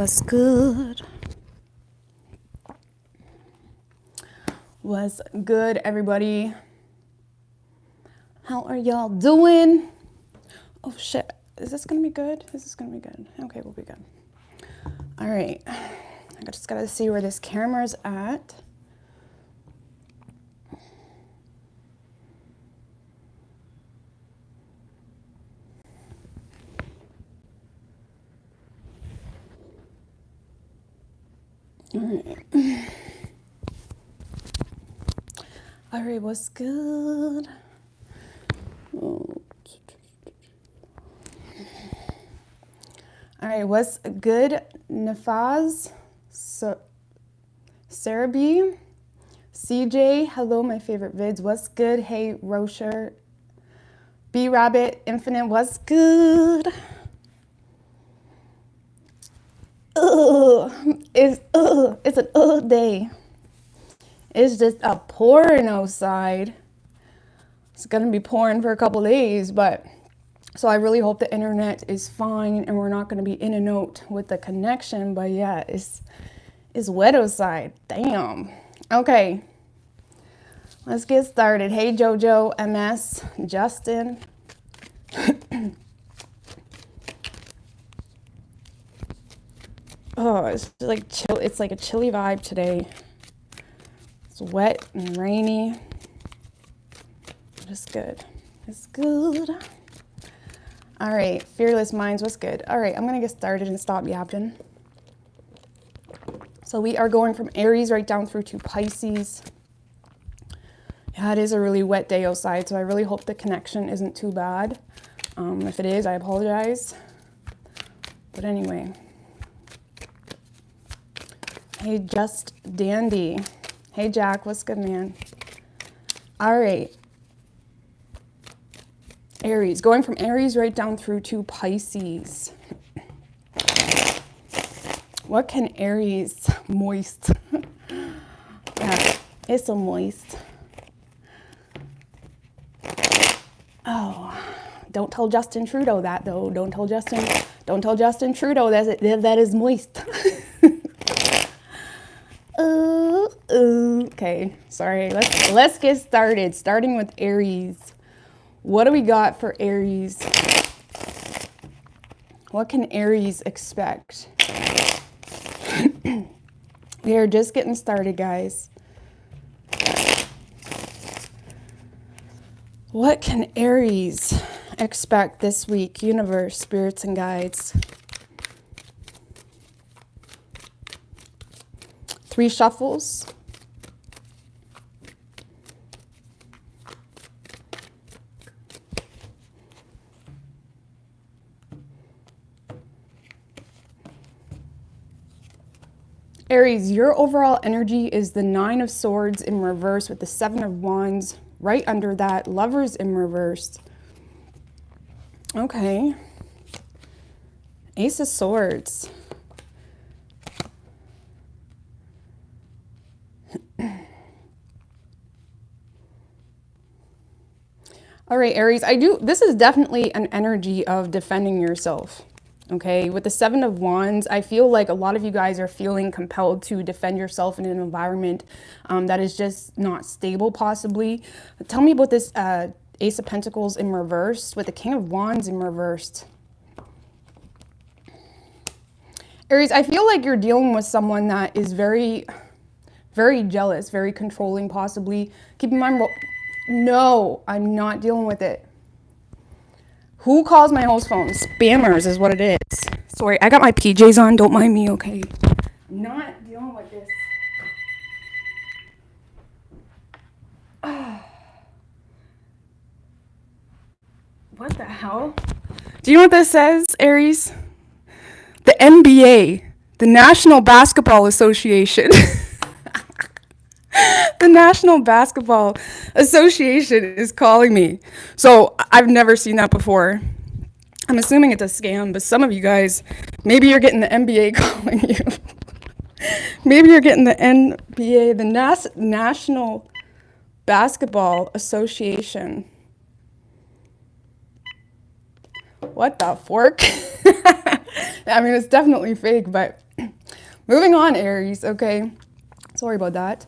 What's good? What's good, everybody? How are y'all doing? Oh shit, is this gonna be good? Is this gonna be good? Okay, we'll be good. All right, I just gotta see where this camera's at. All right. All right, what's good? Oh. All right, what's good? Nafaz, Sarabi, CJ, hello, my favorite vids. What's good? Hey, Rosher, B Rabbit, Infinite, what's good? It's an day. It's just a pouring outside. It's gonna be pouring for a couple days, but so I really hope the internet is fine and we're not gonna be in and out with the connection. But yeah, it's wet outside. Damn. Okay, let's get started. Hey Jojo, MS, Justin. Oh, it's like chill. It's like a chilly vibe today. It's wet and rainy. It's good. It's good. All right, Fearless Minds, what's good? All right, I'm gonna get started and stop yapping. So we are going from Aries right down through to Pisces. Yeah, it is a really wet day outside, so I really hope the connection isn't too bad. If it is, I apologize. But anyway. Hey, Just Dandy. Hey, Jack, what's good, man? All right. Aries, going from Aries right down through to Pisces. What can Aries, moist. Yeah, it's so moist. Oh, don't tell Justin Trudeau that though. Don't tell Justin Trudeau that is moist. Okay, sorry. Let's get started. Starting with Aries. What do we got for Aries? What can Aries expect? We are just getting started, guys. What can Aries expect this week? Universe, spirits, and guides. 3 shuffles. Aries, your overall energy is the 9 of Swords in reverse with the 7 of Wands right under that. Lovers in reverse. Okay. Ace of Swords. All right, Aries, this is definitely an energy of defending yourself. Okay, with the 7 of Wands, I feel like a lot of you guys are feeling compelled to defend yourself in an environment that is just not stable, possibly. Tell me about this Ace of Pentacles in reverse with the King of Wands in reversed. Aries, I feel like you're dealing with someone that is very, very jealous, very controlling, possibly. Keep in mind, no, I'm not dealing with it. Who calls my host phone? Spammers is what it is. Sorry, I got my PJs on. Don't mind me, okay? I'm not dealing with this. What the hell? Do you know what this says, Aries? The NBA, the National Basketball Association. The National Basketball Association is calling me. So I've never seen that before. I'm assuming it's a scam, but some of you guys, maybe you're getting the NBA calling you. Maybe you're getting the NBA, the National Basketball Association. What the fork? I mean, it's definitely fake, but Moving on, Aries, okay? Sorry about that.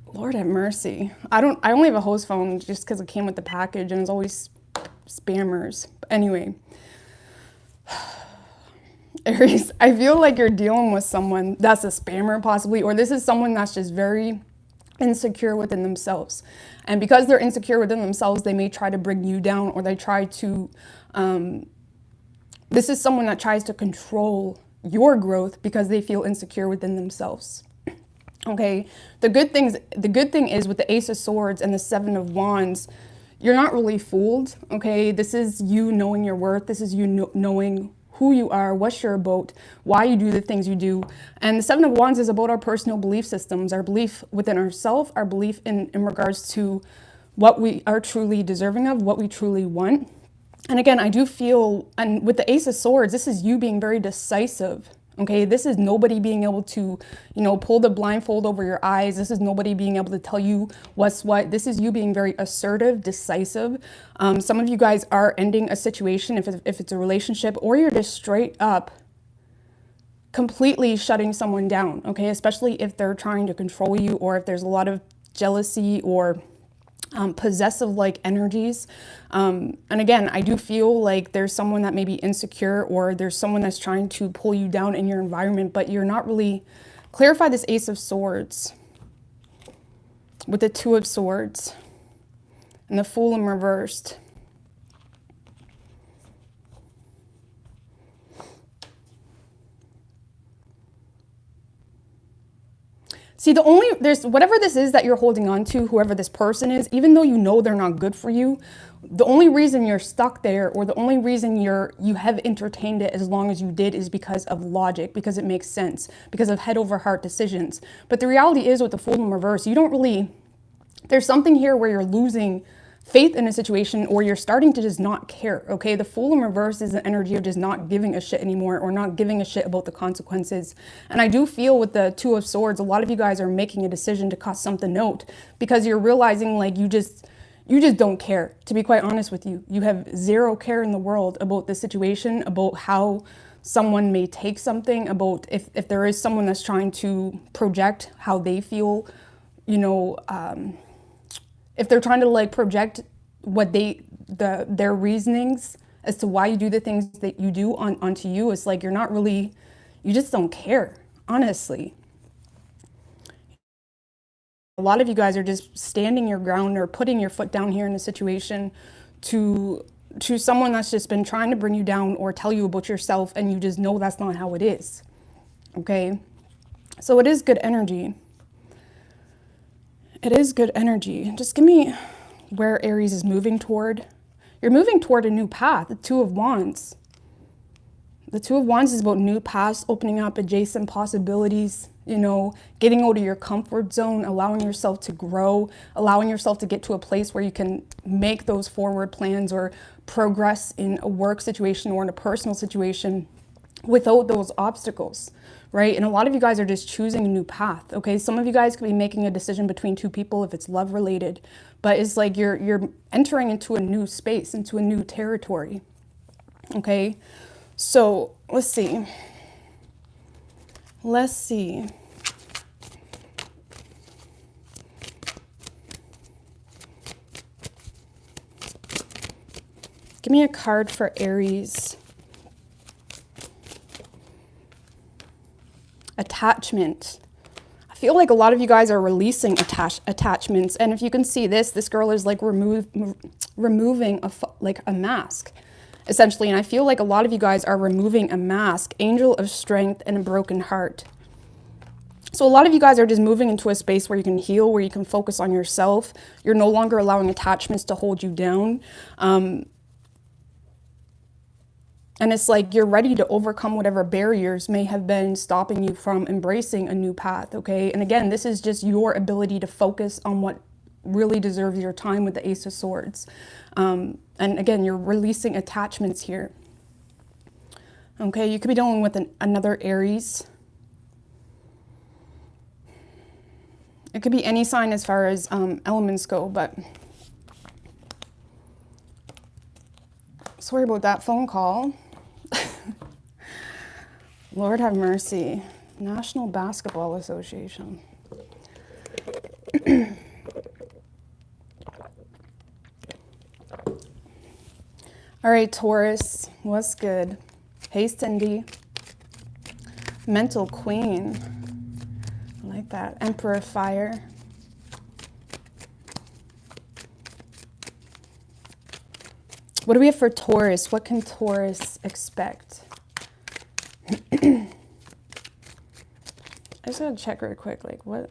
Lord have mercy. I only have a host phone just because it came with the package and it's always spammers. But anyway, Aries, I feel like you're dealing with someone that's a spammer possibly, or this is someone that's just very insecure within themselves. And because they're insecure within themselves, they may try to bring you down, or they try to, this is someone that tries to control your growth because they feel insecure within themselves. Okay, the good thing is with the Ace of Swords and the Seven of Wands, you're not really fooled. Okay, this is you knowing your worth. This is you knowing who you are, what you're about, why you do the things you do. And the Seven of Wands is about our personal belief systems, our belief within ourselves, our belief in regards to what we are truly deserving of, what we truly want. And again, I do feel, and with the Ace of Swords, this is you being very decisive. Okay, this is nobody being able to, pull the blindfold over your eyes. This is nobody being able to tell you what's what. This is you being very assertive, decisive. Some of you guys are ending a situation, if it's a relationship, or you're just straight up completely shutting someone down. Okay, especially if they're trying to control you, or if there's a lot of jealousy or possessive like energies. And again, I do feel like there's someone that may be insecure, or there's someone that's trying to pull you down in your environment, but you're not really. Clarify this Ace of Swords with the Two of Swords and the Fool in reversed. See, there's whatever this is that you're holding on to, whoever this person is, even though you know they're not good for you, the only reason you're stuck there, or the only reason you have entertained it as long as you did, is because of logic, because it makes sense, because of head over heart decisions. But the reality is, with the Fool in reverse, there's something here where you're losing faith in a situation, or you're starting to just not care. Okay, the Fool in reverse is the energy of just not giving a shit anymore, or not giving a shit about the consequences. And I do feel with the Two of Swords, a lot of you guys are making a decision to cut something out because you're realizing like you just don't care. To be quite honest with you, you have zero care in the world about the situation, about how someone may take something, about if there is someone that's trying to project how they feel, if they're trying to like project what their reasonings as to why you do the things that you do onto you, it's like you just don't care, honestly. A lot of you guys are just standing your ground or putting your foot down here in a situation to someone that's just been trying to bring you down or tell you about yourself, and you just know that's not how it is. Okay, so it is good energy. It is good energy. Just give me where Aries is moving toward. You're moving toward a new path, the Two of Wands. The Two of Wands is about new paths, opening up adjacent possibilities, getting out of your comfort zone, allowing yourself to grow, allowing yourself to get to a place where you can make those forward plans or progress in a work situation or in a personal situation without those obstacles. Right? And a lot of you guys are just choosing a new path. Okay. Some of you guys could be making a decision between two people if it's love related, but it's like you're entering into a new space, into a new territory. Okay. So let's see. Give me a card for Aries. Attachment. I feel like a lot of you guys are releasing attachments, and if you can see this girl is like removing a mask, essentially. And I feel like a lot of you guys are removing a mask, angel of strength and a broken heart. So a lot of you guys are just moving into a space where you can heal, where you can focus on yourself. You're no longer allowing attachments to hold you down. And it's like you're ready to overcome whatever barriers may have been stopping you from embracing a new path, okay? And again, this is just your ability to focus on what really deserves your time with the Ace of Swords. And again, you're releasing attachments here. Okay, you could be dealing with another Aries. It could be any sign as far as elements go, but sorry about that phone call. Lord have mercy. National Basketball Association. All right, Taurus, what's good? Hey, Cindy. Mental Queen. I like that. Emperor of Fire. What do we have for Taurus? What can Taurus expect? I just gotta check real quick, like what?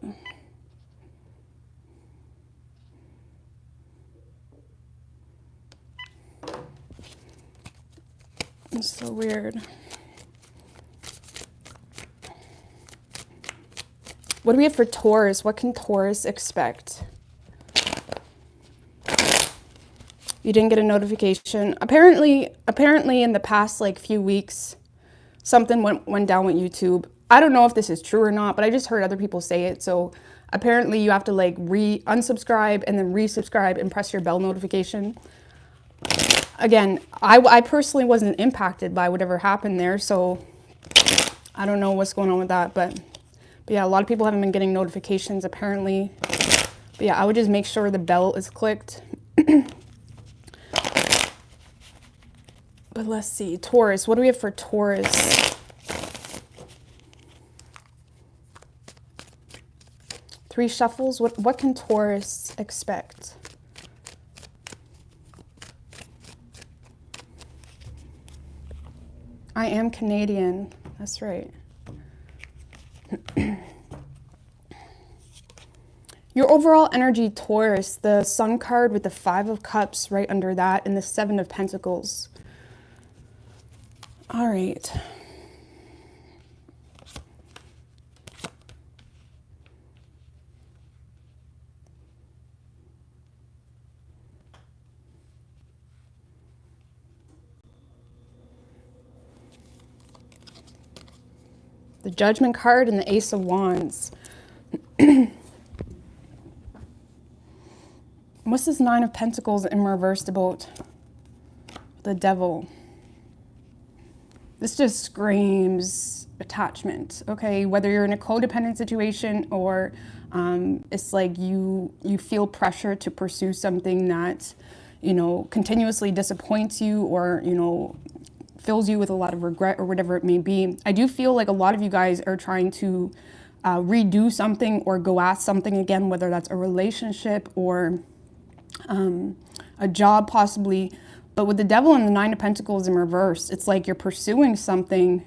It's so weird. What do we have for Taurus? What can Taurus expect? You didn't get a notification. Apparently in the past like few weeks, something went down with YouTube. I don't know if this is true or not, but I just heard other people say it. So apparently you have to like unsubscribe and then resubscribe and press your bell notification. Again, I personally wasn't impacted by whatever happened there, so I don't know what's going on with that, but yeah, a lot of people haven't been getting notifications apparently. But yeah, I would just make sure the bell is clicked. But let's see, Taurus, what do we have for Taurus? Three shuffles, what can Taurus expect? I am Canadian, that's right. Your overall energy, Taurus, the Sun card with the Five of Cups right under that and the Seven of Pentacles. All right. The Judgment card and the Ace of Wands. What's this Nine of Pentacles in reversed about? The Devil. This just screams attachment, okay? Whether you're in a codependent situation or it's like you feel pressure to pursue something that, you know, continuously disappoints you or, you know, fills you with a lot of regret or whatever it may be. I do feel like a lot of you guys are trying to redo something or go at something again, whether that's a relationship or a job possibly. But with the Devil and the Nine of Pentacles in reverse, it's like you're pursuing something.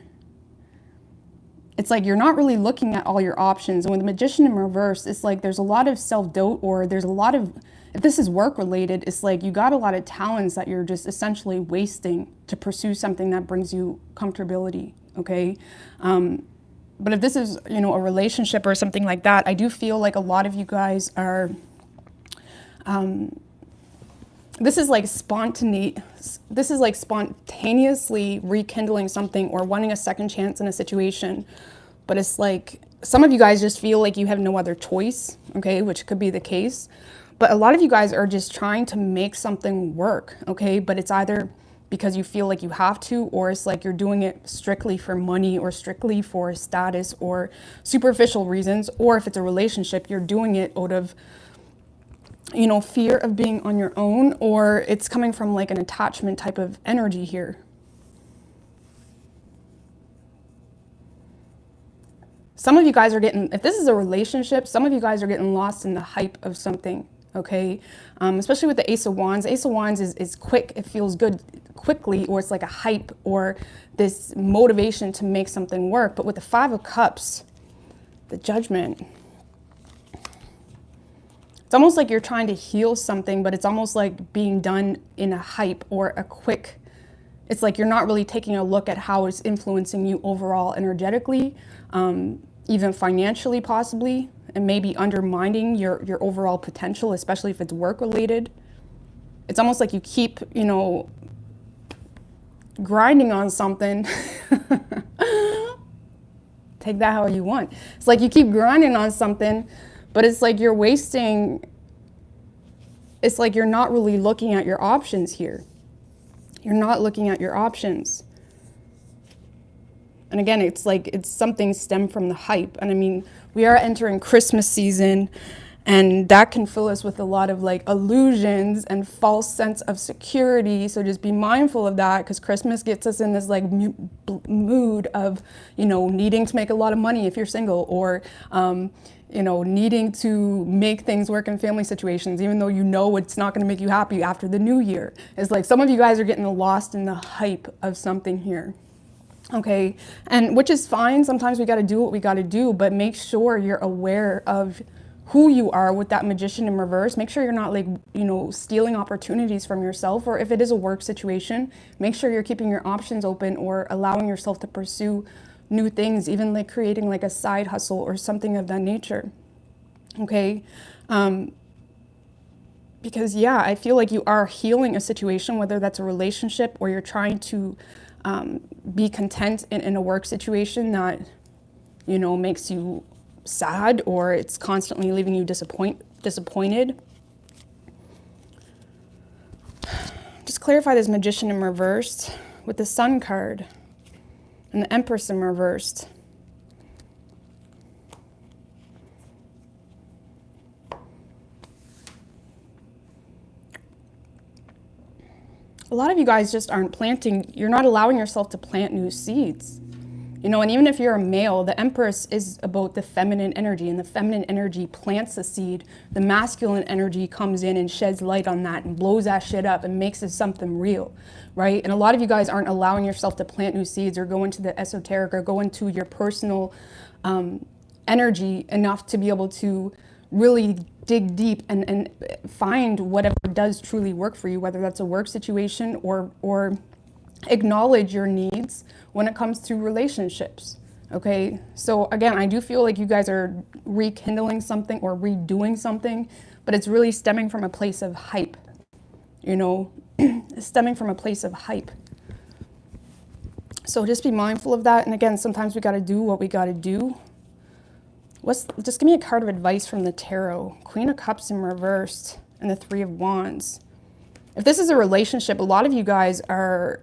It's like you're not really looking at all your options. And with the Magician in reverse, it's like there's a lot of self-doubt, or there's a lot of, if this is work related, it's like you got a lot of talents that you're just essentially wasting to pursue something that brings you comfortability, okay? But if this is, you know, a relationship or something like that, I do feel like a lot of you guys are, this is like spontaneously rekindling something or wanting a second chance in a situation. But it's like some of you guys just feel like you have no other choice, okay, which could be the case. But a lot of you guys are just trying to make something work, okay? But it's either because you feel like you have to, or it's like you're doing it strictly for money or strictly for status or superficial reasons. Or if it's a relationship, you're doing it out of, you know, fear of being on your own, or it's coming from like an attachment type of energy here. Some of you guys are getting, if this is a relationship, some of you guys are getting lost in the hype of something, okay? Especially with the Ace of Wands. Ace of Wands is quick, it feels good quickly, or it's like a hype or this motivation to make something work. But with the Five of Cups, the Judgment, it's almost like you're trying to heal something, but it's almost like being done in a hype or a quick, it's like you're not really taking a look at how it's influencing you overall energetically, even financially possibly, and maybe undermining your overall potential, especially if it's work related. It's almost like you keep, you know, grinding on something. Take that how you want. It's like you keep grinding on something, but it's like you're wasting, it's like you're not really looking at your options here. You're not looking at your options. And again, it's like it's something stemmed from the hype. And I mean, we are entering Christmas season, and that can fill us with a lot of like illusions and false sense of security. So just be mindful of that, because Christmas gets us in this like mood of, you know, needing to make a lot of money if you're single, or you know, needing to make things work in family situations, even though you know it's not going to make you happy after the new year. It's like some of you guys are getting lost in the hype of something here. Okay, and which is fine. Sometimes we got to do what we got to do, but make sure you're aware of who you are with that Magician in reverse. Make sure you're not like, you know, stealing opportunities from yourself, or if it is a work situation, make sure you're keeping your options open or allowing yourself to pursue new things, even like creating like a side hustle or something of that nature. Okay, because yeah, I feel like you are healing a situation, whether that's a relationship or you're trying to be content in a work situation that, you know, makes you sad, or it's constantly leaving you disappointed. Just clarify this Magician in reversed with the Sun card and the Empress in reversed. A lot of you guys just aren't planting, you're not allowing yourself to plant new seeds. You know, and even if you're a male, the Empress is about the feminine energy, and the feminine energy plants the seed. The masculine energy comes in and sheds light on that and blows that shit up and makes it something real, right? And a lot of you guys aren't allowing yourself to plant new seeds or go into the esoteric or go into your personal energy enough to be able to really dig deep and find whatever does truly work for you, whether that's a work situation or acknowledge your needs when it comes to relationships. Okay, so again, I do feel like you guys are rekindling something or redoing something, but it's really stemming from a place of hype, you know, stemming from a place of hype. So just be mindful of that. And again, sometimes we got to do what we got to do. Just give me a card of advice from the tarot. Queen of Cups in reversed and the Three of Wands. If this is a relationship, a lot of you guys are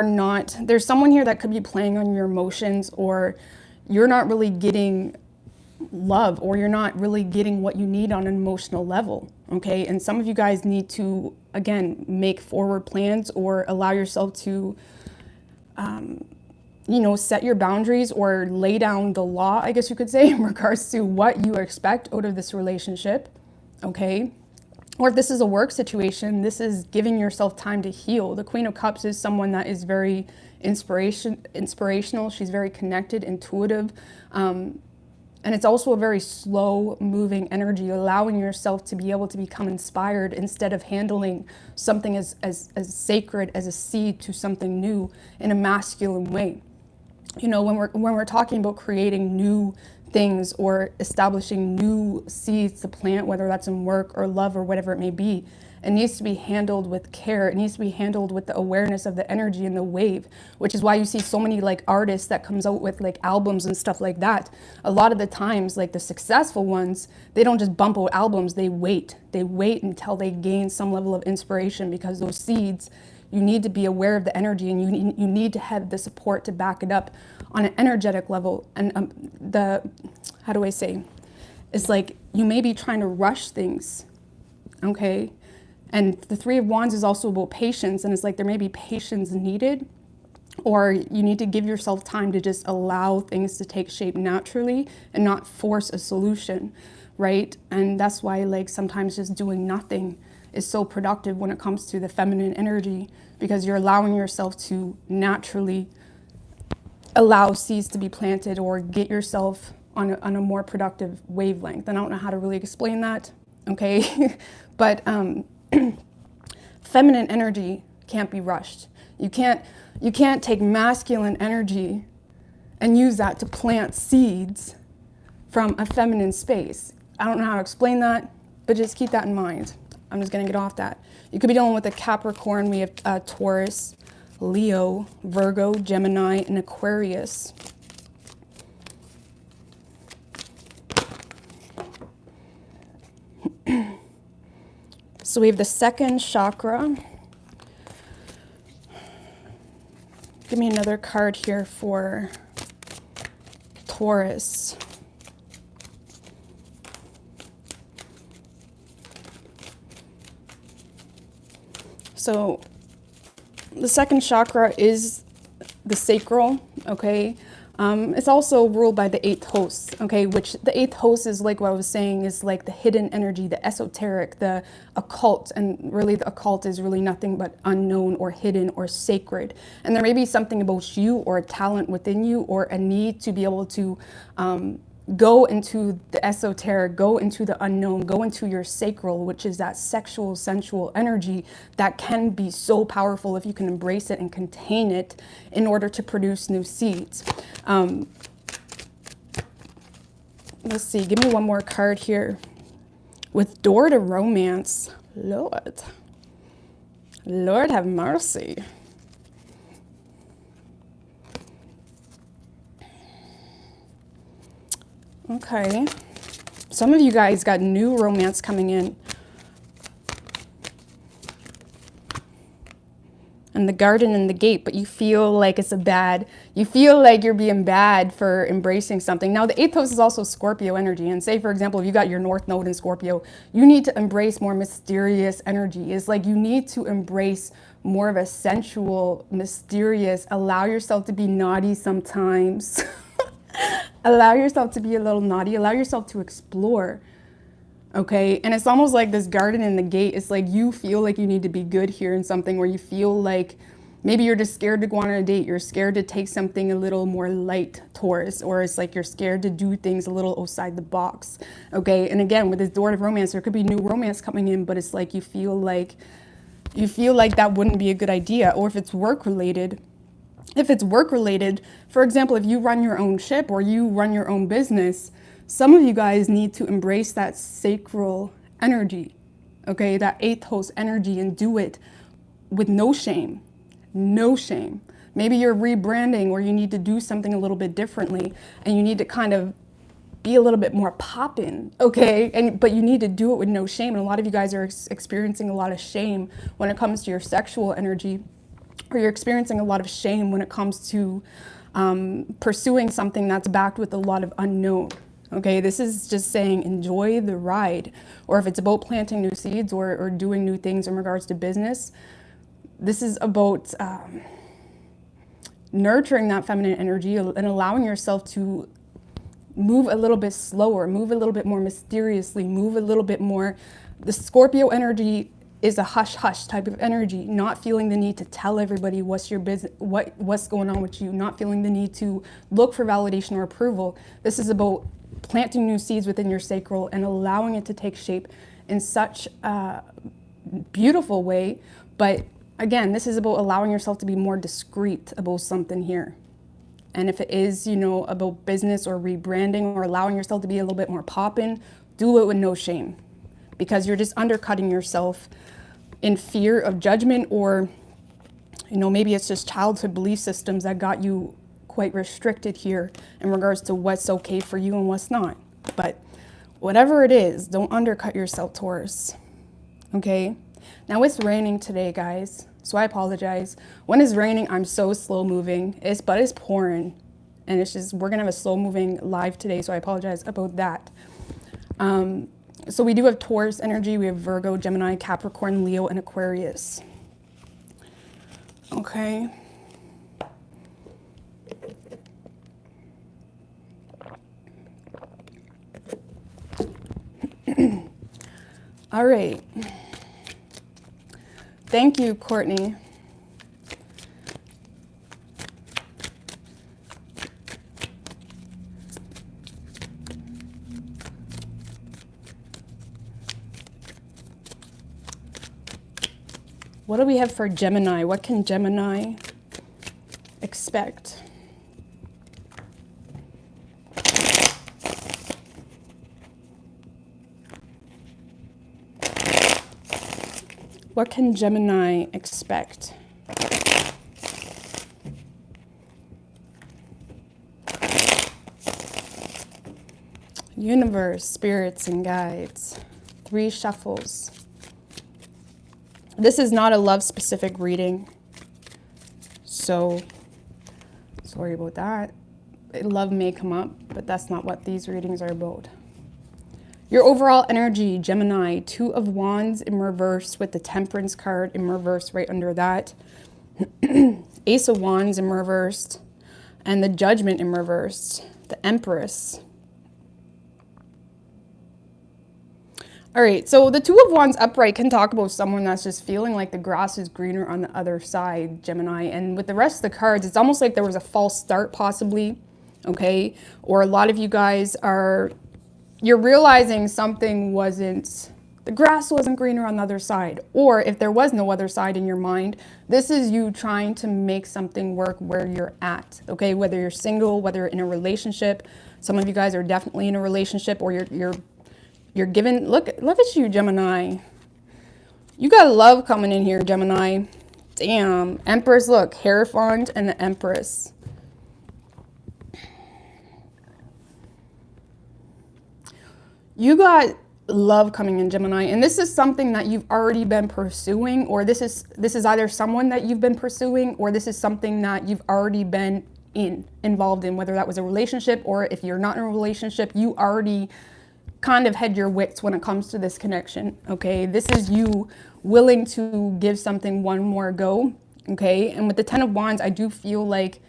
not, there's someone here that could be playing on your emotions, or you're not really getting love, or you're not really getting what you need on an emotional level. Okay, and some of you guys need to, again, make forward plans or allow yourself to you know, set your boundaries or lay down the law, I guess you could say, in regards to what you expect out of this relationship, okay? Or if this is a work situation, this is giving yourself time to heal. The Queen of Cups is someone that is very inspirational. She's very connected, intuitive, and it's also a very slow moving energy, allowing yourself to be able to become inspired instead of handling something as sacred as a seed to something new in a masculine way. You know, when we're talking about creating new things or establishing new seeds to plant, whether that's in work or love or whatever it may be, it needs to be handled with care. It needs to be handled with the awareness of the energy and the wave, which is why you see so many like artists that comes out with like albums and stuff like that. A lot of the times, like the successful ones, they don't just bump out albums, they wait until they gain some level of inspiration, because those seeds, you need to be aware of the energy, and you need to have the support to back it up on an energetic level. And how do I say? It's like you may be trying to rush things, okay? And the Three of Wands is also about patience, and it's like there may be patience needed, or you need to give yourself time to just allow things to take shape naturally and not force a solution, right? And that's why like sometimes just doing nothing is so productive when it comes to the feminine energy, because you're allowing yourself to naturally allow seeds to be planted or get yourself on a more productive wavelength. And I don't know how to really explain that, okay? But feminine energy can't be rushed. You can't take masculine energy and use that to plant seeds from a feminine space. I don't know how to explain that, but just keep that in mind. I'm just going to get off that. You could be dealing with a Capricorn. We have Taurus, Leo, Virgo, Gemini, and Aquarius. So we have the second chakra, Give me another card here for Taurus. So the second chakra is the sacral, okay? It's also ruled by the eighth host, okay? Which the eighth host is like what I was saying, is like the hidden energy, the esoteric, the occult. And really the occult is really nothing but unknown or hidden or sacred. And there may be something about you or a talent within you or a need to be able to go into the esoteric, go into the unknown, go into your sacral, which is that sexual, sensual energy that can be so powerful if you can embrace it and contain it in order to produce new seeds. Let's see, give me one more card here. With door to romance, Lord have mercy. Okay, some of you guys got new romance coming in. And the garden and the gate, but you feel like it's you feel like you're being bad for embracing something. Now, the eighth house is also Scorpio energy. And say, for example, if you got your North Node in Scorpio, you need to embrace more mysterious energy. It's like you need to embrace more of a sensual, mysterious, allow yourself to be naughty sometimes. Allow yourself to be a little naughty, allow yourself to explore, okay? And it's almost like this garden in the gate. It's like you feel like you need to be good here in something, where you feel like maybe you're just scared to go on a date. You're scared to take something a little more light, Taurus, or it's like you're scared to do things a little outside the box, okay? And again, with this door of romance, there could be new romance coming in, but it's like you feel like that wouldn't be a good idea. Or if it's work related, for example, if you run your own ship or you run your own business, some of you guys need to embrace that sacral energy, okay? That eighth host energy, and do it with no shame, no shame. Maybe you're rebranding, or you need to do something a little bit differently, and you need to kind of be a little bit more poppin', okay? But you need to do it with no shame. And a lot of you guys are experiencing a lot of shame when it comes to your sexual energy, or you're experiencing a lot of shame when it comes to pursuing something that's backed with a lot of unknown. Okay, this is just saying enjoy the ride. Or if it's about planting new seeds or doing new things in regards to business, this is about nurturing that feminine energy and allowing yourself to move a little bit slower, move a little bit more mysteriously, move a little bit more. The Scorpio energy is a hush-hush type of energy, not feeling the need to tell everybody what's your business, what's going on with you, not feeling the need to look for validation or approval. This is about planting new seeds within your sacral and allowing it to take shape in such a beautiful way. But again, this is about allowing yourself to be more discreet about something here. And if it is, about business or rebranding or allowing yourself to be a little bit more poppin', do it with no shame, because you're just undercutting yourself in fear of judgment, or, maybe it's just childhood belief systems that got you quite restricted here in regards to what's okay for you and what's not. But whatever it is, don't undercut yourself, Taurus, okay? Now it's raining today, guys, so I apologize. When it's raining, I'm so slow moving, but it's pouring, and it's just, we're gonna have a slow moving live today, so I apologize about that. So we do have Taurus energy, we have Virgo, Gemini, Capricorn, Leo, and Aquarius. Okay. All right. Thank you, Courtney. What do we have for Gemini? What can Gemini expect? What can Gemini expect? Universe, spirits, and guides. 3 shuffles. This is not a love-specific reading, so Sorry about that. Love may come up, but that's not what these readings are about. Your overall energy, Gemini, 2 of Wands in reverse with the Temperance card in reverse right under that. Ace of Wands in reversed, and the Judgment in reversed, the Empress. All right, so the 2 of Wands upright can talk about someone that's just feeling like the grass is greener on the other side, Gemini. And with the rest of the cards, it's almost like there was a false start possibly, okay? Or a lot of you guys you're realizing something wasn't, the grass wasn't greener on the other side. Or if there was no other side in your mind, this is you trying to make something work where you're at, okay? Whether you're single, whether you're in a relationship. Some of you guys are definitely in a relationship, or you're given, look at you, Gemini. You got love coming in here, Gemini. Damn. Empress, look, Hierophant and the Empress. You got love coming in, Gemini, and this is something that you've already been pursuing, or this is either someone that you've been pursuing, or this is something that you've already been involved in, whether that was a relationship, or if you're not in a relationship, you already kind of had your wits when it comes to this connection, okay? This is you willing to give something one more go, okay? And with the 10 of Wands, I do feel like,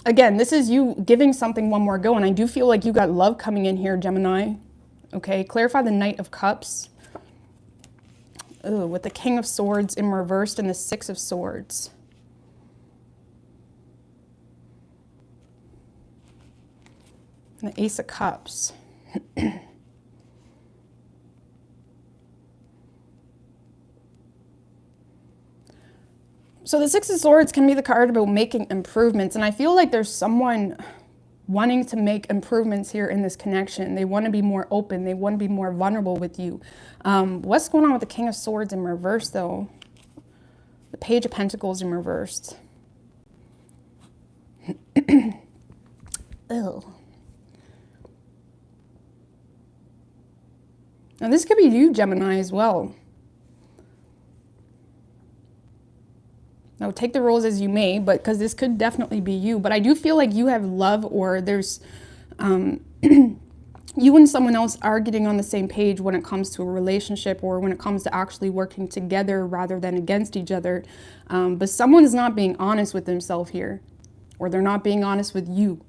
again, this is you giving something one more go, and I do feel like you got love coming in here, Gemini, okay? Clarify the Knight of Cups. Ooh, with the King of Swords in reversed and the 6 of Swords. And the Ace of Cups. So the 6 of Swords can be the card about making improvements. And I feel like there's someone wanting to make improvements here in this connection. They want to be more open. They want to be more vulnerable with you. What's going on with the King of Swords in reverse, though? The Page of Pentacles in reversed. Ew. Now, this could be you, Gemini, as well. Now, take the roles as you may, but because this could definitely be you. But I do feel like you have love, or there's you and someone else are getting on the same page when it comes to a relationship, or when it comes to actually working together rather than against each other. But someone's not being honest with themselves here, or they're not being honest with you.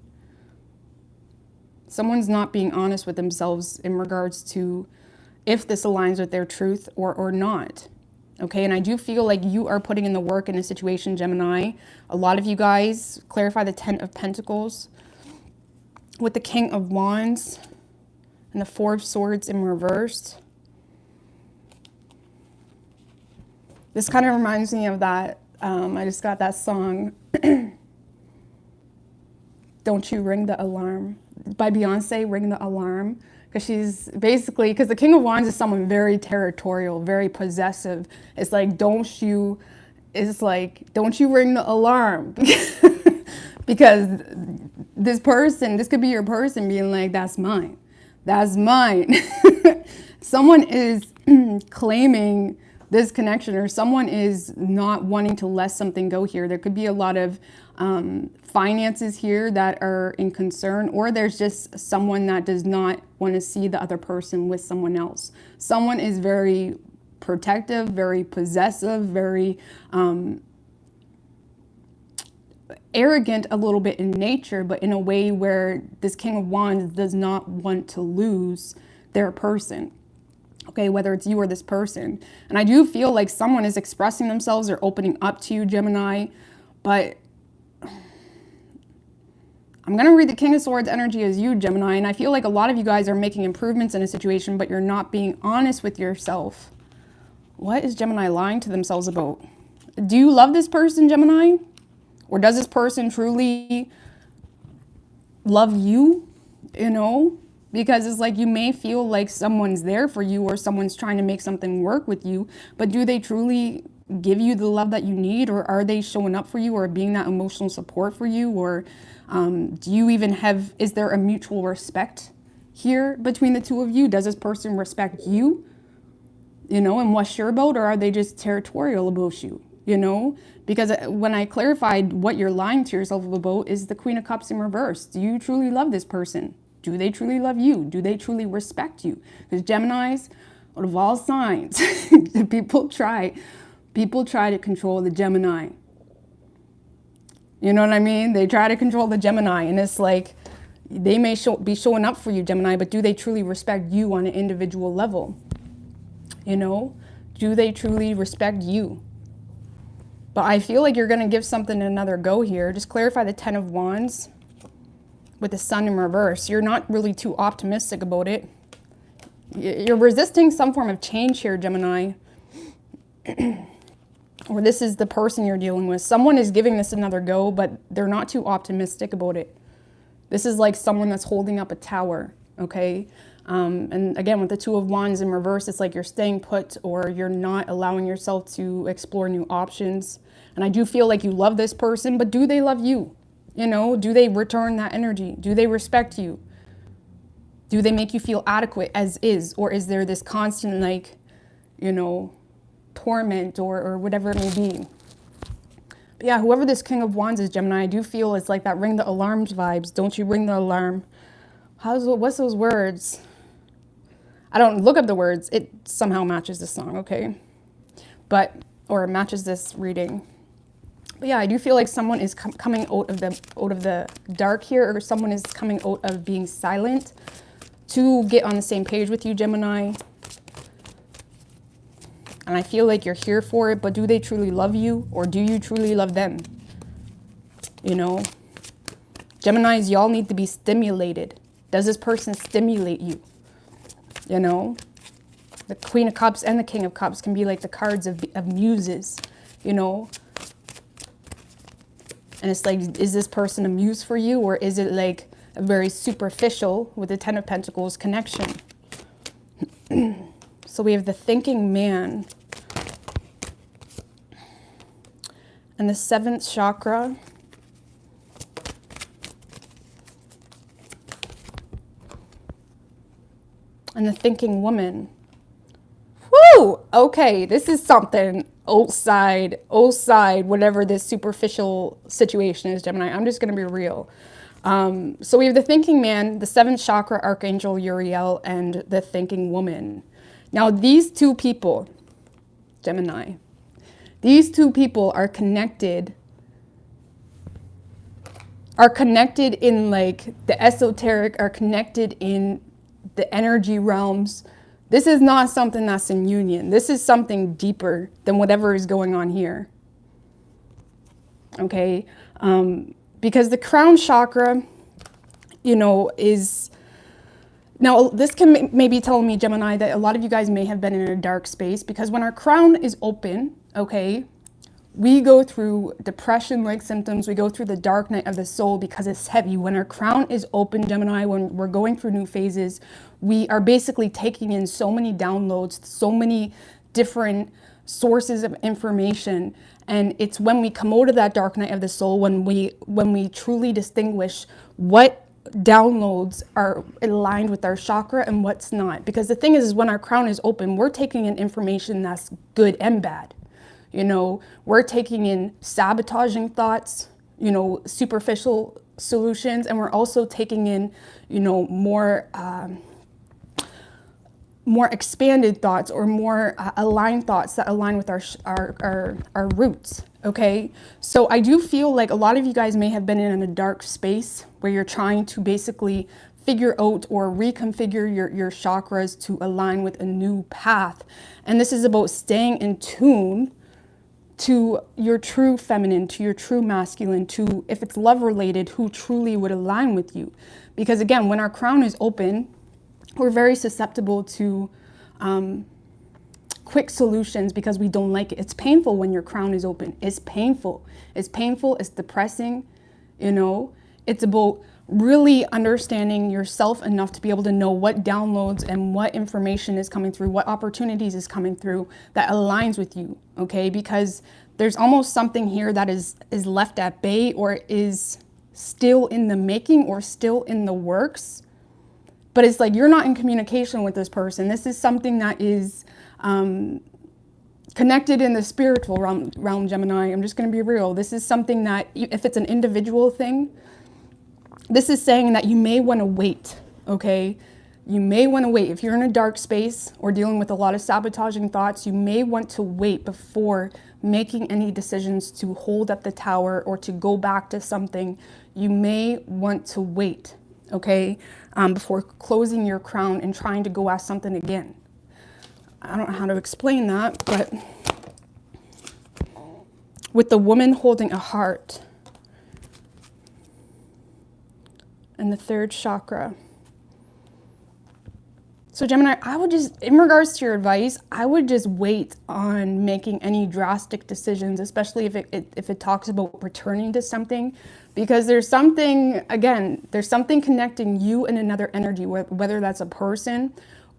Someone's not being honest with themselves in regards to if this aligns with their truth or not. Okay, and I do feel like you are putting in the work in a situation, Gemini. A lot of you guys, clarify the 10 of Pentacles with the King of Wands and the 4 of Swords in reverse. This kind of reminds me of that, I just got that song, Don't You Ring the Alarm, by Beyonce, Ring the Alarm. Because she's basically, because the King of Wands is someone very territorial, very possessive. It's like, don't you ring the alarm. Because this person, this could be your person being like, that's mine. That's mine. Someone is claiming this connection, or someone is not wanting to let something go here. There could be a lot of finances here that are in concern, or there's just someone that does not want to see the other person with someone else. Someone is very protective, very possessive, very arrogant a little bit in nature, but in a way where this King of Wands does not want to lose their person. Okay, whether it's you or this person. And I do feel like someone is expressing themselves or opening up to you, Gemini, but I'm going to read the King of Swords energy as you, Gemini, and I feel like a lot of you guys are making improvements in a situation, but you're not being honest with yourself. What is Gemini lying to themselves about? Do you love this person, Gemini? Or does this person truly love you, you know? Because it's like you may feel like someone's there for you, or someone's trying to make something work with you, but do they truly give you the love that you need, or are they showing up for you or being that emotional support for you? Or do you even have, is there a mutual respect here between the two of you? Does this person respect you, you know, and what's your about, or are they just territorial about you? you know, because when I clarified what you're lying to yourself about is the Queen of Cups in reverse. Do you truly love this person? Do they truly love you? Do they truly respect you? Because Geminis, out of all signs, people try to control the Gemini. You know what I mean? They try to control the Gemini, and it's like, they may be showing up for you, Gemini, but do they truly respect you on an individual level? You know, do they truly respect you? But I feel like you're going to give something another go here. Just clarify the 10 of Wands with the Sun in reverse. You're not really too optimistic about it. You're resisting some form of change here, Gemini. Or this is the person you're dealing with. Someone is giving this another go, but they're not too optimistic about it. This is like someone that's holding up a tower, okay? And again, with the 2 of Wands in reverse, it's like you're staying put or you're not allowing yourself to explore new options. And I do feel like you love this person, but do they love you? You know, do they return that energy? Do they respect you? Do they make you feel adequate as is? Or is there this constant, like, you know, torment or whatever it may be? But yeah, whoever this King of Wands is, Gemini, I do feel it's like that ring the alarms vibes. Don't you ring the alarm? What's those words? I don't look up the words. It somehow matches this song, okay? Or matches this reading. But yeah, I do feel like someone is coming out of the dark here, or someone is coming out of being silent to get on the same page with you, Gemini. And I feel like you're here for it, but do they truly love you, or do you truly love them? You know, Geminis, y'all need to be stimulated. Does this person stimulate you? You know, the Queen of Cups and the King of Cups can be like the cards of muses, you know. And it's like, is this person a muse for you, or is it like a very superficial with the 10 of Pentacles connection? So we have the thinking man and the 7th chakra. And the thinking woman. Woo! Okay, this is something outside, whatever this superficial situation is, Gemini. I'm just going to be real. So we have the thinking man, the 7th chakra, Archangel Uriel, and the thinking woman. Now, these two people, Gemini, these two people are connected in like the esoteric, are connected in the energy realms. This is not something that's in union. This is something deeper than whatever is going on here. Okay? Because the crown chakra, you know, is... Now, this can maybe tell me, Gemini, that a lot of you guys may have been in a dark space, because when our crown is open, okay, we go through depression-like symptoms. We go through the dark night of the soul because it's heavy. When our crown is open, Gemini, when we're going through new phases, we are basically taking in so many downloads, so many different sources of information. And it's when we come out of that dark night of the soul, when we truly distinguish what downloads are aligned with our chakra and what's not. Because the thing is when our crown is open, we're taking in information that's good and bad. You know, we're taking in sabotaging thoughts, you know, superficial solutions, and we're also taking in, you know, more expanded thoughts, or more aligned thoughts that align with our roots. Okay, so I do feel like a lot of you guys may have been in a dark space where you're trying to basically figure out or reconfigure your chakras to align with a new path. And this is about staying in tune to your true feminine, to your true masculine, to, if it's love related, who truly would align with you. Because again, when our crown is open, we're very susceptible to quick solutions because we don't like it. It's painful when your crown is open. It's painful. It's painful. It's depressing. You know, it's about really understanding yourself enough to be able to know what downloads and what information is coming through, what opportunities is coming through that aligns with you. Okay, because there's almost something here that is left at bay, or is still in the making, or still in the works. But it's like you're not in communication with this person. This is something that is connected in the spiritual realm, Gemini. I'm just going to be real. This is something that, if it's an individual thing, this is saying that you may want to wait, okay? You may want to wait. If you're in a dark space or dealing with a lot of sabotaging thoughts, you may want to wait before making any decisions to hold up the tower or to go back to something. You may want to wait, okay, before closing your crown and trying to go at something again. I don't know how to explain that, but with the woman holding a heart and the third chakra. So Gemini, I would just, in regards to your advice, I would just wait on making any drastic decisions, especially if it talks about returning to something, because there's something, again, there's something connecting you and another energy, whether that's a person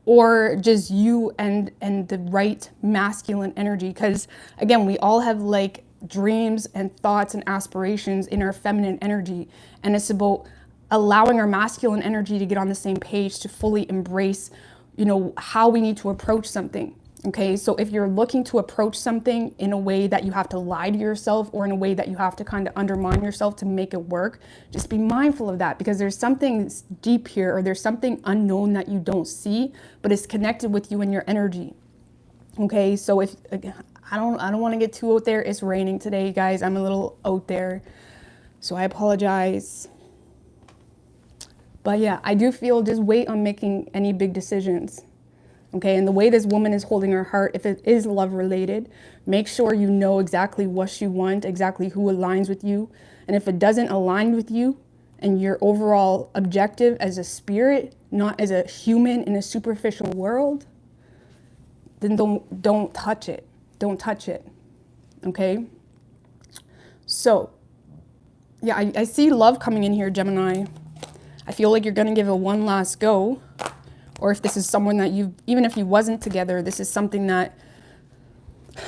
or just you and the right masculine energy. Because again, we all have like dreams and thoughts and aspirations in our feminine energy, and it's about allowing our masculine energy to get on the same page to fully embrace, you know, how we need to approach something. Okay, so if you're looking to approach something in a way that you have to lie to yourself or in a way that you have to kind of undermine yourself to make it work, just be mindful of that, because there's something deep here, or there's something unknown that you don't see, but it's connected with you and your energy. Okay, so if I don't want to get too out there. It's raining today, guys. I'm a little out there, so I apologize. But yeah, I do feel just wait on making any big decisions. Okay, and the way this woman is holding her heart, if it is love related, make sure you know exactly what you want, exactly who aligns with you. And if it doesn't align with you and your overall objective as a spirit, not as a human in a superficial world, then don't touch it. Don't touch it. Okay? So, yeah, I see love coming in here, Gemini. I feel like you're going to give it one last go. Or if this is someone that even if you wasn't together, this is something that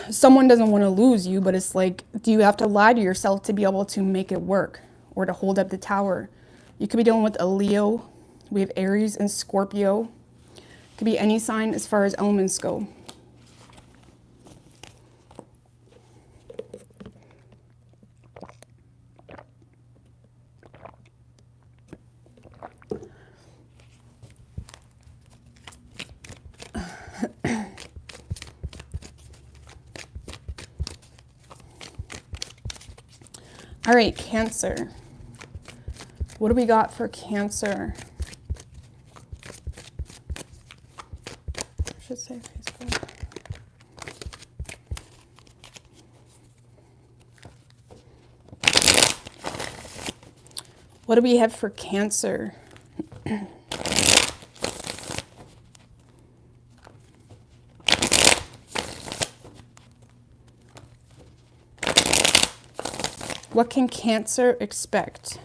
someone doesn't want to lose you, but it's like, do you have to lie to yourself to be able to make it work or to hold up the tower? You could be dealing with a Leo. We have Aries and Scorpio. It could be any sign as far as elements go. All right, Cancer. What do we got for Cancer? I should say Facebook. What do we have for Cancer? What can Cancer expect?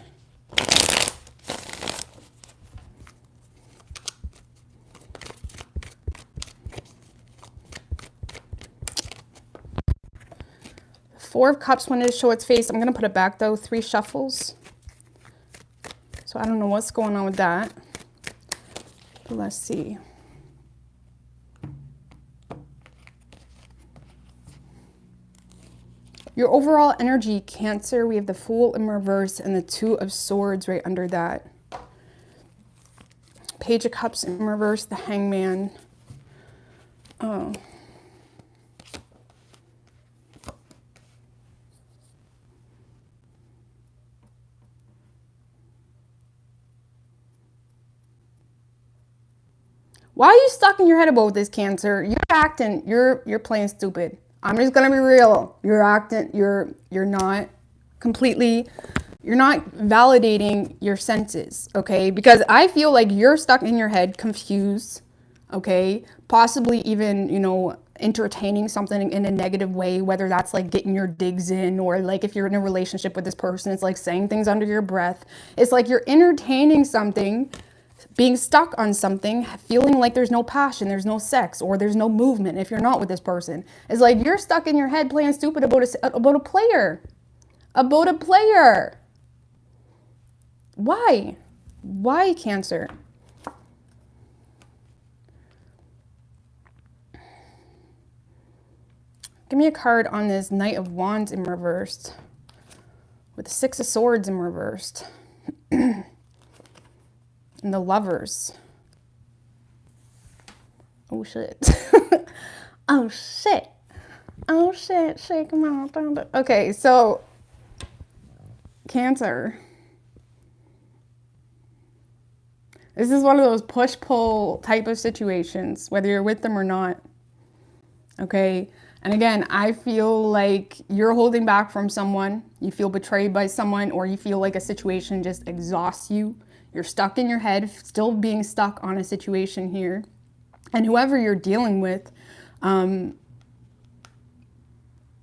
Four of Cups wanted to show its face. I'm going to put it back though. 3 shuffles. So I don't know what's going on with that. But let's see. Your overall energy, Cancer, we have the Fool in reverse and the 2 of Swords right under that. Page of Cups in reverse, the Hangman. Oh. Why are you stuck in your head about this, Cancer? You're acting, you're playing stupid. I'm just gonna be real. You're acting, you're not completely, you're not validating your senses, okay? Because I feel like you're stuck in your head, confused, okay? Possibly even, you know, entertaining something in a negative way, whether that's like getting your digs in, or like if you're in a relationship with this person, it's like saying things under your breath. It's like you're entertaining something, being stuck on something, feeling like there's no passion, there's no sex, or there's no movement if you're not with this person. It's like you're stuck in your head playing stupid about a player. About a player. Why? Why, Cancer? Give me a card on this Knight of Wands in reversed with the Six of Swords in reversed and the Lovers. Oh shit. Oh shit. Oh shit. Shake them out. Okay, so Cancer. This is one of those push-pull type of situations, whether you're with them or not. Okay. And again, I feel like you're holding back from someone, you feel betrayed by someone, or you feel like a situation just exhausts you. You're stuck in your head, still being stuck on a situation here. And whoever you're dealing with, the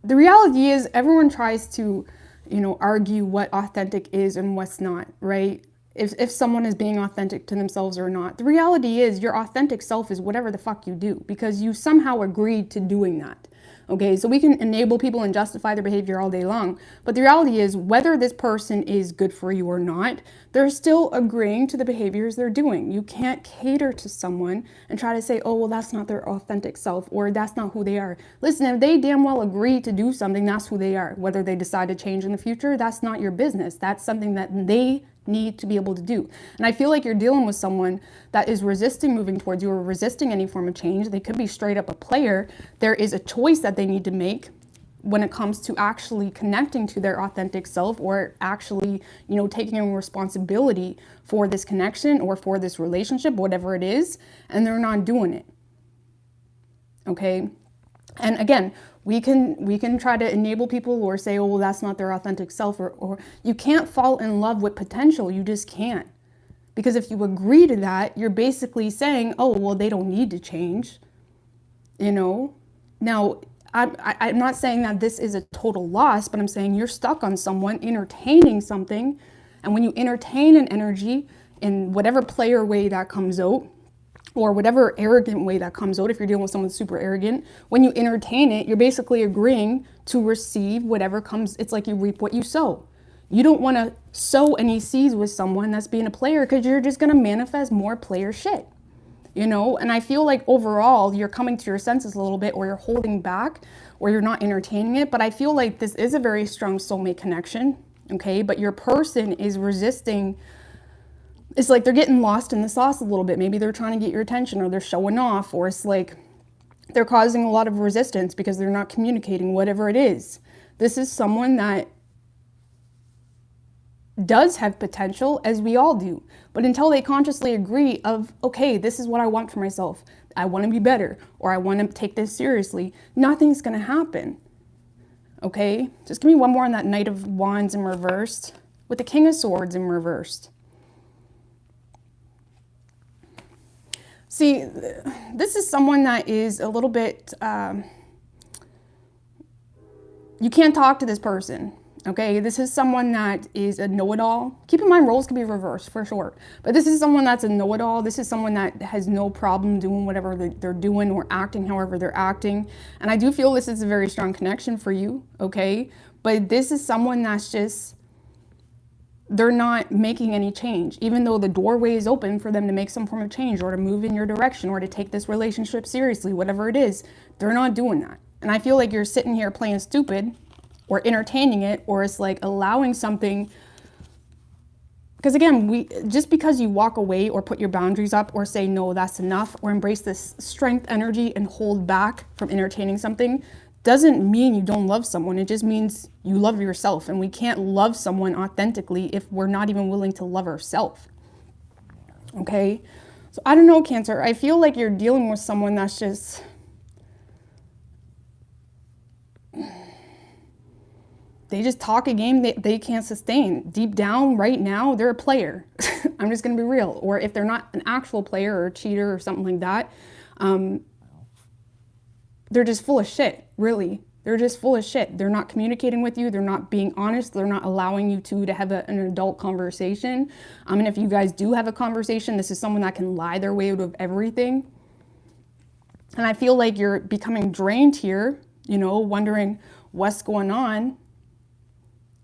reality is everyone tries to, you know, argue what authentic is and what's not, right? If someone is being authentic to themselves or not. The reality is your authentic self is whatever the fuck you do, because you somehow agreed to doing that. Okay, so we can enable people and justify their behavior all day long. But the reality is, whether this person is good for you or not, they're still agreeing to the behaviors they're doing. You can't cater to someone and try to say, oh, well, that's not their authentic self, or that's not who they are. Listen, if they damn well agree to do something, that's who they are. Whether they decide to change in the future, that's not your business. That's something that they need to be able to do. And I feel like you're dealing with someone that is resisting moving towards you or resisting any form of change. They could be straight up a player. There is a choice that they need to make when it comes to actually connecting to their authentic self, or actually, you know, taking responsibility for this connection or for this relationship, whatever it is, and they're not doing it. Okay. And again, we can try to enable people or say, oh, well, that's not their authentic self, or you can't fall in love with potential. You just can't. Because if you agree to that, you're basically saying, oh, well, they don't need to change, you know? Now, I'm not saying that this is a total loss, but I'm saying you're stuck on someone entertaining something. And when you entertain an energy in whatever player way that comes out, or whatever arrogant way that comes out, if you're dealing with someone super arrogant, when you entertain it, you're basically agreeing to receive whatever comes. It's like you reap what you sow. You don't want to sow any seeds with someone that's being a player, because you're just going to manifest more player shit, you know? And I feel like overall you're coming to your senses a little bit, or you're holding back, or you're not entertaining it. But I feel like this is a very strong soulmate connection, okay? But your person is resisting. It's like they're getting lost in the sauce a little bit. Maybe they're trying to get your attention, or they're showing off, or it's like they're causing a lot of resistance because they're not communicating, whatever it is. This is someone that does have potential, as we all do. But until they consciously agree of, okay, this is what I want for myself. I want to be better, or I want to take this seriously, nothing's going to happen. Okay? Just give me one more on that Knight of Wands in reversed with the King of Swords in reversed. See, this is someone that is a little bit, you can't talk to this person, okay? This is someone that is a know-it-all. Keep in mind, roles can be reversed for sure. But this is someone that's a know-it-all. This is someone that has no problem doing whatever they're doing, or acting however they're acting. And I do feel this is a very strong connection for you, okay? But this is someone that's just, they're not making any change, even though the doorway is open for them to make some form of change, or to move in your direction, or to take this relationship seriously, whatever it is. They're not doing that. And I feel like you're sitting here playing stupid, or entertaining it, or it's like allowing something. Because again, just because you walk away, or put your boundaries up, or say, no, that's enough, or embrace this strength energy and hold back from entertaining something, doesn't mean you don't love someone. It just means you love yourself. And we can't love someone authentically if we're not even willing to love ourselves. Okay? So I don't know, Cancer. I feel like you're dealing with someone that's just, they just talk a game they can't sustain. Deep down, right now, they're a player. I'm just going to be real. Or if they're not an actual player, or a cheater, or something like that, they're just full of shit, really. They're just full of shit. They're not communicating with you. They're not being honest. They're not allowing you to have an adult conversation. And if you guys do have a conversation, this is someone that can lie their way out of everything. And I feel like you're becoming drained here, you know, wondering what's going on,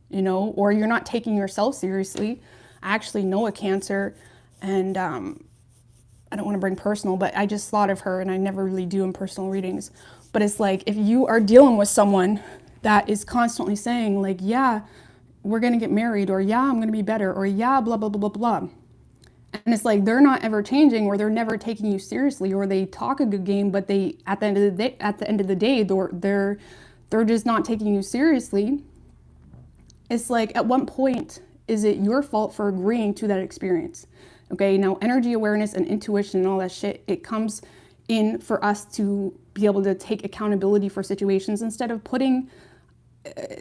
you know, or you're not taking yourself seriously. I actually know a Cancer, and I don't want to bring personal, but I just thought of her, and I never really do in personal readings. But it's like, if you are dealing with someone that is constantly saying like, yeah, we're going to get married, or yeah, I'm going to be better, or yeah, blah, blah, blah, blah, blah. And it's like, they're not ever changing, or they're never taking you seriously, or they talk a good game, but they, at the end of the day, they're just not taking you seriously. It's like, at what point is it your fault for agreeing to that experience? Okay, now energy awareness and intuition and all that shit, it comes in for us to be able to take accountability for situations instead of putting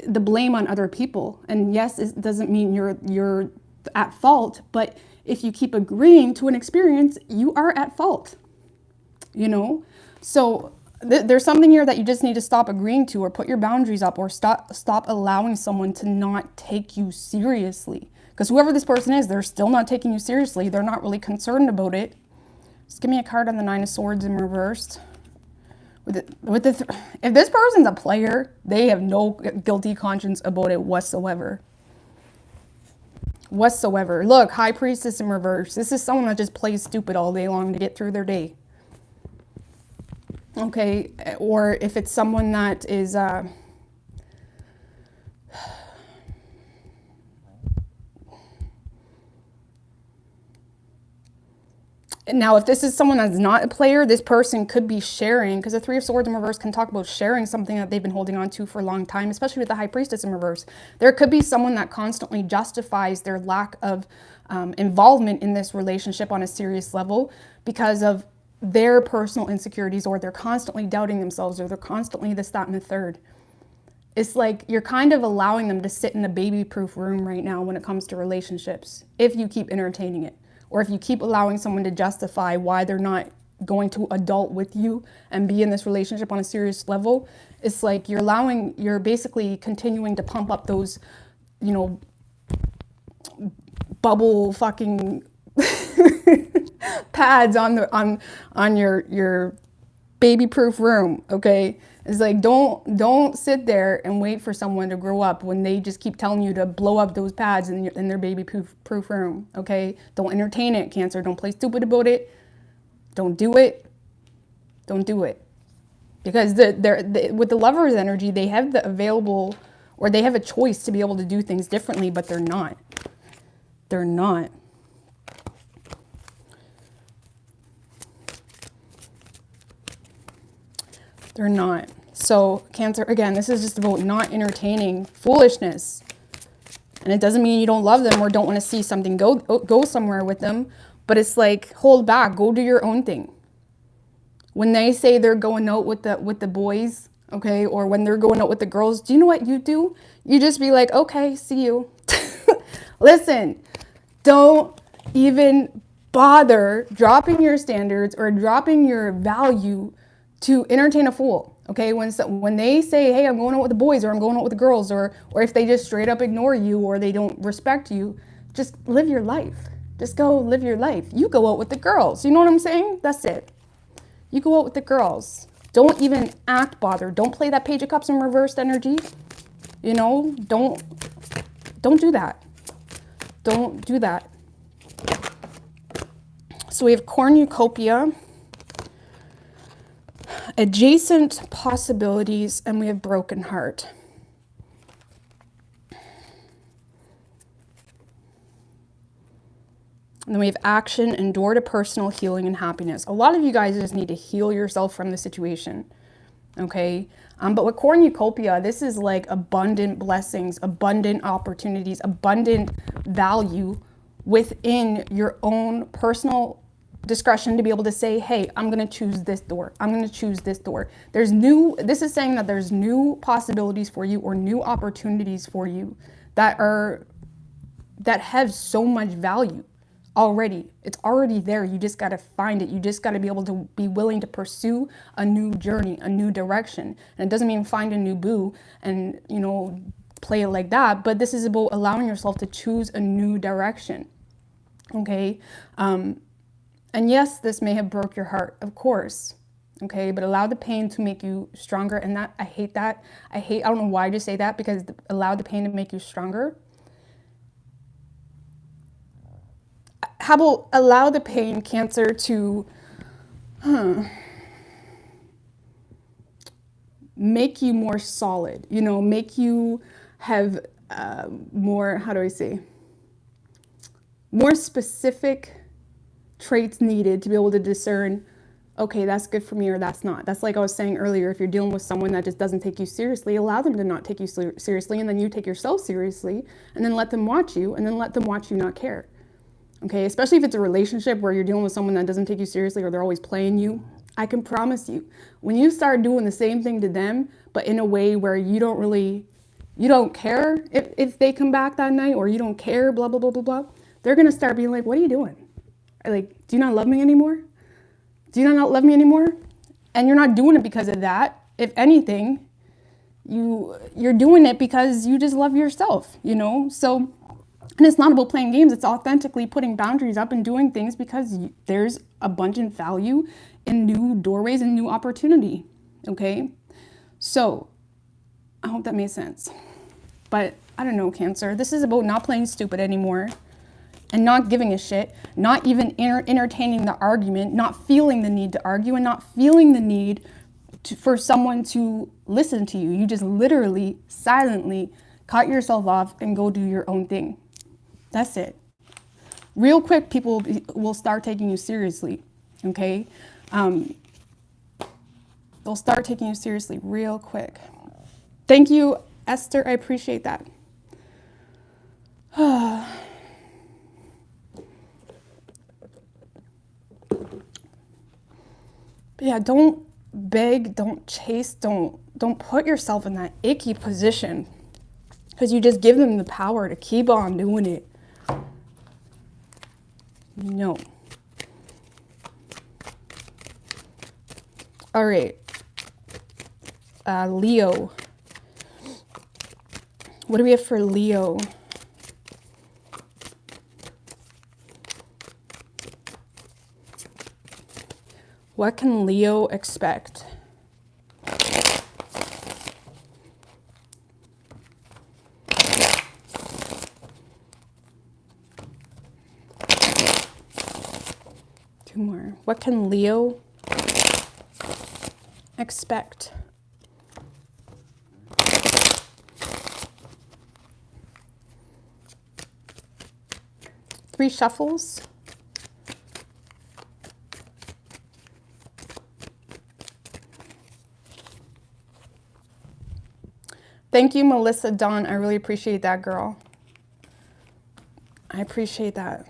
the blame on other people. And yes, it doesn't mean you're at fault, but if you keep agreeing to an experience, you are at fault, you know? So there's something here that you just need to stop agreeing to, or put your boundaries up, or stop allowing someone to not take you seriously. Because whoever this person is, they're still not taking you seriously. They're not really concerned about it. Just give me a card on the Nine of Swords in reverse. If this person's a player, they have no guilty conscience about it whatsoever. Look, High Priestess in reverse. This is someone that just plays stupid all day long to get through their day. Okay, or if it's someone that is now, if this is someone that's not a player, this person could be sharing, because the Three of Swords in reverse can talk about sharing something that they've been holding on to for a long time, especially with the High Priestess in reverse. There could be someone that constantly justifies their lack of involvement in this relationship on a serious level because of their personal insecurities, or they're constantly doubting themselves, or they're constantly this, that, and the third. It's like you're kind of allowing them to sit in a baby-proof room right now when it comes to relationships, if you keep entertaining it. Or if you keep allowing someone to justify why they're not going to adult with you and be in this relationship on a serious level, it's like you're basically continuing to pump up those, you know, bubble fucking pads on your baby-proof room, okay? It's like, don't sit there and wait for someone to grow up when they just keep telling you to blow up those pads in their baby-proof room, okay? Don't entertain it, Cancer. Don't play stupid about it. Don't do it. Don't do it. Because with the Lover's energy, they have the available, or they have a choice to be able to do things differently, but they're not. They're not. They're not. So Cancer, again, this is just about not entertaining foolishness. And it doesn't mean you don't love them or don't want to see something go somewhere with them. But it's like, hold back. Go do your own thing. When they say they're going out with the boys, okay, or when they're going out with the girls, do you know what you do? You just be like, okay, see you. Listen, don't even bother dropping your standards or dropping your value to entertain a fool, okay? When they say, hey, I'm going out with the boys, or I'm going out with the girls, or if they just straight up ignore you, or they don't respect you, just live your life. Just go live your life. You go out with the girls. You know what I'm saying? That's it. You go out with the girls. Don't even act bothered. Don't play that Page of Cups in reversed energy. You know, don't do that. Don't do that. So we have cornucopia, adjacent possibilities, and we have broken heart. And then we have action and door to personal healing and happiness. A lot of you guys just need to heal yourself from the situation, okay? But with cornucopia, this is like abundant blessings, abundant opportunities, abundant value within your own personal discretion to be able to say, hey, I'm going to choose this door. I'm going to choose this door. This is saying that there's new possibilities for you, or new opportunities for you that have so much value already. It's already there. You just got to find it. You just got to be able to be willing to pursue a new journey, a new direction. And it doesn't mean find a new boo and, you know, play it like that. But this is about allowing yourself to choose a new direction. Okay. And yes, this may have broke your heart, of course, okay? But allow the pain to make you stronger. And that, I hate that. I don't know why I just say that, because allow the pain to make you stronger. How about allow the pain, Cancer, to make you more solid, you know, make you have more, how do I say, more specific traits needed to be able to discern, okay, that's good for me or that's not. That's like I was saying earlier, if you're dealing with someone that just doesn't take you seriously, allow them to not take you seriously, and then you take yourself seriously, and then let them watch you, and then let them watch you not care. Okay, especially if it's a relationship where you're dealing with someone that doesn't take you seriously or they're always playing you. I can promise you, when you start doing the same thing to them, but in a way where you don't care if they come back that night, or you don't care, blah, blah, blah, blah, blah, they're going to start being like, what are you doing? Like, do you not love me anymore? Do you not love me anymore? And you're not doing it because of that. If anything, you're doing it because you just love yourself, you know? So, and it's not about playing games. It's authentically putting boundaries up and doing things because there's abundant value in new doorways and new opportunity, okay? So, I hope that made sense. But I don't know, Cancer. This is about not playing stupid anymore. And not giving a shit, not even entertaining the argument, not feeling the need to argue, and not feeling the need for someone to listen to you. You just literally, silently cut yourself off and go do your own thing. That's it. Real quick, people will start taking you seriously, okay? They'll start taking you seriously real quick. Thank you, Esther. I appreciate that. Yeah, don't beg, don't chase, don't put yourself in that icky position, because you just give them the power to keep on doing it. No. All right. Leo. What do we have for Leo? What can Leo expect? Two more. What can Leo expect? Three shuffles. Thank you, Melissa Dawn. I really appreciate that, girl. I appreciate that.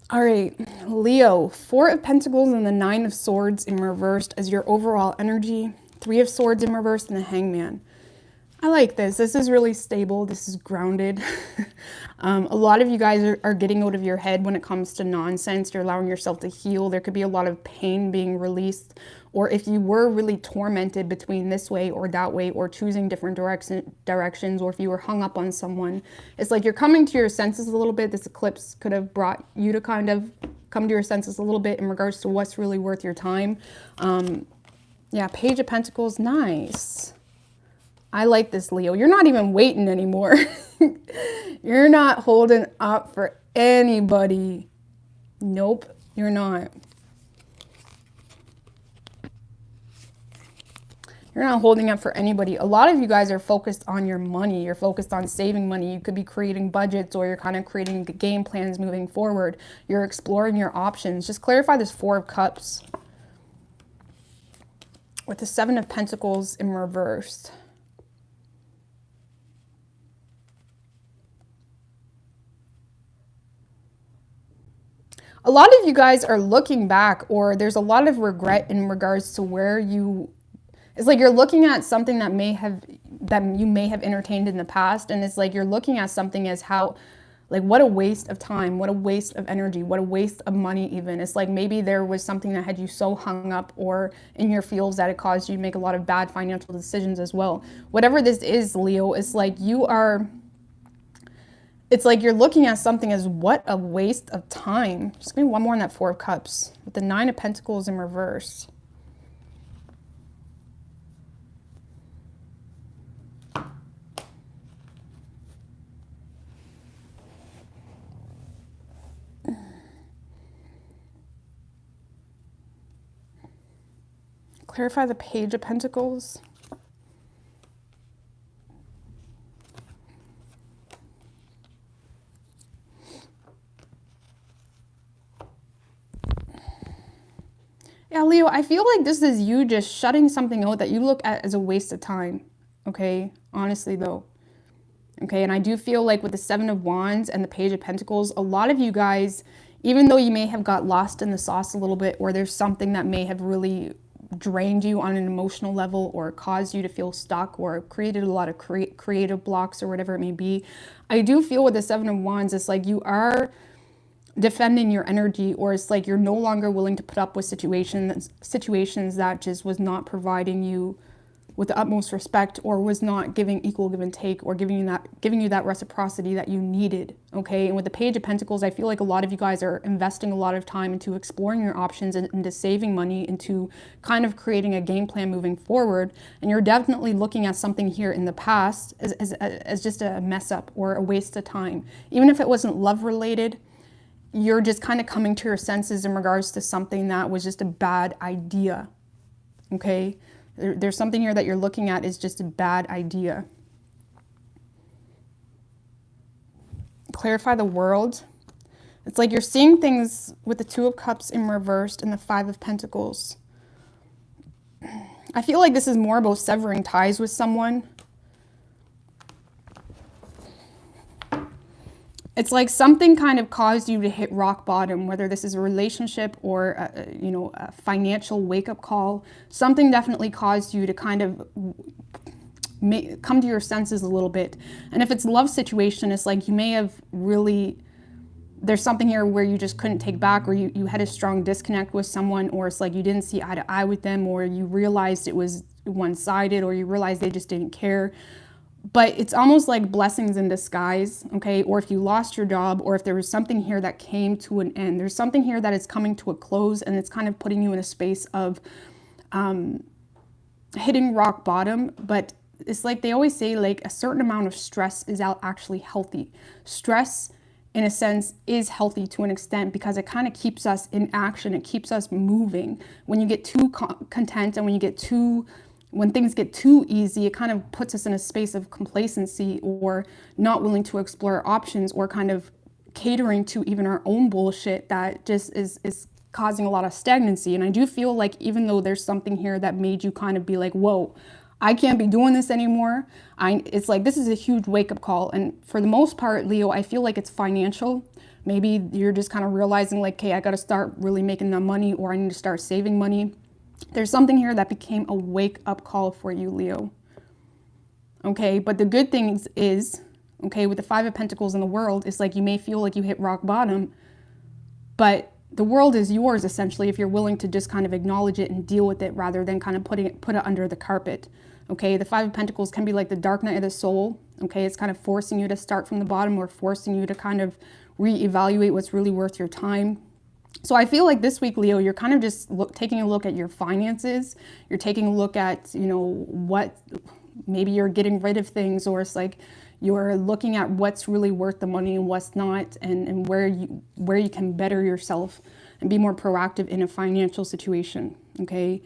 All right, Leo, 4 of Pentacles and the 9 of Swords in reversed as your overall energy. 3 of Swords in reversed and the Hangman. I like this. This is really stable. This is grounded. A lot of you guys are getting out of your head when it comes to nonsense. You're allowing yourself to heal. There could be a lot of pain being released. Or if you were really tormented between this way or that way, or choosing different directions, or if you were hung up on someone, it's like you're coming to your senses a little bit. This eclipse could have brought you to kind of come to your senses a little bit in regards to what's really worth your time. Yeah, Page of Pentacles, nice. I like this, Leo. You're not even waiting anymore. You're not holding up for anybody. Nope, you're not. You're not holding up for anybody. A lot of you guys are focused on your money. You're focused on saving money. You could be creating budgets, or you're kind of creating game plans moving forward. You're exploring your options. Just clarify this 4 of Cups with the 7 of Pentacles in reverse. A lot of you guys are looking back, or there's a lot of regret in regards to where you, it's like you're looking at something that you may have entertained in the past, and it's like you're looking at something as how, like, what a waste of time, what a waste of energy, what a waste of money even. It's like maybe there was something that had you so hung up or in your feels that it caused you to make a lot of bad financial decisions as well. Whatever this is, Leo, it's like it's like you're looking at something as what a waste of time. Just give me one more on that 4 of Cups with the 9 of Pentacles in reverse. Clarify the Page of Pentacles. Yeah, Leo, I feel like this is you just shutting something out that you look at as a waste of time. Okay, honestly though. Okay, and I do feel like with the Seven of Wands and the Page of Pentacles, a lot of you guys, even though you may have got lost in the sauce a little bit, or there's something that may have really drained you on an emotional level or caused you to feel stuck or created a lot of creative blocks or whatever it may be, I do feel with the Seven of Wands, it's like you are defending your energy, or it's like you're no longer willing to put up with situations that just was not providing you with the utmost respect, or was not giving equal give and take, or giving you that reciprocity that you needed. Okay, and with the Page of Pentacles, I feel like a lot of you guys are investing a lot of time into exploring your options and into saving money, into kind of creating a game plan moving forward. And you're definitely looking at something here in the past as just a mess up or a waste of time. Even if it wasn't love related, you're just kind of coming to your senses in regards to something that was just a bad idea. Okay, there's something here that you're looking at is just a bad idea. Clarify the World. It's like you're seeing things with the Two of Cups in reversed and the Five of Pentacles. I feel like this is more about severing ties with someone. It's like something kind of caused you to hit rock bottom, whether this is a relationship or a financial wake-up call. Something definitely caused you to kind of come to your senses a little bit. And if it's a love situation, it's like you may have really, there's something here where you just couldn't take back, or you had a strong disconnect with someone, or it's like you didn't see eye to eye with them, or you realized it was one-sided, or you realized they just didn't care. But it's almost like blessings in disguise, okay? Or if you lost your job, or if there was something here that came to an end. There's something here that is coming to a close, and it's kind of putting you in a space of hitting rock bottom. But it's like they always say, like, a certain amount of stress is actually healthy. Stress, in a sense, is healthy to an extent, because it kind of keeps us in action. It keeps us moving. When you get too content, and when things get too easy, it kind of puts us in a space of complacency, or not willing to explore options, or kind of catering to even our own bullshit that just is causing a lot of stagnancy. And I do feel like even though there's something here that made you kind of be like, whoa, I can't be doing this anymore. It's like this is a huge wake-up call. And for the most part, Leo, I feel like it's financial. Maybe you're just kind of realizing like, hey, I got to start really making the money, or I need to start saving money. There's something here that became a wake-up call for you, Leo. Okay, but the good thing is, okay, with the Five of Pentacles in the World, it's like you may feel like you hit rock bottom, but the world is yours, essentially, if you're willing to just kind of acknowledge it and deal with it, rather than kind of put it under the carpet. Okay, the Five of Pentacles can be like the dark night of the soul. Okay, it's kind of forcing you to start from the bottom, or forcing you to kind of reevaluate what's really worth your time. So I feel like this week, Leo, you're kind of just taking a look at your finances. You're taking a look at, what maybe you're getting rid of things, or it's like you're looking at what's really worth the money and what's not, and where you can better yourself and be more proactive in a financial situation. Okay,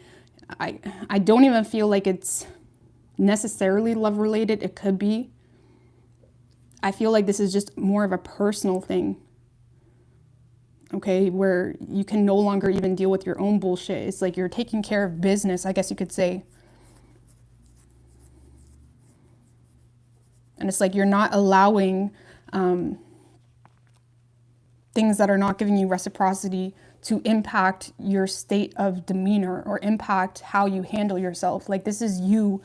I don't even feel like it's necessarily love related. It could be. I feel like this is just more of a personal thing. Okay, where you can no longer even deal with your own bullshit. It's like you're taking care of business, I guess you could say. And it's like you're not allowing things that are not giving you reciprocity to impact your state of demeanor, or impact how you handle yourself. Like this is you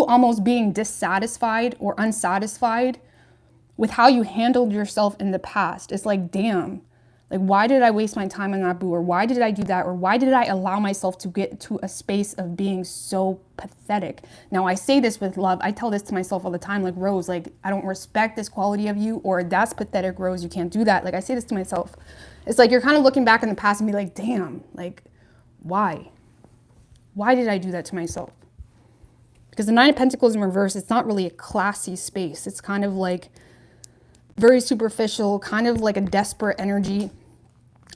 almost being dissatisfied or unsatisfied with how you handled yourself in the past. It's like, damn. Like, why did I waste my time on that boo? Or why did I do that? Or why did I allow myself to get to a space of being so pathetic? Now, I say this with love. I tell this to myself all the time, like, Rose, like, I don't respect this quality of you, or that's pathetic, Rose, you can't do that. Like, I say this to myself. It's like you're kind of looking back in the past and be like, damn, like, why? Why did I do that to myself? Because the Nine of Pentacles in reverse, it's not really a classy space. It's kind of like very superficial, kind of like a desperate energy.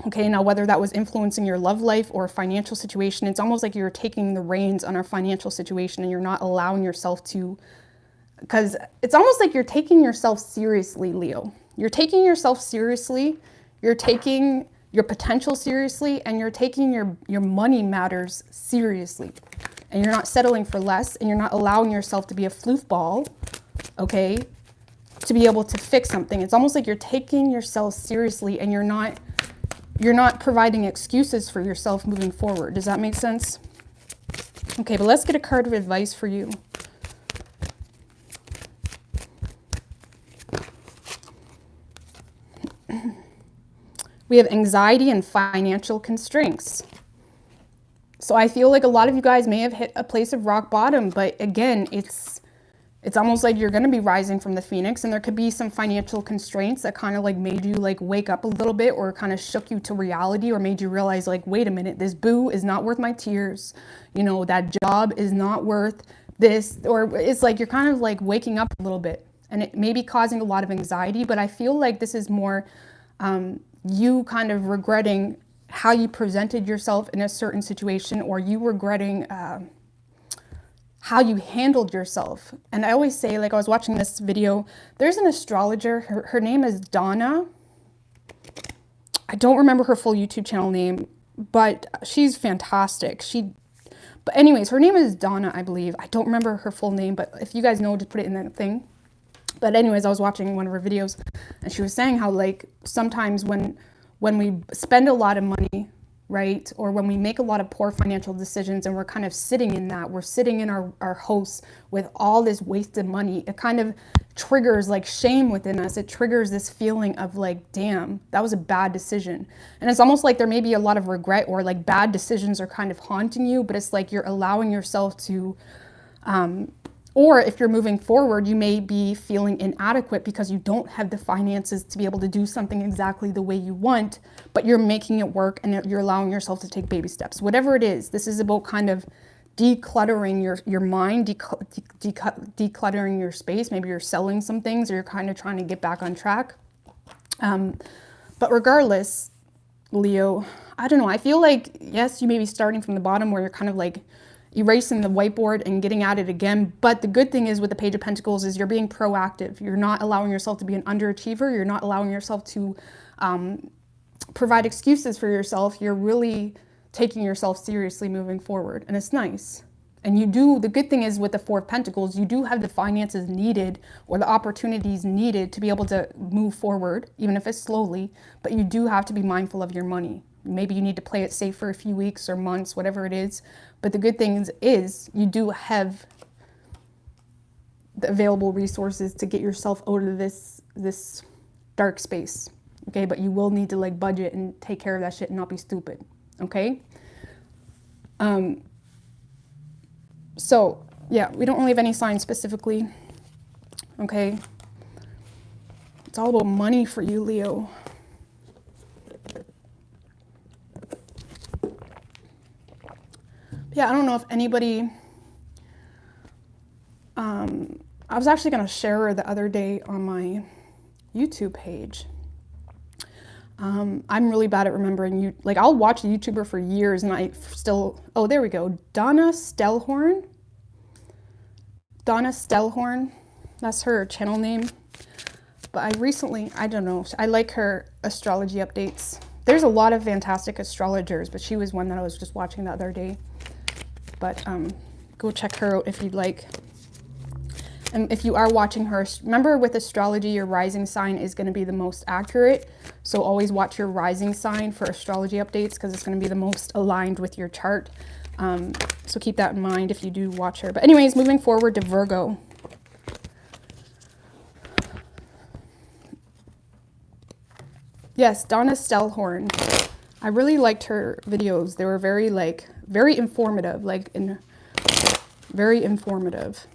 Okay, now whether that was influencing your love life or financial situation, it's almost like you're taking the reins on our financial situation and you're not allowing yourself to, because it's almost like you're taking yourself seriously, Leo. You're taking yourself seriously, you're taking your potential seriously, and you're taking your money matters seriously. And you're not settling for less, and you're not allowing yourself to be a floofball, okay, to be able to fix something. It's almost like you're taking yourself seriously and you're not providing excuses for yourself moving forward. Does that make sense? Okay, but let's get a card of advice for you. We have anxiety and financial constraints. So I feel like a lot of you guys may have hit a place of rock bottom, but again, it's almost like you're going to be rising from the phoenix, and there could be some financial constraints that kind of like made you like wake up a little bit, or kind of shook you to reality, or made you realize like, wait a minute, this boo is not worth my tears. You know, that job is not worth this, or it's like you're kind of like waking up a little bit, and it may be causing a lot of anxiety, but I feel like this is more you kind of regretting how you presented yourself in a certain situation, or you regretting how you handled yourself. And I always say, like, I was watching this video, there's an astrologer, her name is Donna. I don't remember her full YouTube channel name, but she's fantastic. But anyways, her name is Donna, I believe. I don't remember her full name, but if you guys know, just put it in that thing. But anyways, I was watching one of her videos, and she was saying how like sometimes when we spend a lot of money, right, or when we make a lot of poor financial decisions and we're kind of sitting in that, we're sitting in our house with all this wasted money, it kind of triggers like shame within us. It triggers this feeling of like, damn, that was a bad decision. And it's almost like there may be a lot of regret, or like bad decisions are kind of haunting you, but it's like you're allowing yourself to or if you're moving forward, you may be feeling inadequate because you don't have the finances to be able to do something exactly the way you want, but you're making it work and you're allowing yourself to take baby steps. Whatever it is, this is about kind of decluttering your mind, decluttering your space. Maybe you're selling some things, or you're kind of trying to get back on track. But regardless, Leo, I don't know. I feel like, yes, you may be starting from the bottom where you're kind of like erasing the whiteboard and getting at it again. But the good thing is with the Page of Pentacles is you're being proactive. You're not allowing yourself to be an underachiever. You're not allowing yourself to provide excuses for yourself. You're really taking yourself seriously moving forward. And it's nice. And you do, the good thing is with the Four of Pentacles, you do have the finances needed or the opportunities needed to be able to move forward, even if it's slowly, but you do have to be mindful of your money. Maybe you need to play it safe for a few weeks or months, whatever it is. But the good thing is you do have the available resources to get yourself out of this dark space. Okay, but you will need to like budget and take care of that shit and not be stupid. Okay. So yeah, we don't really have any signs specifically. Okay. It's all about money for you, Leo. Yeah, I don't know if anybody, I was actually going to share her the other day on my YouTube page. I'm really bad at remembering you. Like, I'll watch a YouTuber for years and I still, oh, there we go. Donna Stellhorn. Donna Stellhorn. That's her channel name. But I don't know. I like her astrology updates. There's a lot of fantastic astrologers, but she was one that I was just watching the other day. But go check her out if you'd like. And if you are watching her, remember with astrology, your rising sign is going to be the most accurate. So always watch your rising sign for astrology updates because it's going to be the most aligned with your chart. So keep that in mind if you do watch her. But anyways, moving forward to Virgo. Yes, Donna Stellhorn. I really liked her videos. They were very informative, very informative.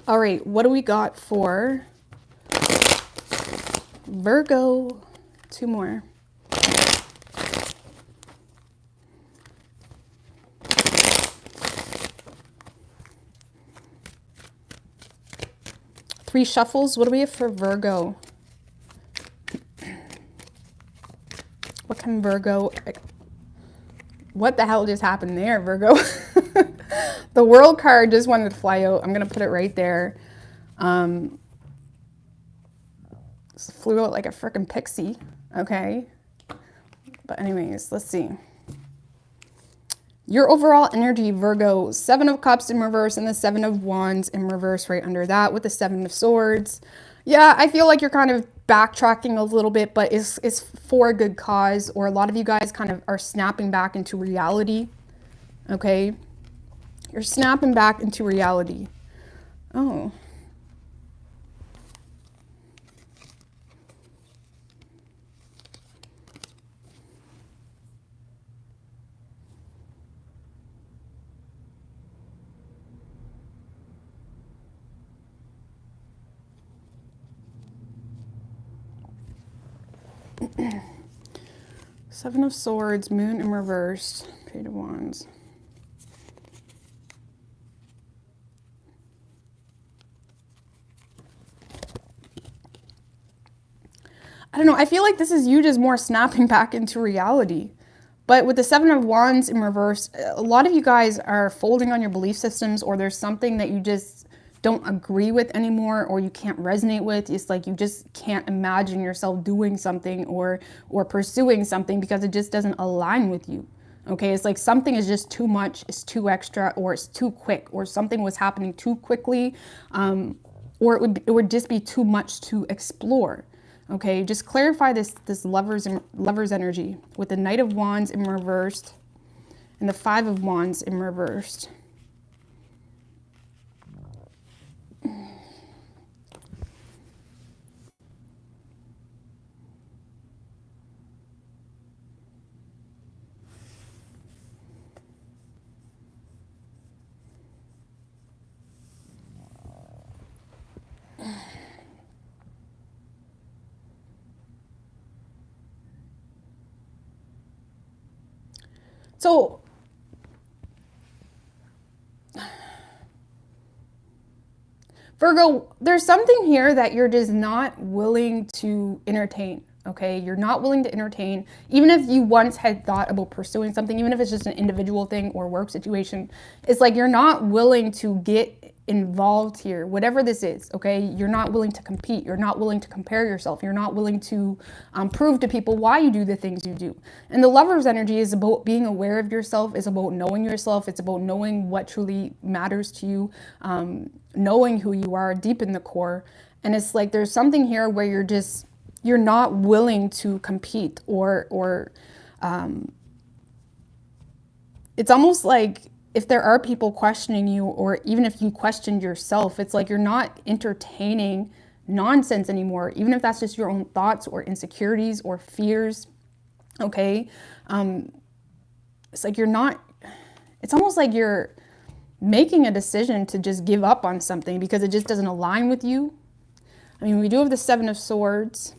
All right, what do we got for Virgo? Two more. Three shuffles. What do we have for Virgo? Virgo. What the hell just happened there, Virgo? The World card just wanted to fly out. I'm going to put it right there. Flew out like a freaking pixie. Okay. But anyways, let's see. Your overall energy, Virgo, 7 of Cups in reverse and the 7 of Wands in reverse right under that with the 7 of Swords. Yeah, I feel like you're kind of backtracking a little bit, but it's for a good cause, or a lot of you guys kind of are snapping back into reality. Okay? You're snapping back into reality. Oh. Seven of Swords, Moon in reverse, Page of Wands. I don't know, I feel like this is you just more snapping back into reality. But with the 7 of Wands in reverse, a lot of you guys are folding on your belief systems, or there's something that you just don't agree with anymore, or you can't resonate with. It's like you just can't imagine yourself doing something or pursuing something because it just doesn't align with you. Okay, it's like something is just too much, it's too extra, or it's too quick, or something was happening too quickly, or it would just be too much to explore. Okay, just clarify this lovers energy with the Knight of Wands in reversed and the 5 of Wands in reversed. So, Virgo, there's something here that you're just not willing to entertain, okay? You're not willing to entertain, even if you once had thought about pursuing something, even if it's just an individual thing or work situation. It's like you're not willing to get involved here, whatever this is, okay? You're not willing to compete. You're not willing to compare yourself. You're not willing to prove to people why you do the things you do. And the Lover's energy is about being aware of yourself. It's about knowing yourself. It's about knowing what truly matters to you, knowing who you are deep in the core. And it's like there's something here where you're not willing to compete, or it's almost like if there are people questioning you, or even if you questioned yourself, it's like you're not entertaining nonsense anymore, even if that's just your own thoughts or insecurities or fears, okay? It's like it's almost like you're making a decision to just give up on something because it just doesn't align with you. I mean, we do have the 7 of Swords,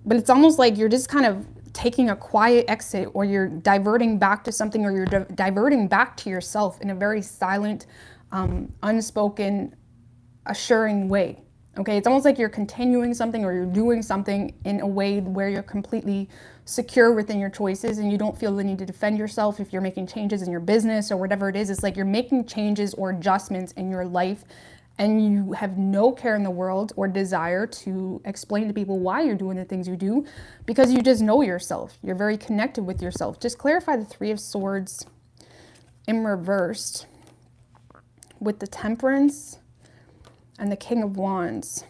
but it's almost like you're just kind of taking a quiet exit, or you're diverting back to something, or you're diverting back to yourself in a very silent, unspoken, assuring way. Okay, it's almost like you're continuing something, or you're doing something in a way where you're completely secure within your choices and you don't feel the need to defend yourself if you're making changes in your business or whatever it is. It's like you're making changes or adjustments in your life, and you have no care in the world or desire to explain to people why you're doing the things you do, because you just know yourself. You're very connected with yourself. Just clarify the 3 of Swords in reversed with the Temperance and the King of Wands.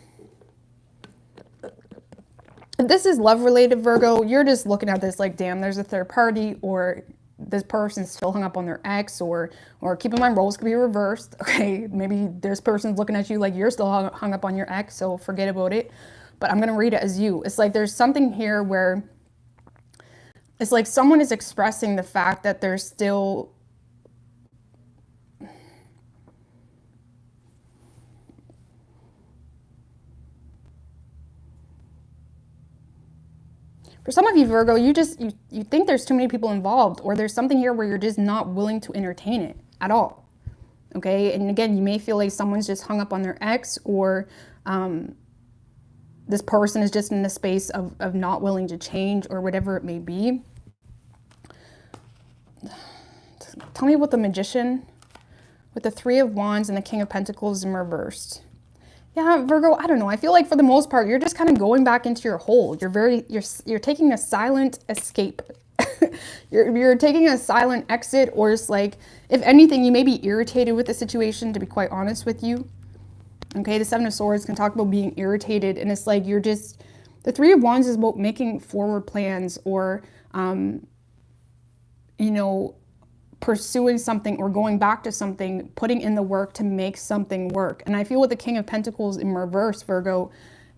If this is love related, Virgo, you're just looking at this like, damn, there's a third party, or this person's still hung up on their ex, or keep in mind, roles could be reversed. Okay, maybe this person's looking at you like you're still hung up on your ex, so forget about it. But I'm gonna read it as you. It's like there's something here where it's like someone is expressing the fact that there's still for some of you, Virgo, you think there's too many people involved, or there's something here where you're just not willing to entertain it at all. Okay, and again, you may feel like someone's just hung up on their ex, or this person is just in a space of not willing to change or whatever it may be. Tell me about the Magician with the Three of Wands and the King of Pentacles in reversed. Yeah, Virgo, I don't know. I feel like for the most part, you're just kind of going back into your hole. You're taking a silent escape. you're taking a silent exit, or it's like, if anything, you may be irritated with the situation, to be quite honest with you. Okay, the Seven of Swords can talk about being irritated, and it's like the Three of Wands is about making forward plans, or, you know, pursuing something or going back to something, putting in the work to make something work. And I feel with the King of Pentacles in reverse, Virgo,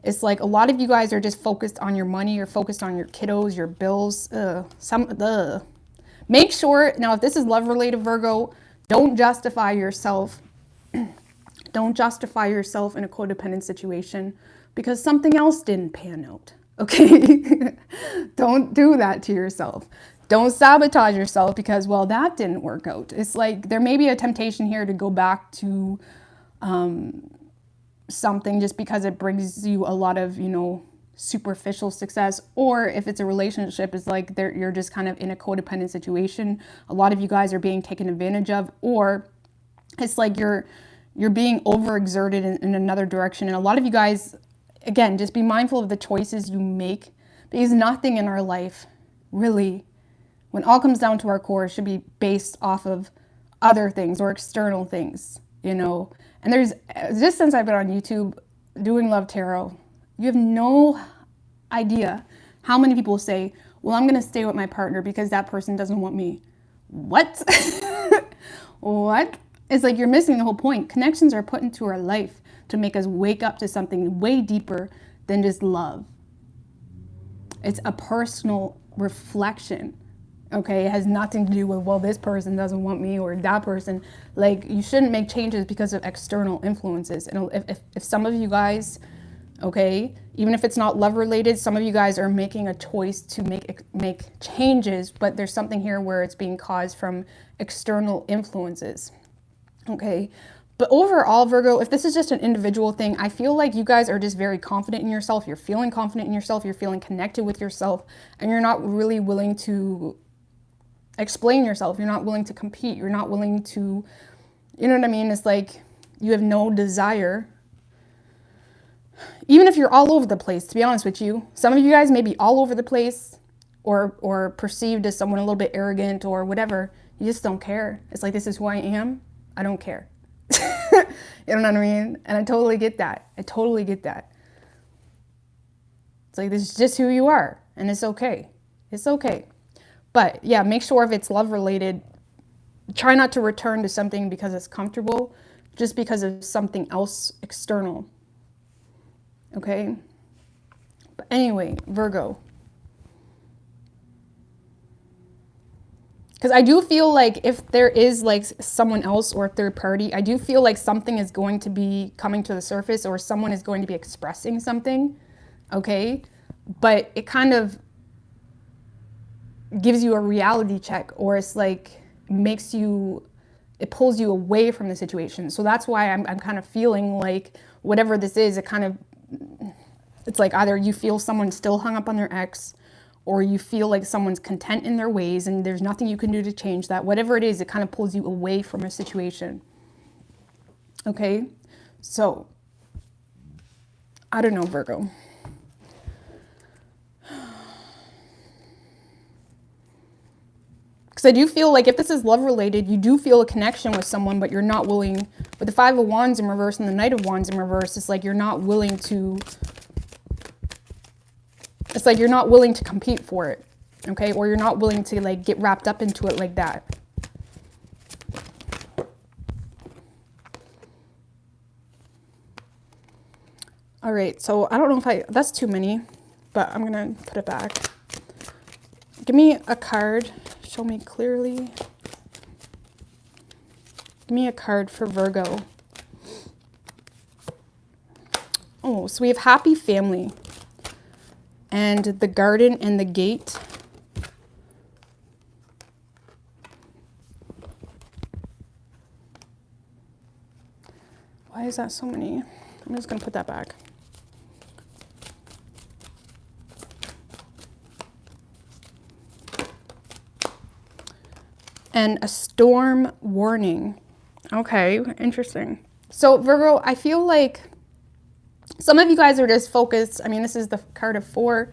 it's like a lot of you guys are just focused on your money, you're focused on your kiddos, your bills, Make sure, now if this is love related, Virgo, don't justify yourself. Don't justify yourself in a codependent situation because something else didn't pan out, okay? Don't do that to yourself. Don't sabotage yourself because, well, that didn't work out. It's like there may be a temptation here to go back to something just because it brings you a lot of, you know, superficial success. Or if it's a relationship, it's like you're just kind of in a codependent situation. A lot of you guys are being taken advantage of, or it's like you're being overexerted in another direction. And a lot of you guys, again, just be mindful of the choices you make, because nothing in our life really, when all comes down to our core, should be based off of other things or external things, you know. And there's, just since I've been on YouTube doing Love Tarot, you have no idea how many people say, well, I'm going to stay with my partner because that person doesn't want me. What? What? It's like you're missing the whole point. Connections are put into our life to make us wake up to something way deeper than just love. It's a personal reflection. Okay, it has nothing to do with, well, this person doesn't want me or that person. Like, you shouldn't make changes because of external influences. And if some of you guys, okay, even if it's not love related, some of you guys are making a choice to make changes, but there's something here where it's being caused from external influences. Okay, but overall, Virgo, if this is just an individual thing, I feel like you guys are just very confident in yourself. You're feeling confident in yourself. You're feeling connected with yourself, and you're not really willing to explain yourself. You're not willing to compete. You're not willing to, you know what I mean? It's like you have no desire. Even if you're all over the place, to be honest with you, some of you guys may be all over the place or perceived as someone a little bit arrogant or whatever. You just don't care. It's like, this is who I am. I don't care. You know what I mean? And I totally get that. I totally get that. It's like, this is just who you are, and it's okay. It's okay. But yeah, make sure if it's love related, try not to return to something because it's comfortable, just because of something else external. Okay? But anyway, Virgo. Because I do feel like if there is like someone else or a third party, I do feel like something is going to be coming to the surface, or someone is going to be expressing something, okay? But it kind of gives you a reality check, or it's like it pulls you away from the situation. So that's why I'm kind of feeling like whatever this is, it's like either you feel someone's still hung up on their ex, or you feel like someone's content in their ways and there's nothing you can do to change that. Whatever it is, it kind of pulls you away from a situation. Okay? So, I don't know, Virgo. Because I do feel like if this is love related, you do feel a connection with someone, but you're not willing. With the Five of Wands in reverse and the Knight of Wands in reverse, it's like you're not willing to... It's like you're not willing to compete for it, okay? Or you're not willing to like get wrapped up into it like that. All right, so I don't know if that's too many, but I'm gonna put it back. Give me a card, show me clearly. Give me a card for Virgo. Oh, so we have happy family. And the garden and the gate. Why is that so many? I'm just going to put that back. and a storm warning. Okay, interesting. So Virgo, I feel like some of you guys are just focused. I mean, this is the card of 4.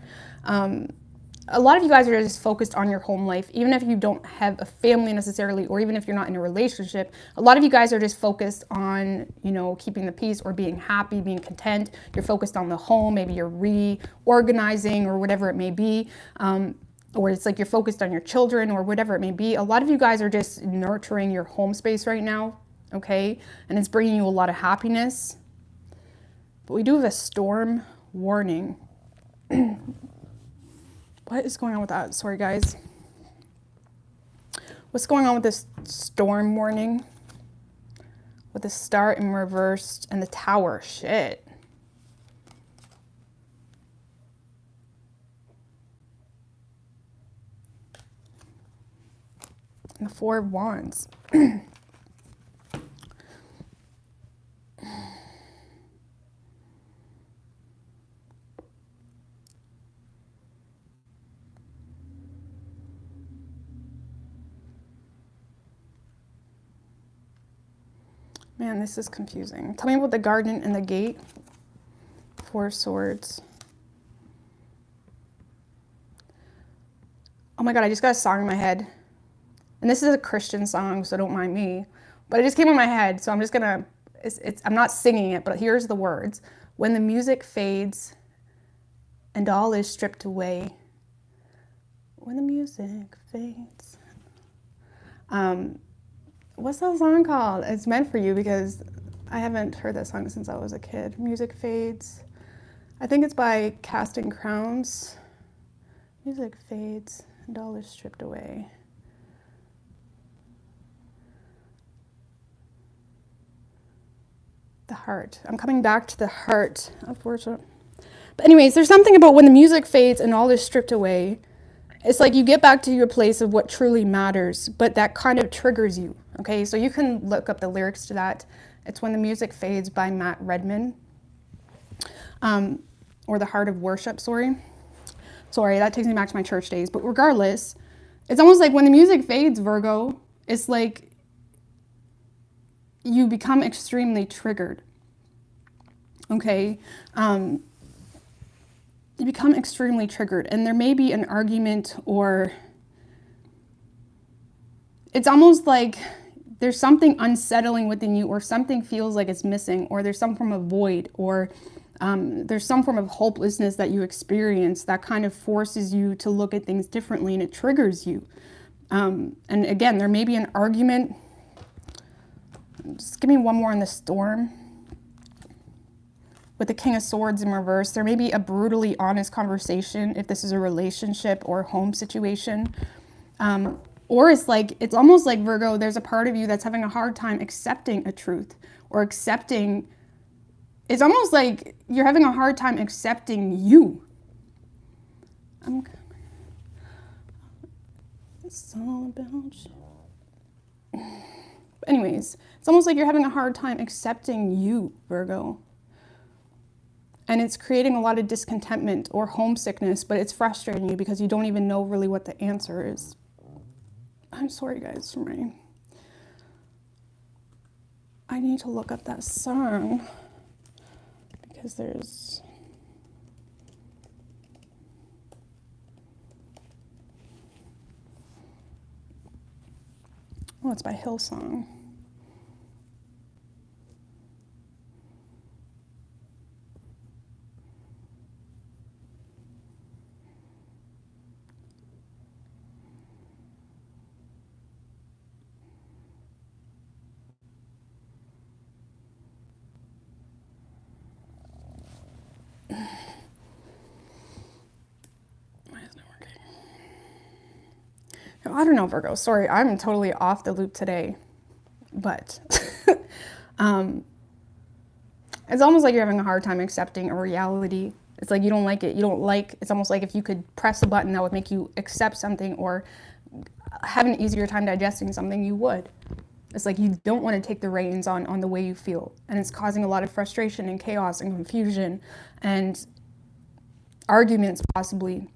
A lot of you guys are just focused on your home life, even if you don't have a family necessarily, or even if you're not in a relationship. A lot of you guys are just focused on, you know, keeping the peace or being happy, being content. You're focused on the home. Maybe you're reorganizing or whatever it may be. Or it's like you're focused on your children or whatever it may be. A lot of you guys are just nurturing your home space right now, okay? And it's bringing you a lot of happiness. But we do have a storm warning. What is going on with that? Sorry, guys. What's going on with this storm warning? With the star in reversed and the tower. Shit. And the 4 of Wands. Man, this is confusing. Tell me about the garden and the gate. 4 swords. Oh my God, I just got a song in my head. And this is a Christian song, so don't mind me. But it just came in my head, so I'm just gonna, I'm not singing it, but here's the words. When the music fades and all is stripped away. When the music fades. What's that song called? It's meant for you because I haven't heard that song since I was a kid. Music fades. I think it's by Casting Crowns. Music fades and all is stripped away. The heart. I'm coming back to the heart of worship. But anyways, there's something about when the music fades and all is stripped away. It's like you get back to your place of what truly matters, but that kind of triggers you, okay? So you can look up the lyrics to that. It's When the Music Fades by Matt Redman, or The Heart of Worship, sorry. Sorry, that takes me back to my church days. But regardless, it's almost like when the music fades, Virgo, it's like you become extremely triggered, okay? You become extremely triggered, and there may be an argument, or it's almost like there's something unsettling within you, or something feels like it's missing, or there's some form of void, or there's some form of hopelessness that you experience that kind of forces you to look at things differently, and it triggers you. And again, there may be an argument. Just give me one more on the storm. With the King of Swords in reverse, there may be a brutally honest conversation if this is a relationship or home situation. Or it's almost like, Virgo, there's a part of you that's having a hard time accepting a truth or accepting. It's almost like you're having a hard time accepting you. It's all about you. Anyways, it's almost like you're having a hard time accepting you, Virgo. And it's creating a lot of discontentment or homesickness, but it's frustrating you because you don't even know really what the answer is. I'm sorry, guys, for my... I need to look up that song because there's... Oh, it's by Hillsong. I don't know, Virgo. Sorry, I'm totally off the loop today. But it's almost like you're having a hard time accepting a reality. It's like you don't like it. It's almost like if you could press a button that would make you accept something or have an easier time digesting something, you would. It's like you don't want to take the reins on the way you feel. And it's causing a lot of frustration and chaos and confusion and arguments, possibly.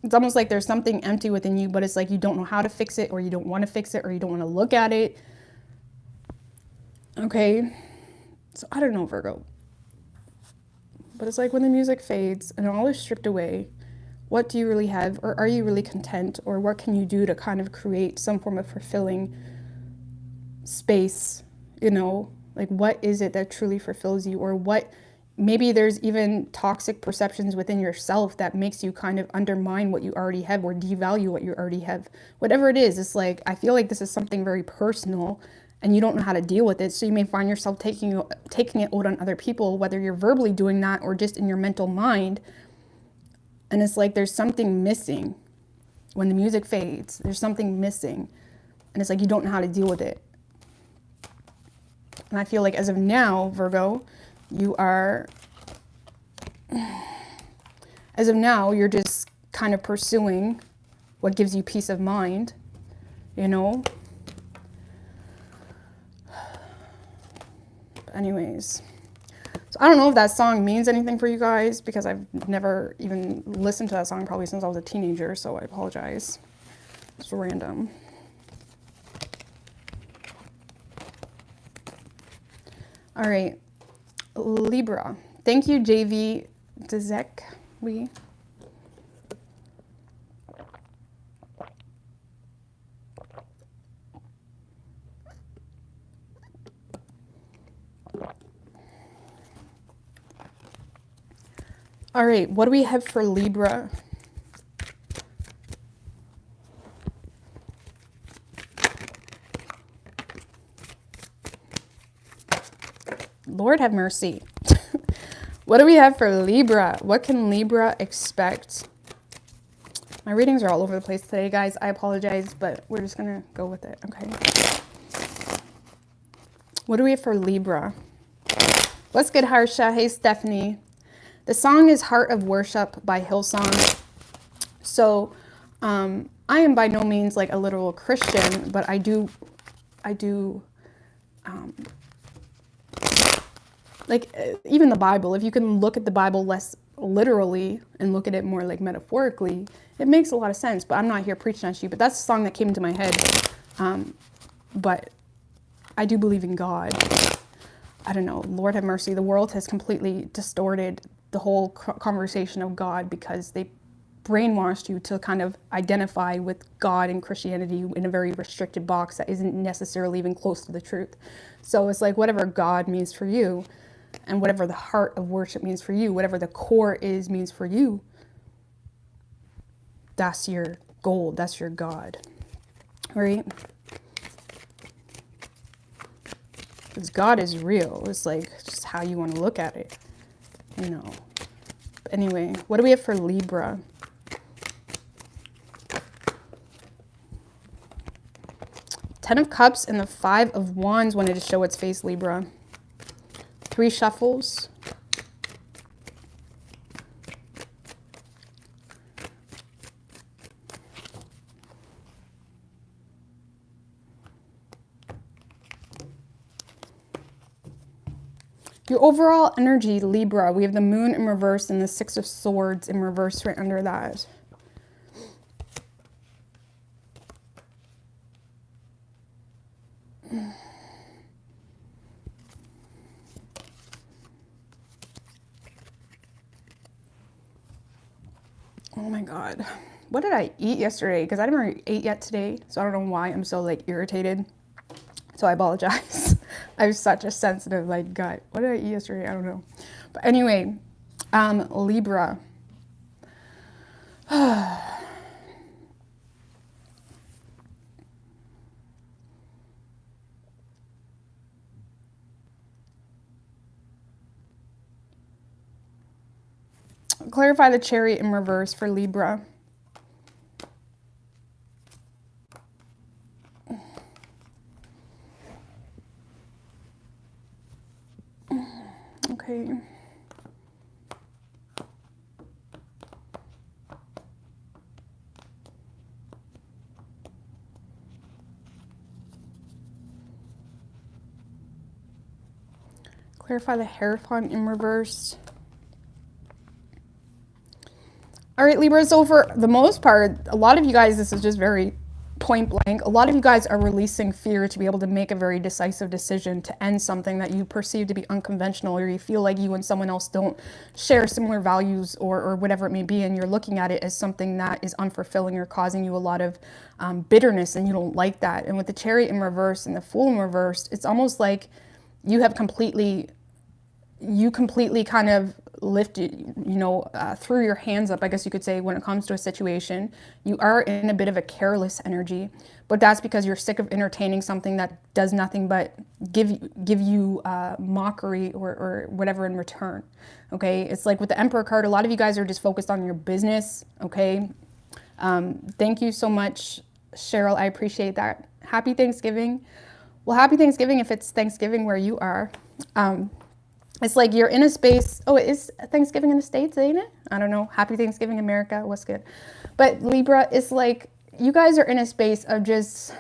It's almost like there's something empty within you, but it's like you don't know how to fix it, or you don't want to fix it, or you don't want to look at it. Okay. So I don't know, Virgo. But it's like when the music fades and all is stripped away, what do you really have? Or are you really content? Or what can you do to kind of create some form of fulfilling space? You know, like what is it that truly fulfills you? Or what, maybe there's even toxic perceptions within yourself that makes you kind of undermine what you already have or devalue what you already have. Whatever it is, it's like, I feel like this is something very personal and you don't know how to deal with it. So you may find yourself taking it out on other people, whether you're verbally doing that or just in your mental mind. And it's like there's something missing when the music fades. There's something missing. And it's like you don't know how to deal with it. And I feel like as of now, Virgo, you're just kind of pursuing what gives you peace of mind, you know? Anyways, so I don't know if that song means anything for you guys because I've never even listened to that song probably since I was a teenager, so I apologize. It's random. All right, Libra. Thank you, JV Dezek. All right, what do we have for Libra? Lord have mercy. What do we have for Libra? What can Libra expect? My readings are all over the place today, guys. I apologize, but we're just going to go with it. Okay. What do we have for Libra? What's good, Harsha? Hey, Stephanie. The song is Heart of Worship by Hillsong. So I am by no means like a literal Christian, but I do like even the Bible, if you can look at the Bible less literally and look at it more like metaphorically, it makes a lot of sense. But I'm not here preaching at you, but that's the song that came into my head. But I do believe in God. I don't know, Lord have mercy. The world has completely distorted the whole conversation of God because they brainwashed you to kind of identify with God and Christianity in a very restricted box that isn't necessarily even close to the truth. So it's like whatever God means for you and whatever the heart of worship means for you, whatever the core means for you, that's your gold, that's your God, right? Because God is real. It's like just how you want to look at it, you know. But anyway, what do we have for Libra? Ten of Cups and the Five of Wands wanted to show its face, Libra. 3 shuffles. Your overall energy, Libra, we have the Moon in reverse and the 6 of Swords in reverse right under that. Oh my God. What did I eat yesterday? Because I didn't eat yet today, so I don't know why I'm so like irritated. So I apologize. I have such a sensitive like gut. What did I eat yesterday? I don't know. But anyway, Libra. Clarify the Chariot in reverse for Libra. Okay. Clarify the Hierophant in reverse. All right, Libra, so for the most part, a lot of you guys, this is just very point blank. A lot of you guys are releasing fear to be able to make a very decisive decision to end something that you perceive to be unconventional, or you feel like you and someone else don't share similar values, or whatever it may be, and you're looking at it as something that is unfulfilling or causing you a lot of bitterness, and you don't like that. And with the Chariot in reverse and the Fool in reverse, it's almost like you completely kind of lifted, threw your hands up, I guess you could say, when it comes to a situation. You are in a bit of a careless energy, but that's because you're sick of entertaining something that does nothing but give you mockery or whatever in return. Okay, it's like with the Emperor card, a lot of you guys are just focused on your business. Okay, thank you so much, Cheryl. I appreciate that. Happy Thanksgiving. Well, happy Thanksgiving if it's Thanksgiving where you are. It's like you're in a space. Oh, it is Thanksgiving in the States, ain't it? I don't know. Happy Thanksgiving, America. What's good? But Libra, it's like you guys are in a space of just,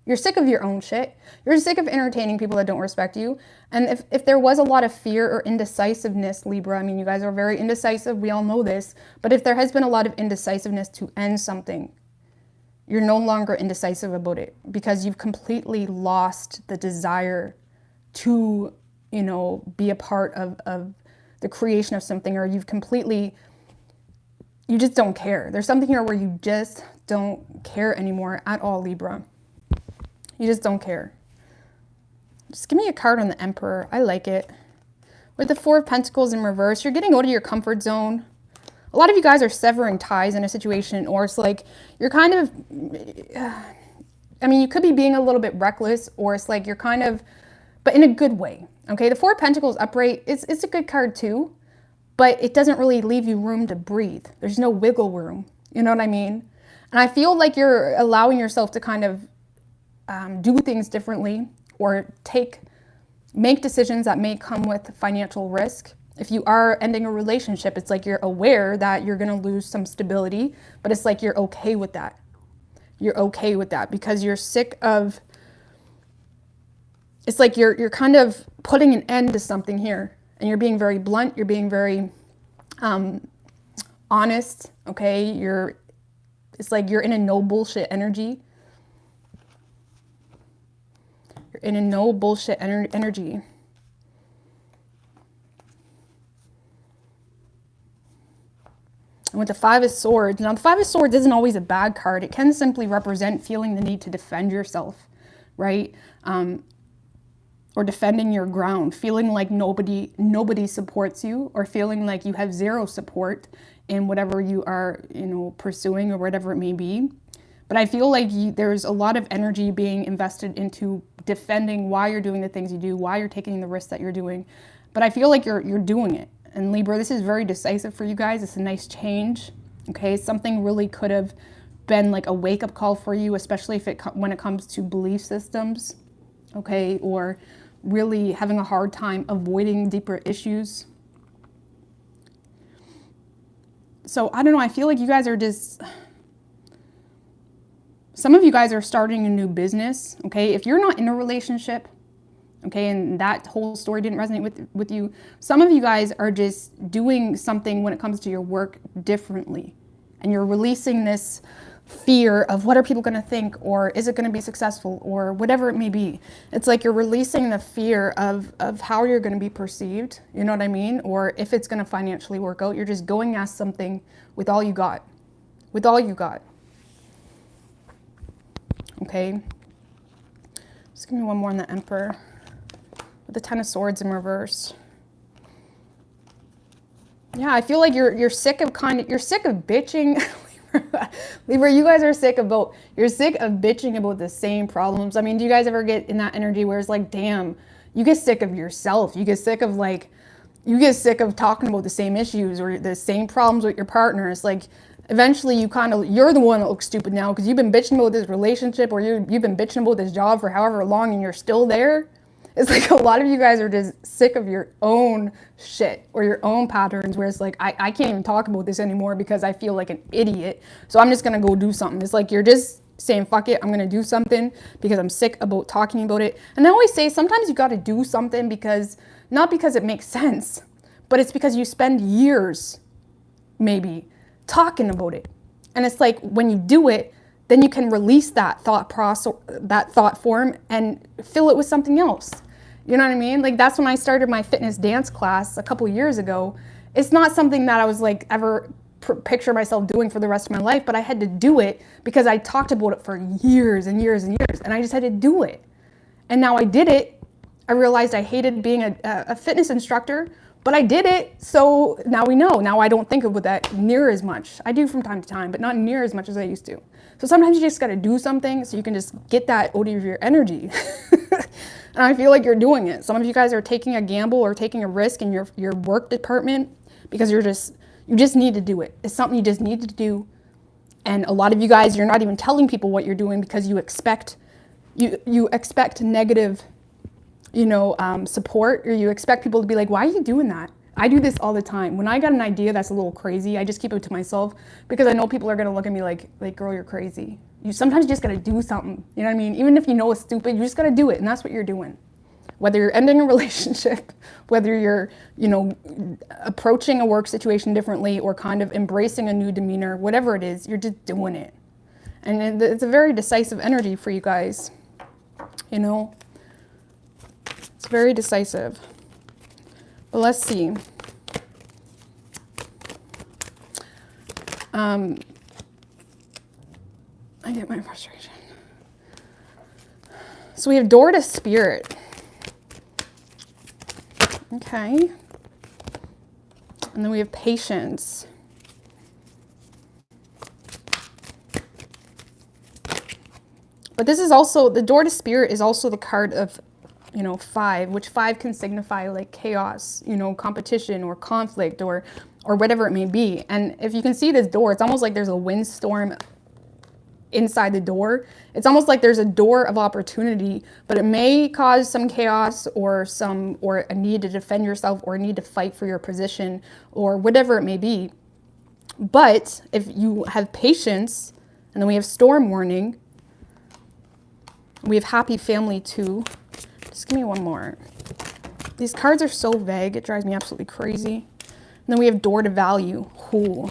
you're sick of your own shit. You're sick of entertaining people that don't respect you. And if there was a lot of fear or indecisiveness, Libra, I mean, you guys are very indecisive. We all know this. But if there has been a lot of indecisiveness to end something, you're no longer indecisive about it because you've completely lost the desire to be a part of the creation of something, or you just don't care. There's something here where you just don't care anymore at all, Libra. You just don't care. Just give me a card on the Emperor. I like it. With the Four of Pentacles in reverse, you're getting out of your comfort zone. A lot of you guys are severing ties in a situation, or it's like you're kind of, you could be being a little bit reckless, or it's like you're kind of, but in a good way. Okay, the Four of Pentacles upright, it's a good card too, but it doesn't really leave you room to breathe. There's no wiggle room. You know what I mean? And I feel like you're allowing yourself to kind of do things differently, or make decisions that may come with financial risk. If you are ending a relationship, it's like you're aware that you're going to lose some stability, but it's like you're okay with that. You're okay with that because you're sick of, it's like you're kind of putting an end to something here, and you're being very blunt. You're being very honest. Okay, it's like you're in a no bullshit energy. You're in a no bullshit energy. And with the Five of Swords, now the Five of Swords isn't always a bad card. It can simply represent feeling the need to defend yourself, right? Or defending your ground, feeling like nobody supports you, or feeling like you have zero support in whatever you are, pursuing, or whatever it may be. But I feel like there's a lot of energy being invested into defending why you're doing the things you do, why you're taking the risks that you're doing. But I feel like you're doing it. And Libra, this is very decisive for you guys. It's a nice change. Okay, something really could have been like a wake-up call for you, especially when it comes to belief systems. Okay, or really having a hard time avoiding deeper issues. So I don't know, I feel like you guys are just, some of you guys are starting a new business, okay? If you're not in a relationship, okay, and that whole story didn't resonate with you, some of you guys are just doing something when it comes to your work differently. And you're releasing this fear of what are people going to think, or is it going to be successful, or whatever it may be. It's like you're releasing the fear of how you're going to be perceived, you know what I mean? Or if it's going to financially work out. You're just going at something with all you got. With all you got. Okay. Just give me one more on the Emperor. With the Ten of Swords in reverse. Yeah, I feel like you're sick of bitching. Libra, you guys are you're sick of bitching about the same problems. I mean, do you guys ever get in that energy where it's like, damn, you get sick of yourself. You get sick of talking about the same issues or the same problems with your partner. It's like, eventually you're the one that looks stupid now because you've been bitching about this relationship, or you've been bitching about this job for however long, and you're still there. It's like a lot of you guys are just sick of your own shit or your own patterns, where it's like, I can't even talk about this anymore because I feel like an idiot. So I'm just going to go do something. It's like you're just saying, fuck it, I'm going to do something because I'm sick about talking about it. And I always say sometimes you got to do something not because it makes sense, but it's because you spend years maybe talking about it. And it's like when you do it, then you can release that thought process, that thought form, and fill it with something else. You know what I mean? Like that's when I started my fitness dance class a couple years ago. It's not something that I was like ever picture myself doing for the rest of my life, but I had to do it because I talked about it for years and years and years, and I just had to do it. And now I did it. I realized I hated being a fitness instructor, but I did it. So now we know. Now I don't think of that near as much. I do from time to time, but not near as much as I used to. So sometimes you just got to do something so you can just get that out of your energy. And I feel like you're doing it. Some of you guys are taking a gamble or taking a risk in your work department because you just need to do it. It's something you just need to do. And a lot of you guys, you're not even telling people what you're doing because you expect negative, support, or you expect people to be like, why are you doing that? I do this all the time. When I got an idea that's a little crazy, I just keep it to myself because I know people are going to look at me like, girl, you're crazy. You sometimes just got to do something. You know what I mean? Even if you know it's stupid, you just got to do it. And that's what you're doing. Whether you're ending a relationship, whether you're, approaching a work situation differently or kind of embracing a new demeanor, whatever it is, you're just doing it. And it's a very decisive energy for you guys. It's very decisive. But let's see. I get my frustration. So we have door to spirit. Okay. And then we have patience. But this is also, the door to spirit is also the card of, 5, which 5 can signify like chaos, competition or conflict or whatever it may be. And if you can see this door, it's almost like there's a windstorm inside the door. It's almost like there's a door of opportunity, but it may cause some chaos or a need to defend yourself or a need to fight for your position or whatever it may be. But if you have patience, and then we have storm warning, we have happy family too. Just give me one more. These cards are so vague, it drives me absolutely crazy. And then we have door to value. Ooh.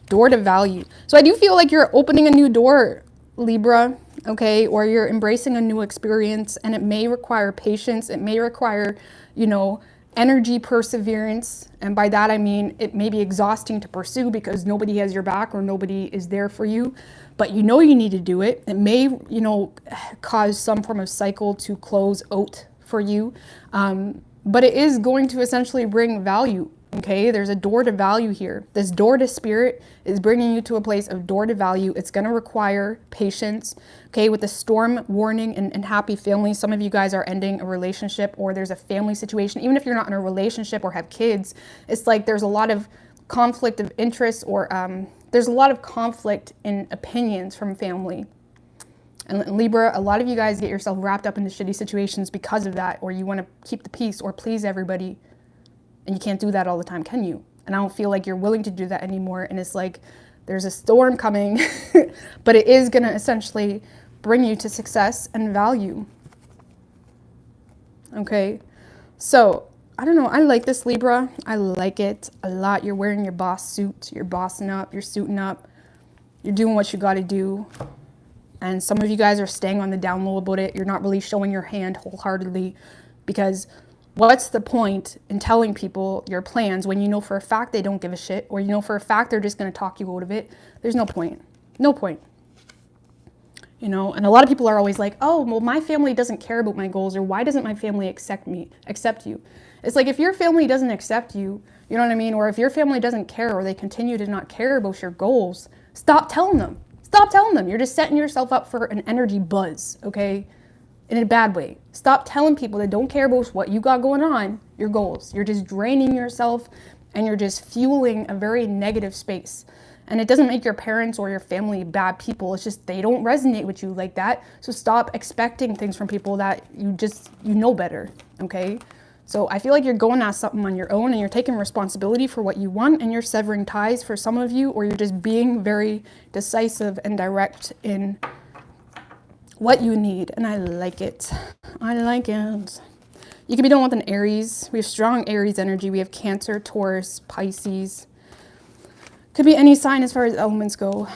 Door to value. So I do feel like you're opening a new door, Libra, okay? Or you're embracing a new experience, and it may require patience. It may require, energy, perseverance. And by that, I mean, it may be exhausting to pursue because nobody has your back or nobody is there for you, but you need to do it. It may, cause some form of cycle to close out for you. But it is going to essentially bring value. Okay, there's a door to value here. This door to spirit is bringing you to a place of door to value. It's going to require patience. Okay, with the storm warning and happy family, some of you guys are ending a relationship or there's a family situation. Even if you're not in a relationship or have kids, it's like there's a lot of conflict of interest or there's a lot of conflict in opinions from family. And Libra, a lot of you guys get yourself wrapped up into shitty situations because of that, or you want to keep the peace or please everybody. And you can't do that all the time, can you? And I don't feel like you're willing to do that anymore. And it's like, there's a storm coming, but it is gonna essentially bring you to success and value. Okay, so I don't know, I like this, Libra. I like it a lot. You're wearing your boss suit, you're bossing up, you're suiting up, you're doing what you gotta do. And some of you guys are staying on the down low about it. You're not really showing your hand wholeheartedly because what's the point in telling people your plans when you know for a fact they don't give a shit, or you know for a fact they're just going to talk you out of it? There's no point. No point. And a lot of people are always like, oh, well, my family doesn't care about my goals, or why doesn't my family accept you? It's like, if your family doesn't accept you, you know what I mean? Or if your family doesn't care, or they continue to not care about your goals, stop telling them. Stop telling them. You're just setting yourself up for an energy buzz, okay? In a bad way. Stop telling people that don't care about what you got going on, your goals. You're just draining yourself and you're just fueling a very negative space. And it doesn't make your parents or your family bad people. It's just they don't resonate with you like that. So stop expecting things from people that you know better, okay? So I feel like you're going at something on your own and you're taking responsibility for what you want, and you're severing ties for some of you, or you're just being very decisive and direct in what you need. And I like it. I like it. You could be dealing with an Aries. We have strong Aries energy. We have Cancer, Taurus, Pisces. Could be any sign as far as elements go.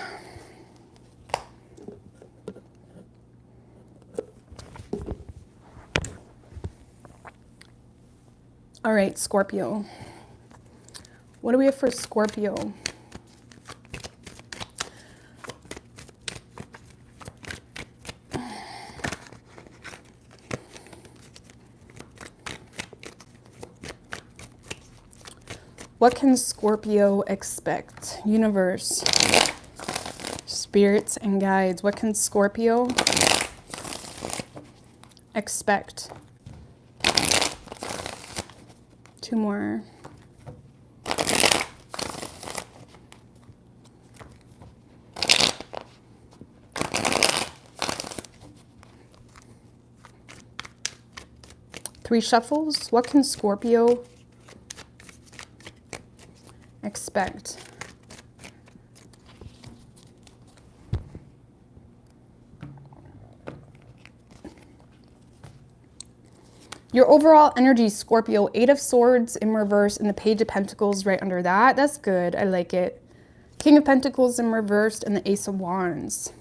All right, Scorpio. What do we have for Scorpio? What can Scorpio expect? Universe, spirits, and guides. What can Scorpio expect? Two more. Three shuffles. What can Scorpio expect? Your overall energy, Scorpio, 8 of Swords in reverse and the Page of Pentacles right under that. That's good. I like it. King of Pentacles in reverse and the Ace of Wands.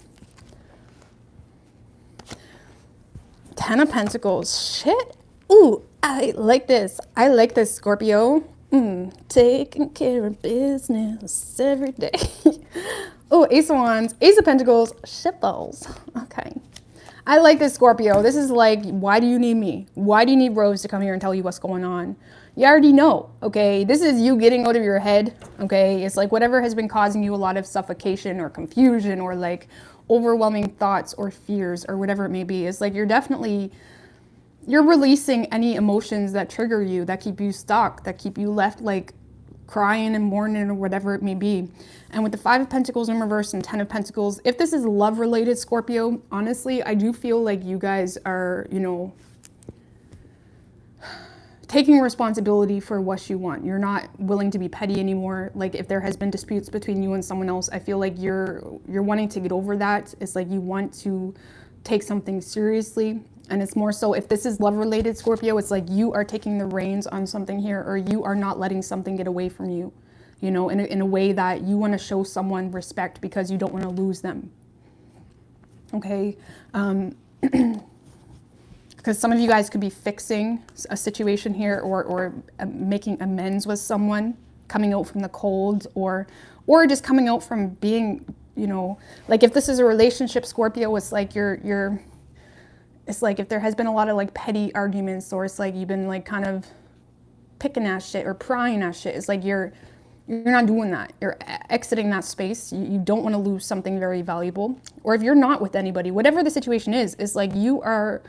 10 of Pentacles. Shit. Ooh, I like this. I like this, Scorpio. Taking care of business every day. Oh, Ace of Wands, Ace of Pentacles, shitballs. Okay. I like this, Scorpio. This is like, why do you need me? Why do you need Rose to come here and tell you what's going on? You already know, okay? This is you getting out of your head, okay? It's like whatever has been causing you a lot of suffocation or confusion or like overwhelming thoughts or fears or whatever it may be. It's like you're releasing any emotions that trigger you, that keep you stuck, that keep you left like crying and mourning or whatever it may be. And with the 5 of Pentacles in reverse and 10 of Pentacles, if this is love related, Scorpio, honestly, I do feel like you guys are, you know, taking responsibility for what you want. You're not willing to be petty anymore. Like if there has been disputes between you and someone else, I feel like you're wanting to get over that. It's like you want to take something seriously. And it's more so if this is love related, Scorpio, it's like you are taking the reins on something here, or you are not letting something get away from you, you know, in a way that you want to show someone respect because you don't want to lose them. Okay. Because some of you guys could be fixing a situation here or making amends with someone, coming out from the cold or just coming out from being, you know, like if this is a relationship, Scorpio, it's like it's like if there has been a lot of like petty arguments, or it's like you've been like kind of picking at shit or prying at shit. It's like you're not doing that. You're exiting that space. You don't want to lose something very valuable. Or if you're not with anybody, whatever the situation is, it's like you are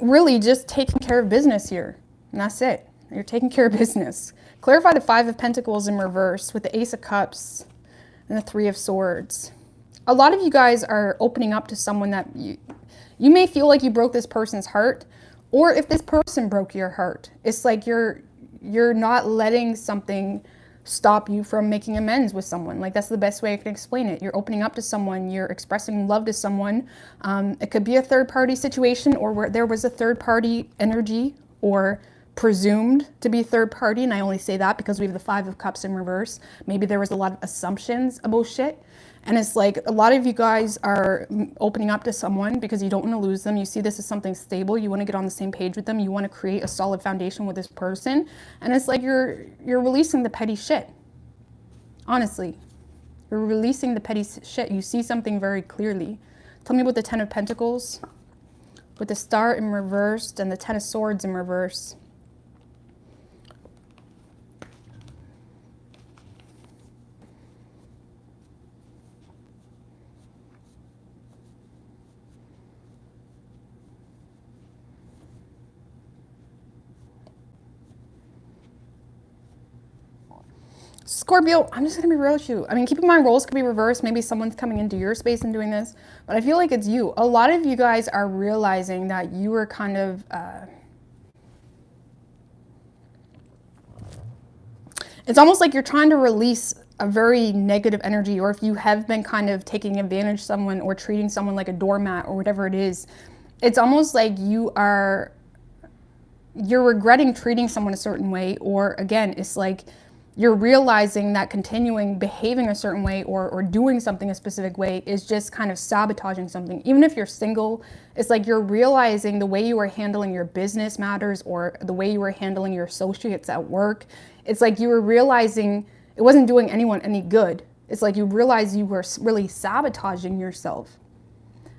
really just taking care of business here. And that's it. You're taking care of business. Clarify the 5 of Pentacles in reverse with the Ace of Cups and the 3 of Swords. A lot of you guys are opening up to someone that you may feel like you broke this person's heart, or if this person broke your heart, it's like you're not letting something stop you from making amends with someone. Like that's the best way I can explain it. You're opening up to someone, you're expressing love to someone. It could be a third party situation, or where there was a third party energy or presumed to be third party. And I only say that because we have the 5 of Cups in reverse. Maybe there was a lot of assumptions about shit. And it's like a lot of you guys are opening up to someone because you don't want to lose them. You see this as something stable. You want to get on the same page with them. You want to create a solid foundation with this person. And it's like you're releasing the petty shit. Honestly, you're releasing the petty shit. You see something very clearly. Tell me about the 10 of Pentacles with the Star in reverse and the 10 of Swords in reverse. Scorpio, I'm just going to be real with you. I mean, keep in mind, roles could be reversed. Maybe someone's coming into your space and doing this. But I feel like it's you. A lot of you guys are realizing that you were kind of... it's almost like you're trying to release a very negative energy. Or if you have been kind of taking advantage of someone or treating someone like a doormat or whatever it is, it's almost like you're regretting treating someone a certain way. Or again, it's like... you're realizing that continuing behaving a certain way or doing something a specific way is just kind of sabotaging something. Even if you're single, it's like you're realizing the way you were handling your business matters or the way you were handling your associates at work. It's like you were realizing it wasn't doing anyone any good. It's like you realize you were really sabotaging yourself.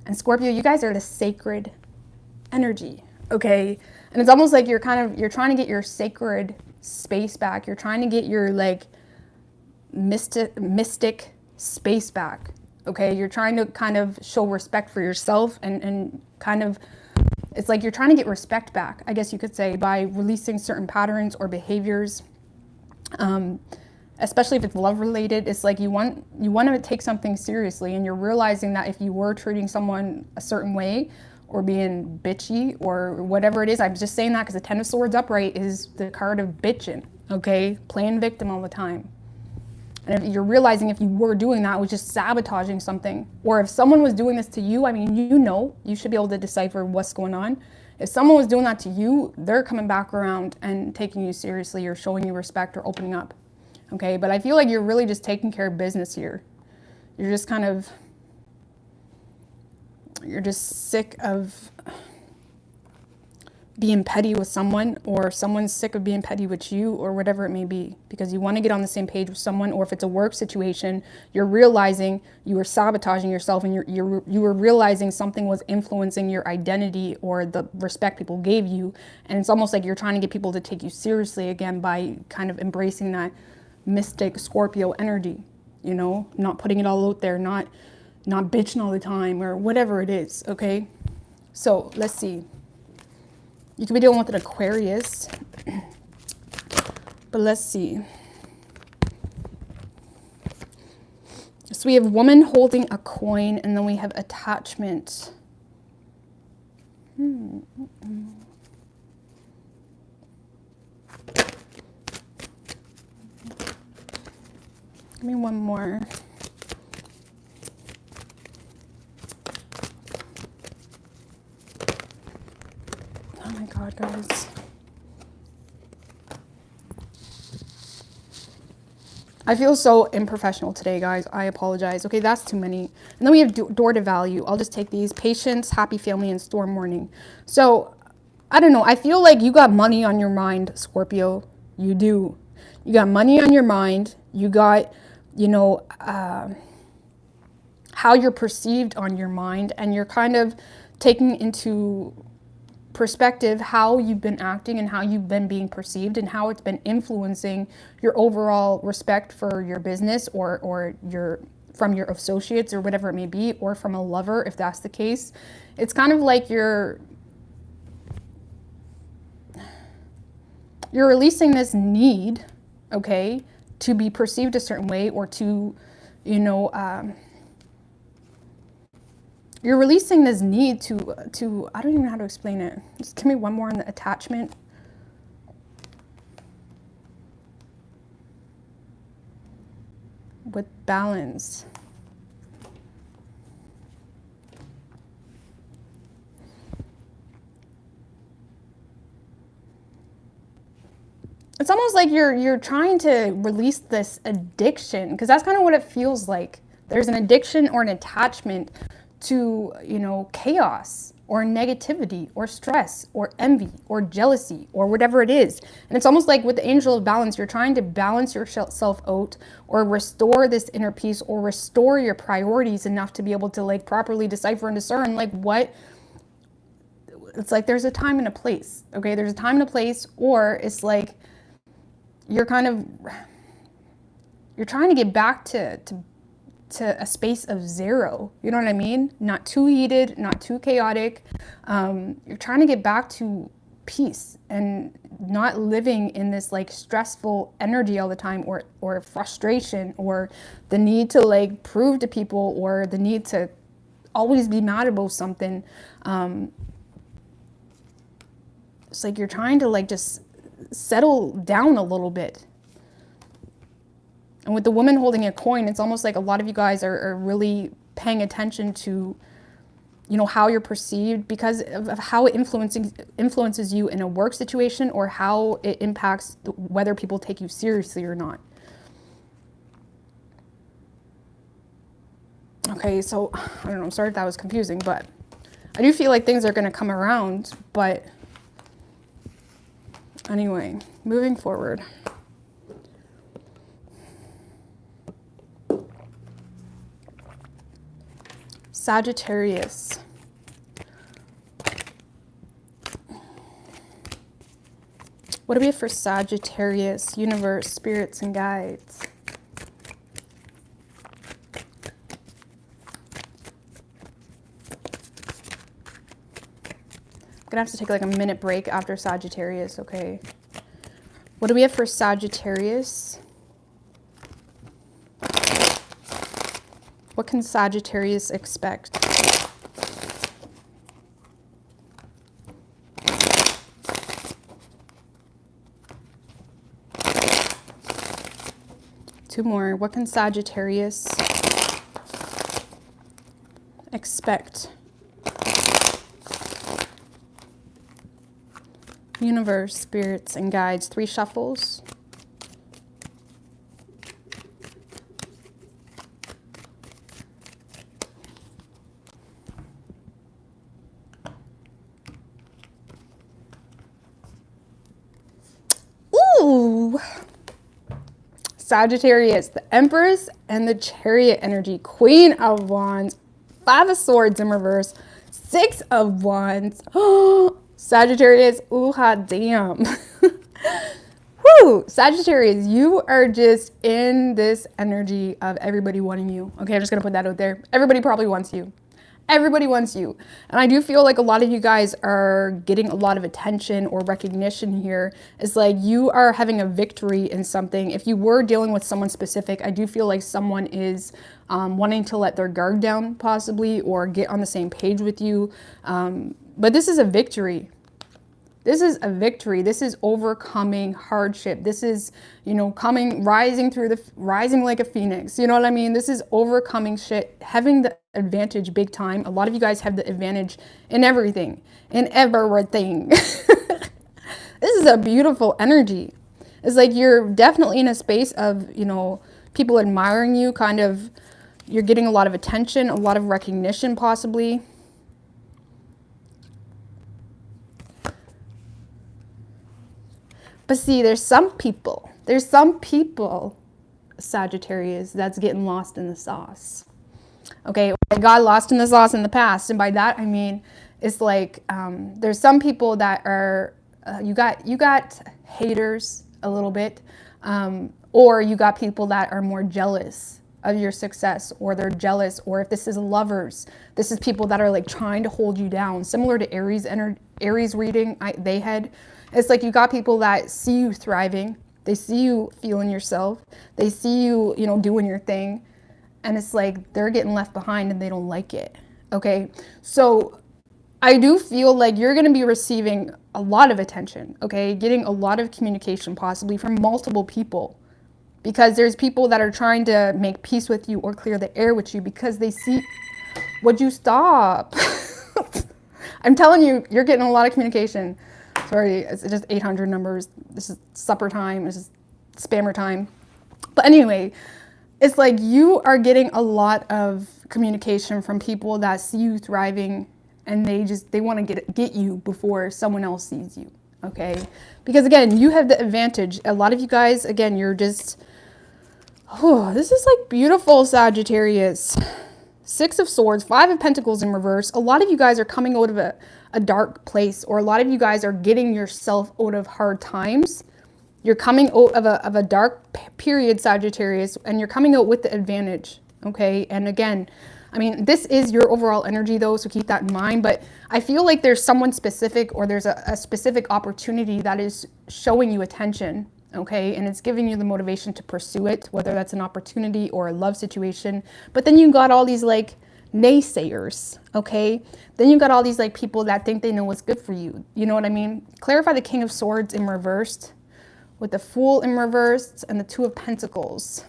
And Scorpio, you guys are the sacred energy, okay? And it's almost like you're trying to get your sacred space back. You're trying to get your like mystic space back, okay? You're trying to kind of show respect for yourself and kind of, it's like you're trying to get respect back, I guess you could say, by releasing certain patterns or behaviors. Especially if it's love related, it's like you want to take something seriously, and you're realizing that if you were treating someone a certain way or being bitchy or whatever it is, I'm just saying that because the Ten of Swords upright is the card of bitching, okay? Playing victim all the time. And if you're realizing if you were doing that, it was just sabotaging something. Or if someone was doing this to you, I mean, you should be able to decipher what's going on. If someone was doing that to you, they're coming back around and taking you seriously or showing you respect or opening up. Okay, but I feel like you're really just taking care of business here. You're just you're just sick of being petty with someone, or someone's sick of being petty with you, or whatever it may be, because you want to get on the same page with someone. Or if it's a work situation, you're realizing you were sabotaging yourself, and you were realizing something was influencing your identity or the respect people gave you. And it's almost like you're trying to get people to take you seriously again by kind of embracing that mystic Scorpio energy, you know, not putting it all out there, not bitching all the time or whatever it is, okay? So let's see. You could be dealing with an Aquarius, but let's see. So we have woman holding a coin, and then we have attachment. Give me one more. Oh my God, guys. I feel so unprofessional today, guys. I apologize. Okay, that's too many. And then we have door to value. I'll just take these. Patience, happy family, and storm warning. So, I don't know. I feel like you got money on your mind, Scorpio. You do. You got money on your mind. You got, you know, how you're perceived on your mind, and you're kind of taking into perspective how you've been acting and how you've been being perceived and how it's been influencing your overall respect for your business or from your associates or whatever it may be, or from a lover if that's the case. It's kind of like you're releasing this need, okay, to be perceived a certain way, or to, you know, you're releasing this need to, I don't even know how to explain it. Just give me one more on the attachment. With balance. It's almost like you're trying to release this addiction, because that's kind of what it feels like. There's an addiction or an attachment to, you know, chaos or negativity or stress or envy or jealousy or whatever it is. And it's almost like with the angel of balance, you're trying to balance yourself out or restore this inner peace or restore your priorities enough to be able to like properly decipher and discern like what. It's like there's a time and a place, okay? There's a time and a place, or it's like you're trying to get back to a space of zero. You know what I mean? Not too heated, not too chaotic. You're trying to get back to peace and not living in this like stressful energy all the time, or frustration, or the need to like prove to people, or the need to always be mad about something. It's like you're trying to like just settle down a little bit. And with the woman holding a coin, it's almost like a lot of you guys are really paying attention to, you know, how you're perceived because of how it influences you in a work situation, or how it impacts whether people take you seriously or not. Okay, so I don't know, I'm sorry if that was confusing, but I do feel like things are going to come around. But anyway, moving forward. Sagittarius. What do we have for Sagittarius? Universe, spirits, and guides. I'm gonna have to take like a minute break after Sagittarius, okay? What do we have for Sagittarius? What can Sagittarius expect? Two more. What can Sagittarius expect? Universe, spirits, and guides. 3 shuffles. Ooh! Sagittarius, the Empress and the Chariot energy. Queen of Wands, 5 of Swords in reverse, 6 of Wands. Oh, Sagittarius, ooh, hot damn. Woo! Sagittarius, you are just in this energy of everybody wanting you. Okay, I'm just going to put that out there. Everybody probably wants you. Everybody wants you. And I do feel like a lot of you guys are getting a lot of attention or recognition here. It's like you are having a victory in something. If you were dealing with someone specific, I do feel like someone is wanting to let their guard down possibly or get on the same page with you. But this is a victory. This is a victory. This is overcoming hardship. This is, you know, rising like a phoenix. You know what I mean? This is overcoming shit, having the advantage big time. A lot of you guys have the advantage in everything, This is a beautiful energy. It's like you're definitely in a space of, you know, people admiring you, kind of, you're getting a lot of attention, a lot of recognition possibly. But see, there's some people, Sagittarius, that's getting lost in the sauce. Okay, I got lost in the sauce in the past. And by that, I mean, it's like, there's some people that are, you got haters a little bit, or you got people that are more jealous of your success, or they're jealous, or if this is lovers, this is people that are like trying to hold you down, similar to Aries reading they had. It's like you got people that see you thriving. They see you feeling yourself. They see you, you know, doing your thing. And it's like they're getting left behind and they don't like it. Okay. So I do feel like you're going to be receiving a lot of attention. Okay. Getting a lot of communication possibly from multiple people. Because there's people that are trying to make peace with you or clear the air with you because they see... Would you stop? I'm telling you, you're getting a lot of communication. Sorry, it's just 800 numbers. This is supper time. This is spammer time. But anyway, it's like you are getting a lot of communication from people that see you thriving and they want to get you before someone else sees you. Okay? Because again, you have the advantage. A lot of you guys, again, you're just... Oh, this is like beautiful, Sagittarius. 6 of Swords, 5 of Pentacles in reverse. A lot of you guys are coming out of a dark place, or a lot of you guys are getting yourself out of hard times. You're coming out of a dark period, Sagittarius, and you're coming out with the advantage, okay? And again, I mean, this is your overall energy though, so keep that in mind. But I feel like there's someone specific, or there's a specific opportunity that is showing you attention, okay? And it's giving you the motivation to pursue it, whether that's an opportunity or a love situation. But then you got all these like naysayers, okay? Then you got all these like people that think they know what's good for you. You know what I mean? Clarify the King of Swords in reversed with the Fool in reversed and the 2 of Pentacles.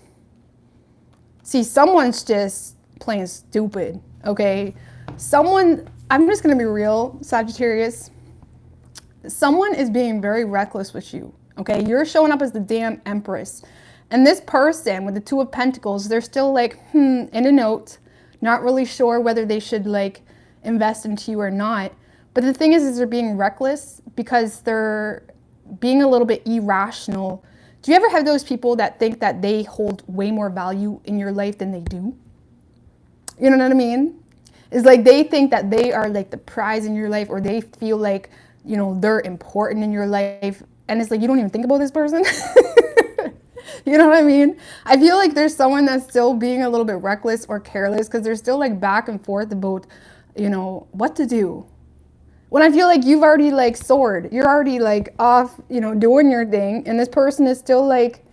See, someone's just playing stupid, okay? I'm just gonna be real, Sagittarius. Someone is being very reckless with you. Okay, you're showing up as the damn Empress. And this person with the 2 of Pentacles, they're still like, in a note, not really sure whether they should like invest into you or not. But the thing is they're being reckless because they're being a little bit irrational. Do you ever have those people that think that they hold way more value in your life than they do? You know what I mean? It's like they think that they are like the prize in your life, or they feel like, you know, they're important in your life. And it's like, you don't even think about this person. You know what I mean? I feel like there's someone that's still being a little bit reckless or careless because they're still like back and forth about, you know, what to do. When I feel like you've already like soared, you're already like off, you know, doing your thing. And this person is still like,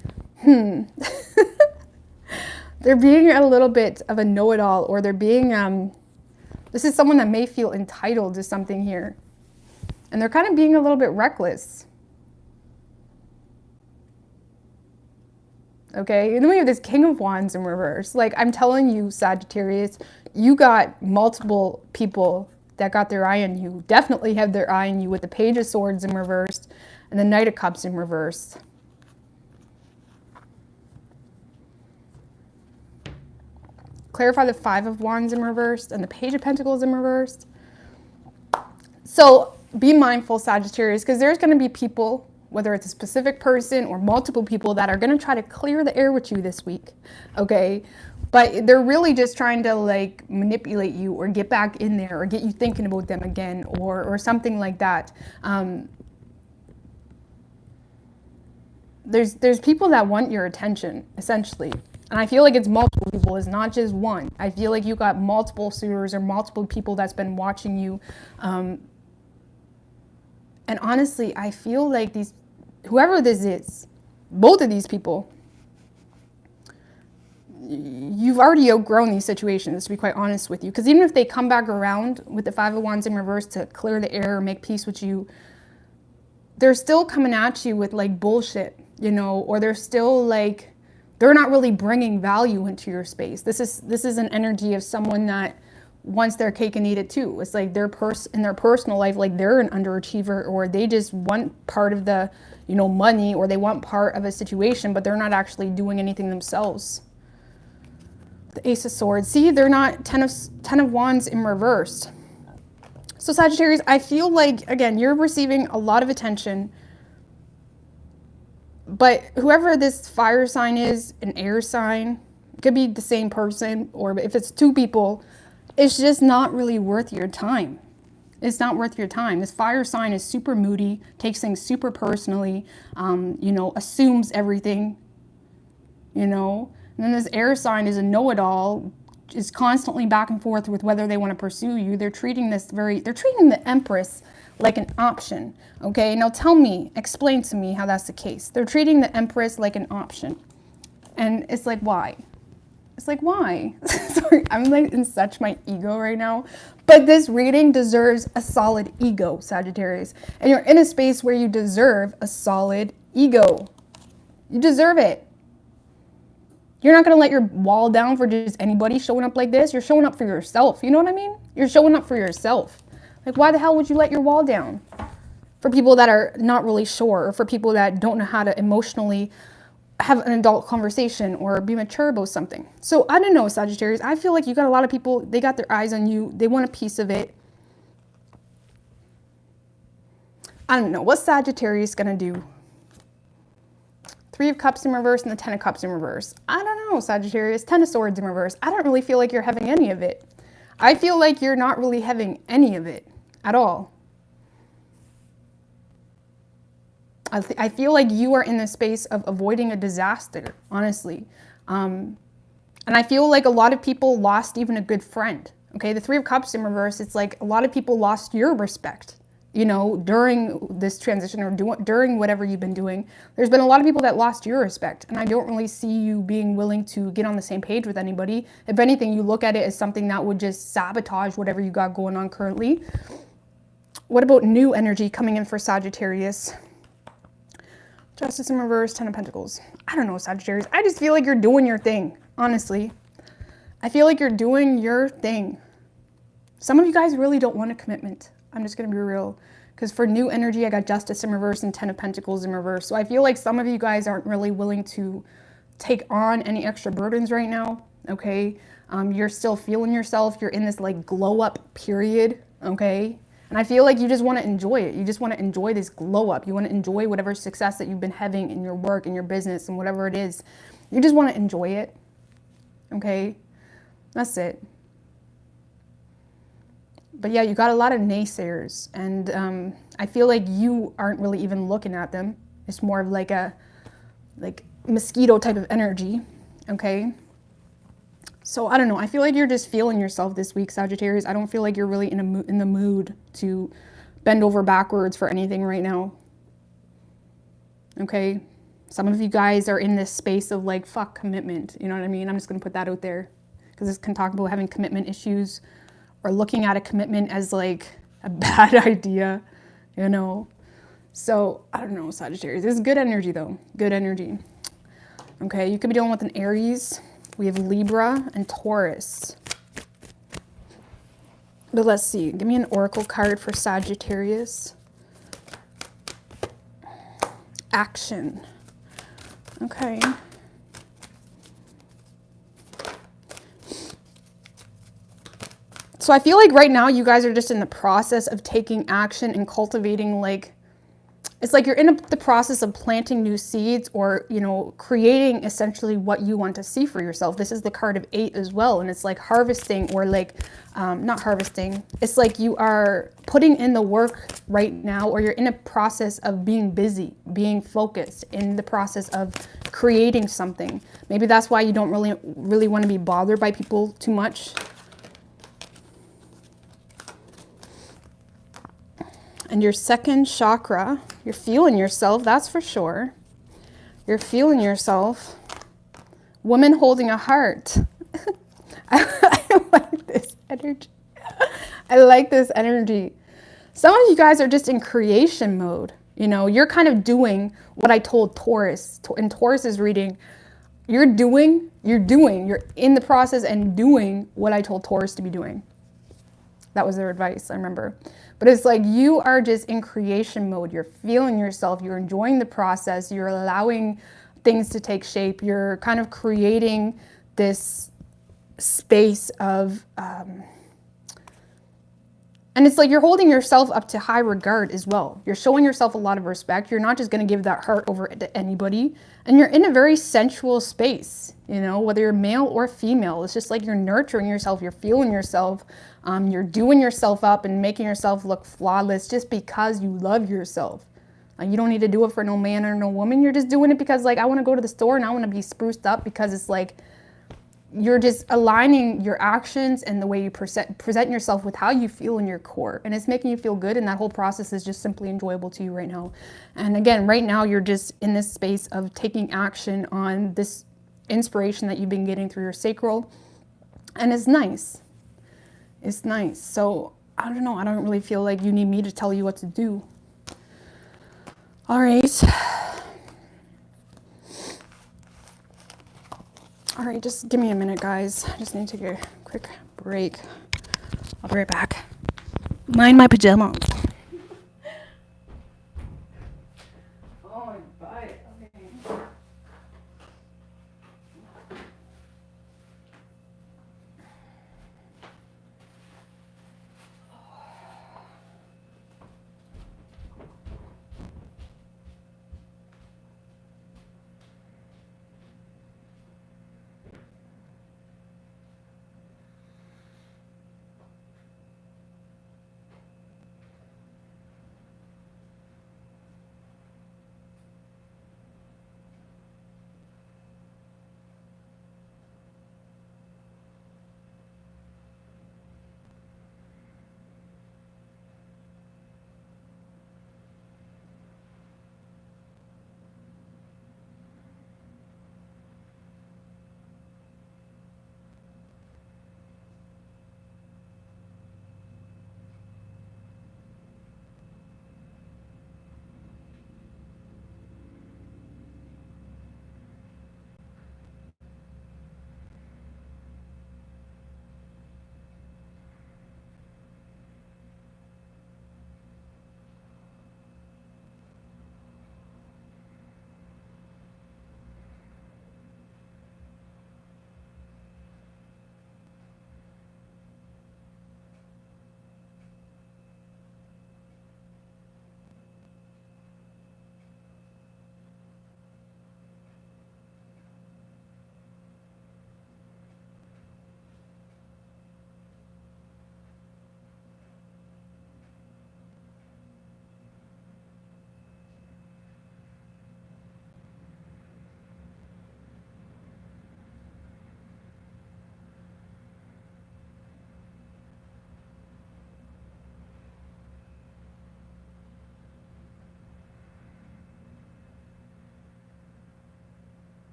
They're being a little bit of a know-it-all, or they're being, this is someone that may feel entitled to something here. And they're kind of being a little bit reckless. Okay, and then we have this King of Wands in reverse. Like, I'm telling you, Sagittarius, you got multiple people that got their eye on you. Definitely have their eye on you with the Page of Swords in reverse and the Knight of Cups in reverse. Clarify the Five of Wands in reverse and the Page of Pentacles in reverse. So be mindful, Sagittarius, because there's going to be people, whether it's a specific person or multiple people, that are going to try to clear the air with you this week, okay? But they're really just trying to like manipulate you or get back in there or get you thinking about them again, or something like that. There's people that want your attention, essentially. And I feel like it's multiple people, it's not just one. I feel like you got multiple suitors or multiple people that's been watching you. And honestly, I feel like whoever this is, both of these people, you've already outgrown these situations, to be quite honest with you. Because even if they come back around with the Five of Wands in reverse to clear the air or make peace with you, they're still coming at you with like bullshit, you know, or they're still like, they're not really bringing value into your space. This is an energy of someone that wants their cake and eat it too. It's like in their personal life, like they're an underachiever, or they just want part of the, you know, money, or they want part of a situation, but they're not actually doing anything themselves. The Ace of Swords. See, they're not Ten of Wands in reverse. So Sagittarius, I feel like, again, you're receiving a lot of attention, but whoever this fire sign is, an air sign, it could be the same person, or if it's two people, it's just not really worth your time. It's not worth your time. This fire sign is super moody, takes things super personally, you know, assumes everything, you know. And then this air sign is a know-it-all, is constantly back and forth with whether they want to pursue you. They're treating the Empress like an option, okay? Now explain to me how that's the case. They're treating the Empress like an option. And it's like, why? It's like, why? Sorry, I'm like in such my ego right now. But this reading deserves a solid ego, Sagittarius. And you're in a space where you deserve a solid ego. You deserve it. You're not going to let your wall down for just anybody showing up like this. You're showing up for yourself. You know what I mean? You're showing up for yourself. Like, why the hell would you let your wall down? For people that are not really sure, or for people that don't know how to emotionally have an adult conversation or be mature about something. So I don't know, Sagittarius. I feel like you got a lot of people, they got their eyes on you. They want a piece of it. I don't know. What's Sagittarius going to do? Three of Cups in reverse and the Ten of Cups in reverse. I don't know, Sagittarius. Ten of Swords in reverse. I don't really feel like you're having any of it. I feel like you're not really having any of it at all. I feel like you are in the space of avoiding a disaster, honestly. And I feel like a lot of people lost even a good friend. Okay, the Three of Cups in reverse, it's like a lot of people lost your respect, you know, during this transition, or during whatever you've been doing. There's been a lot of people that lost your respect, and I don't really see you being willing to get on the same page with anybody. If anything, you look at it as something that would just sabotage whatever you got going on currently. What about new energy coming in for Sagittarius? Justice in reverse, Ten of Pentacles. I don't know, Sagittarius. I just feel like you're doing your thing, honestly. I feel like you're doing your thing. Some of you guys really don't want a commitment. I'm just going to be real. Because for new energy, I got Justice in reverse and Ten of Pentacles in reverse. So I feel like some of you guys aren't really willing to take on any extra burdens right now, okay? You're still feeling yourself. You're in this like glow up period, okay? And I feel like you just want to enjoy it. You just want to enjoy this glow up. You want to enjoy whatever success that you've been having in your work, in your business, and whatever it is. You just want to enjoy it, okay? That's it. But yeah, you got a lot of naysayers, and I feel like you aren't really even looking at them. It's more of like a mosquito type of energy, okay? So I don't know. I feel like you're just feeling yourself this week, Sagittarius. I don't feel like you're really in the mood to bend over backwards for anything right now, okay? Some of you guys are in this space of like, fuck commitment. You know what I mean? I'm just going to put that out there because this can talk about having commitment issues or looking at a commitment as like a bad idea, you know? So I don't know, Sagittarius. This is good energy though. Good energy. Okay, you could be dealing with an Aries. We have Libra and Taurus. But let's see. Give me an oracle card for Sagittarius. Action. Okay. So I feel like right now you guys are just in the process of taking action and cultivating, like, it's like you're in the process of planting new seeds, or, you know, creating essentially what you want to see for yourself. This is the card of 8 as well. And it's like harvesting, or like, not harvesting. It's like you are putting in the work right now, or you're in a process of being busy, being focused, in the process of creating something. Maybe that's why you don't really want to be bothered by people too much. And your second chakra, you're feeling yourself, that's for sure. You're feeling yourself. Woman holding a heart. I like this energy. I like this energy. Some of you guys are just in creation mode. You know, you're kind of doing what I told Taurus. In Taurus's reading, you're in the process and doing what I told Taurus to be doing. That was their advice, I remember. But it's like you are just in creation mode. You're feeling yourself. You're enjoying the process. You're allowing things to take shape. You're kind of creating this space of, and it's like you're holding yourself up to high regard as well. You're showing yourself a lot of respect. You're not just going to give that heart over to anybody. And you're in a very sensual space, you know, whether you're male or female. It's just like you're nurturing yourself. You're feeling yourself. You're doing yourself up and making yourself look flawless just because you love yourself. You don't need to do it for no man or no woman. You're just doing it because, like, I want to go to the store and I want to be spruced up, because it's like you're just aligning your actions and the way you present yourself with how you feel in your core. And it's making you feel good. And that whole process is just simply enjoyable to you right now. And again, right now, you're just in this space of taking action on this inspiration that you've been getting through your sacral. And it's nice. It's nice. So I don't know. I don't really feel like you need me to tell you what to do. All right. All right, just give me a minute, guys. I just need to take a quick break. I'll be right back. Mind my pajamas. Oh, my butt. Okay.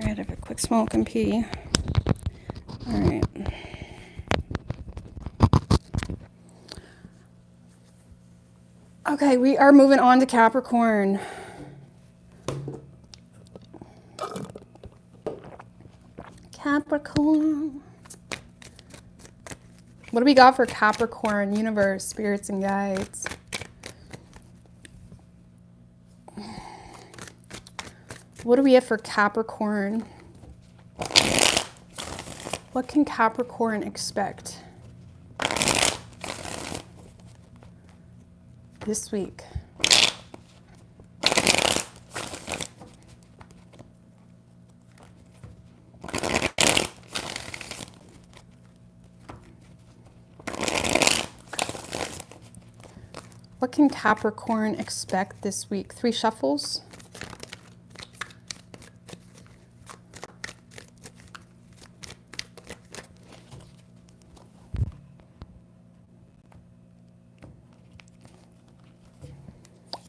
All right, have a quick smoke and pee. All right. Okay, we are moving on to Capricorn. Capricorn. What do we got for Capricorn? Universe, spirits, and guides. What do we have for Capricorn? What can Capricorn expect this week? What can Capricorn expect this week? 3 shuffles.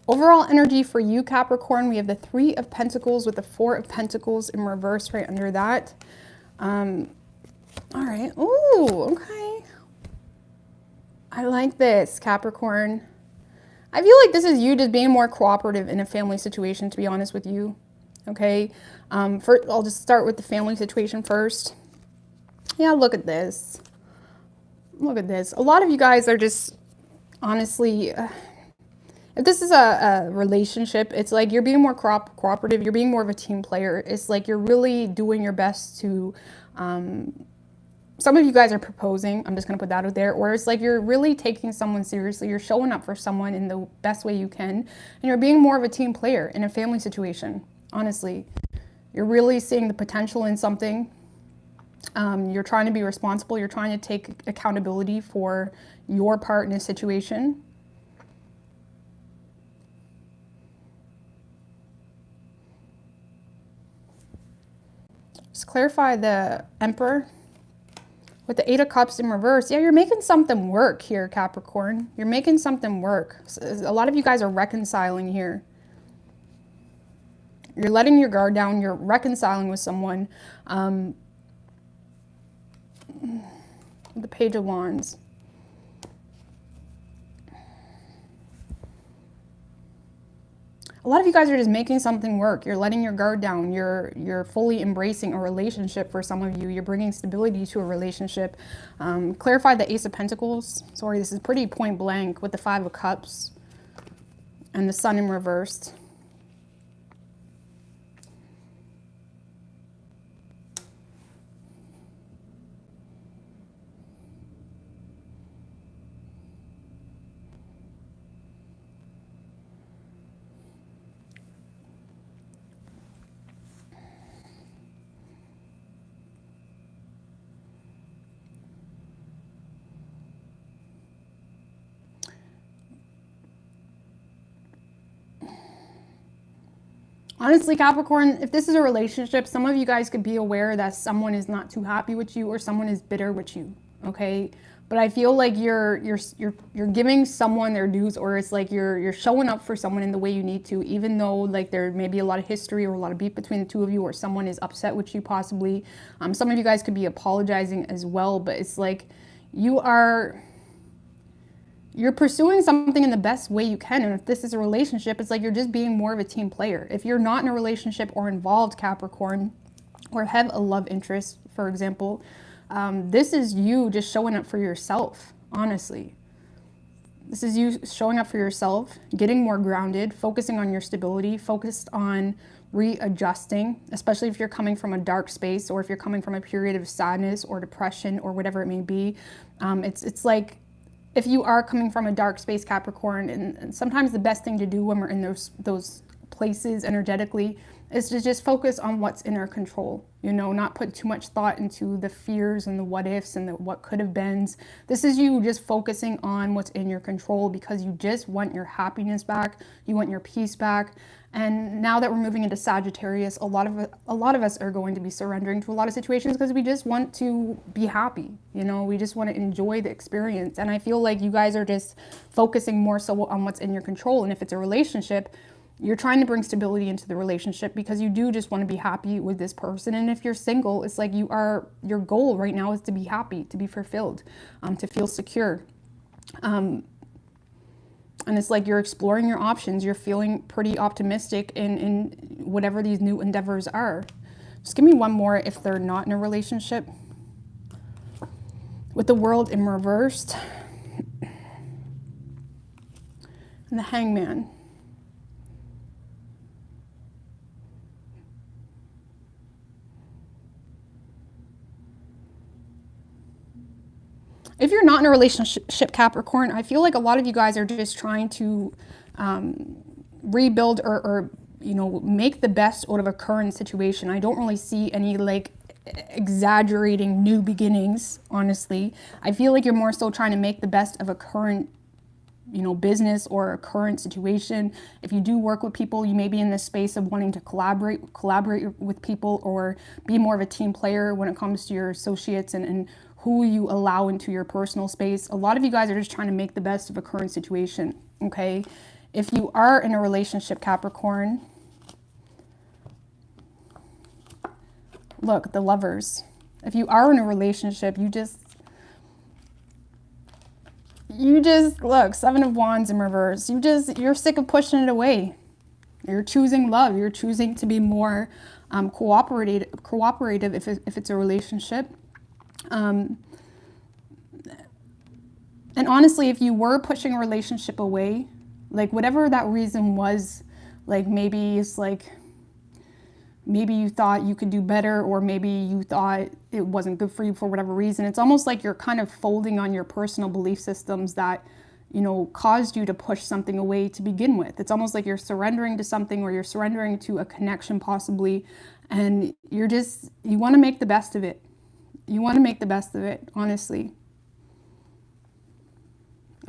Overall energy for you, Capricorn, we have the 3 of Pentacles with the 4 of Pentacles in reverse right under that. All right. Ooh, okay. I like this, Capricorn. I feel like this is you just being more cooperative in a family situation, to be honest with you. Okay. First, I'll just start with the family situation first. Yeah, look at this. Look at this. A lot of you guys are just, honestly... if this is a relationship, it's like you're being more cooperative, you're being more of a team player. It's like you're really doing your best to, some of you guys are proposing, I'm just going to put that out there, or it's like you're really taking someone seriously, you're showing up for someone in the best way you can, and you're being more of a team player in a family situation, honestly. You're really seeing the potential in something. You're trying to be responsible, you're trying to take accountability for your part in a situation. Let's clarify the Emperor with the 8 of Cups in reverse. Yeah, you're making something work here, Capricorn. You're making something work. A lot of you guys are reconciling here. You're letting your guard down. You're reconciling with someone. The Page of Wands. A lot of you guys are just making something work. You're letting your guard down. You're fully embracing a relationship for some of you. You're bringing stability to a relationship. Clarify the Ace of Pentacles. Sorry, this is pretty point blank with the 5 of Cups and the Sun in reversed. Honestly, Capricorn, if this is a relationship, some of you guys could be aware that someone is not too happy with you or someone is bitter with you, okay? But I feel like you're giving someone their dues, or it's like you're showing up for someone in the way you need to, even though like there may be a lot of history or a lot of beef between the two of you, or someone is upset with you possibly. Some of you guys could be apologizing as well, but it's like you're pursuing something in the best way you can. And if this is a relationship, it's like you're just being more of a team player. If you're not in a relationship or involved, Capricorn, or have a love interest, for example, this is you just showing up for yourself, honestly. This is you showing up for yourself, getting more grounded, focusing on your stability, focused on readjusting, especially if you're coming from a dark space, or if you're coming from a period of sadness or depression or whatever it may be. It's like, if you are coming from a dark space, Capricorn, and sometimes the best thing to do when we're in those places energetically is to just focus on what's in our control, you know, not put too much thought into the fears and the what ifs and the what could have beens. This is you just focusing on what's in your control, because you just want your happiness back, you want your peace back. And now that we're moving into Sagittarius, a lot of us are going to be surrendering to a lot of situations because we just want to be happy, you know, we just want to enjoy the experience. And I feel like you guys are just focusing more so on what's in your control. And if it's a relationship, You're trying to bring stability into the relationship because you do just want to be happy with this person. And if you're single, it's like your goal right now is to be happy, to be fulfilled, to feel secure. And it's like you're exploring your options. You're feeling pretty optimistic in whatever these new endeavors are. Just give me one more if they're not in a relationship. With the World in reversed. And the Hangman. If you're not in a relationship, Capricorn, I feel like a lot of you guys are just trying to rebuild or make the best out of a current situation. I don't really see any like exaggerating new beginnings, honestly. I feel like you're more so trying to make the best of a current business or a current situation. If you do work with people, you may be in this space of wanting to collaborate with people or be more of a team player when it comes to your associates and who you allow into your personal space. A lot of you guys are just trying to make the best of a current situation, okay? If you are in a relationship, Capricorn, look, the Lovers. If you are in a relationship, you just look, Seven of Wands in reverse. You're sick of pushing it away. You're choosing love. You're choosing to be more cooperative if it's a relationship. And honestly, if you were pushing a relationship away, like whatever that reason was, like maybe it's like, maybe you thought you could do better, or maybe you thought it wasn't good for you for whatever reason. It's almost like you're kind of folding on your personal belief systems that, caused you to push something away to begin with. It's almost like you're surrendering to something, or you're surrendering to a connection possibly, and you want to make the best of it. You want to make the best of it, honestly.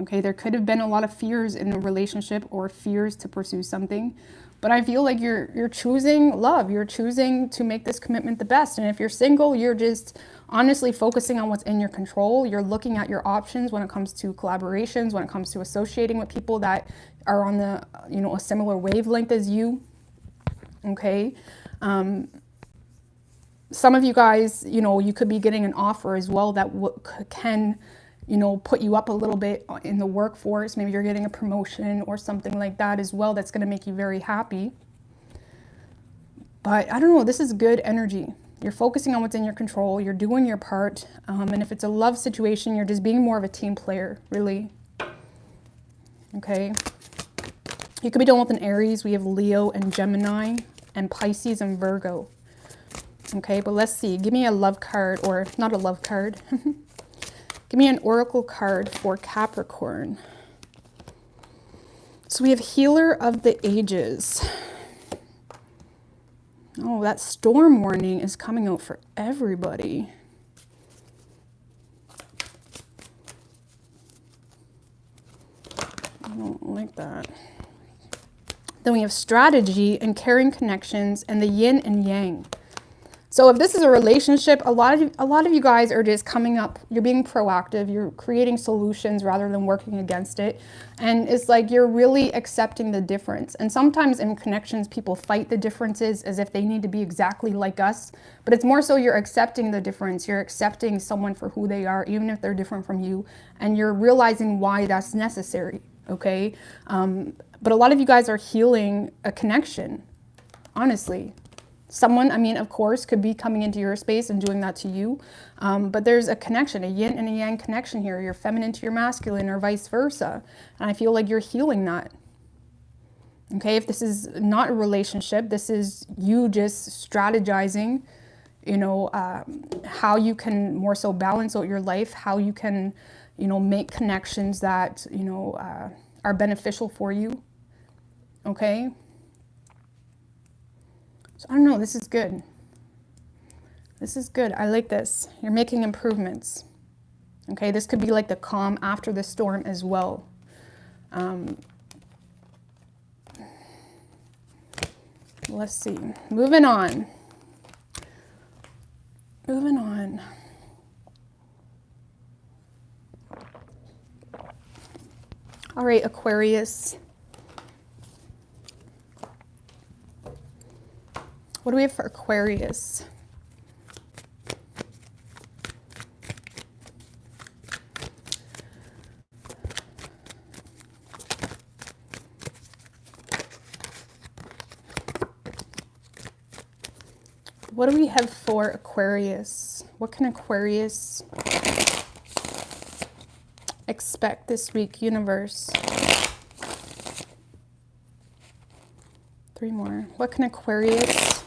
Okay, there could have been a lot of fears in the relationship or fears to pursue something, but I feel like you're choosing love. You're choosing to make this commitment the best. And if you're single, you're just honestly focusing on what's in your control. You're looking at your options when it comes to collaborations, when it comes to associating with people that are on the, a similar wavelength as you. Okay. Some of you guys, you could be getting an offer as well that can put you up a little bit in the workforce. Maybe you're getting a promotion or something like that as well. That's going to make you very happy. But I don't know, this is good energy. You're focusing on what's in your control. You're doing your part. And if it's a love situation, you're just being more of a team player, really. Okay. You could be dealing with an Aries. We have Leo and Gemini and Pisces and Virgo. Okay, but let's see. Give me a love card, or not a love card. Give me an oracle card for Capricorn. So we have Healer of the Ages. Oh, that storm warning is coming out for everybody. I don't like that. Then we have Strategy and Caring Connections and the Yin and Yang. So if this is a relationship, a lot of you guys are just coming up, you're being proactive, you're creating solutions rather than working against it. And it's like you're really accepting the difference. And sometimes in connections, people fight the differences as if they need to be exactly like us. But it's more so you're accepting the difference. You're accepting someone for who they are, even if they're different from you. And you're realizing why that's necessary, okay? But a lot of you guys are healing a connection, honestly. Someone, of course, could be coming into your space and doing that to you. But there's a connection, a yin and a yang connection here. Your feminine to your masculine or vice versa. And I feel like you're healing that. Okay, if this is not a relationship, this is you just strategizing, how you can more so balance out your life, how you can, make connections that, are beneficial for you. Okay. So I don't know, this is good. This is good. I like this. You're making improvements. Okay, this could be like the calm after the storm as well. Let's see. Moving on. All right, Aquarius. What do we have for Aquarius? What do we have for Aquarius? What can Aquarius expect this week, universe? 3 more. What can Aquarius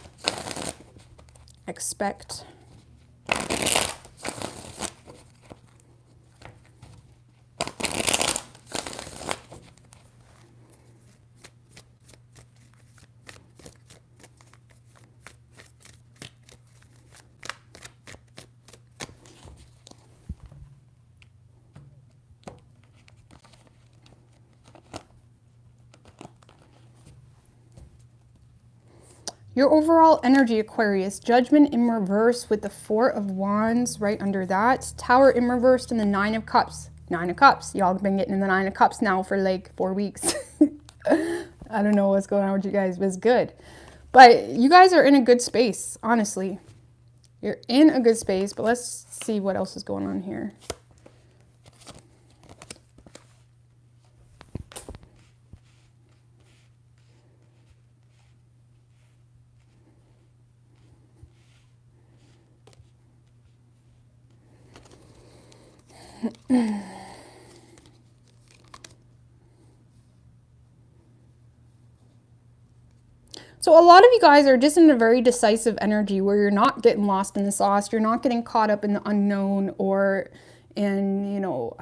expect? Your overall energy, Aquarius, Judgment in reverse with the 4 of Wands right under that. Tower in reverse and the 9 of Cups. 9 of Cups. Y'all have been getting the 9 of Cups now for like 4 weeks. I don't know what's going on with you guys, but it's good. But you guys are in a good space, honestly. You're in a good space, but let's see what else is going on here. So a lot of you guys are just in a very decisive energy where you're not getting lost in the sauce. You're not getting caught up in the unknown or in, you know,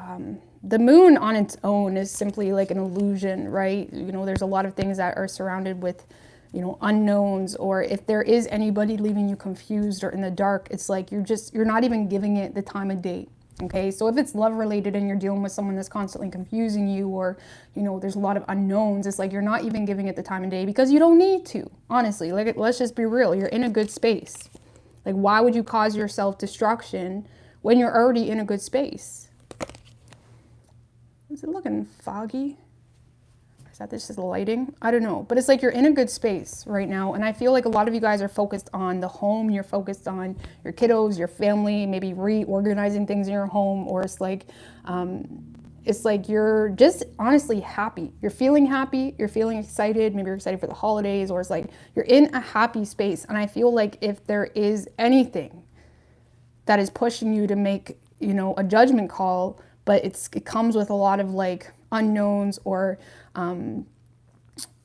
the moon on its own is simply like an illusion, right? You know, there's a lot of things that are surrounded with, you know, unknowns, or if there is anybody leaving you confused or in the dark, it's like you're not even giving it the time of day. Okay, so if it's love related and you're dealing with someone that's constantly confusing you, or, you know, there's a lot of unknowns, it's like you're not even giving it the time of day because you don't need to, honestly. Like, let's just be real. You're in a good space. Like, why would you cause yourself destruction when you're already in a good space? Is it looking foggy? Is that this is the lighting? I don't know, but it's like you're in a good space right now. And I feel like a lot of you guys are focused on the home. You're focused on your kiddos, your family, maybe reorganizing things in your home, or it's like you're just honestly happy. You're feeling happy. You're feeling excited. Maybe you're excited for the holidays, or it's like you're in a happy space. And I feel like if there is anything that is pushing you to make, you know, a judgment call, but it comes with a lot of like unknowns, or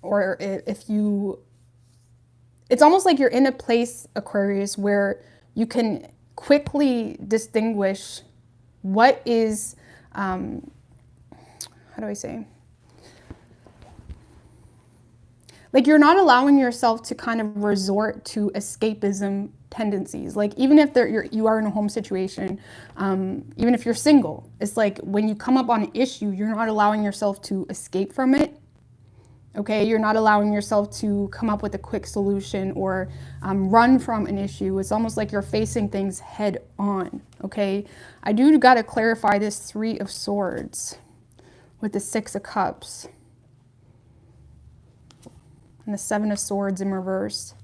if you, it's almost like you're in a place, Aquarius, where you can quickly distinguish what is, how do I say? Like, you're not allowing yourself to kind of resort to escapism tendencies. Like, even if you are in a home situation, even if you're single, it's like when you come up on an issue, you're not allowing yourself to escape from it. Okay, you're not allowing yourself to come up with a quick solution or run from an issue. It's almost like you're facing things head on. Okay, I do got to clarify this 3 of Swords with the 6 of Cups and the 7 of Swords in reverse.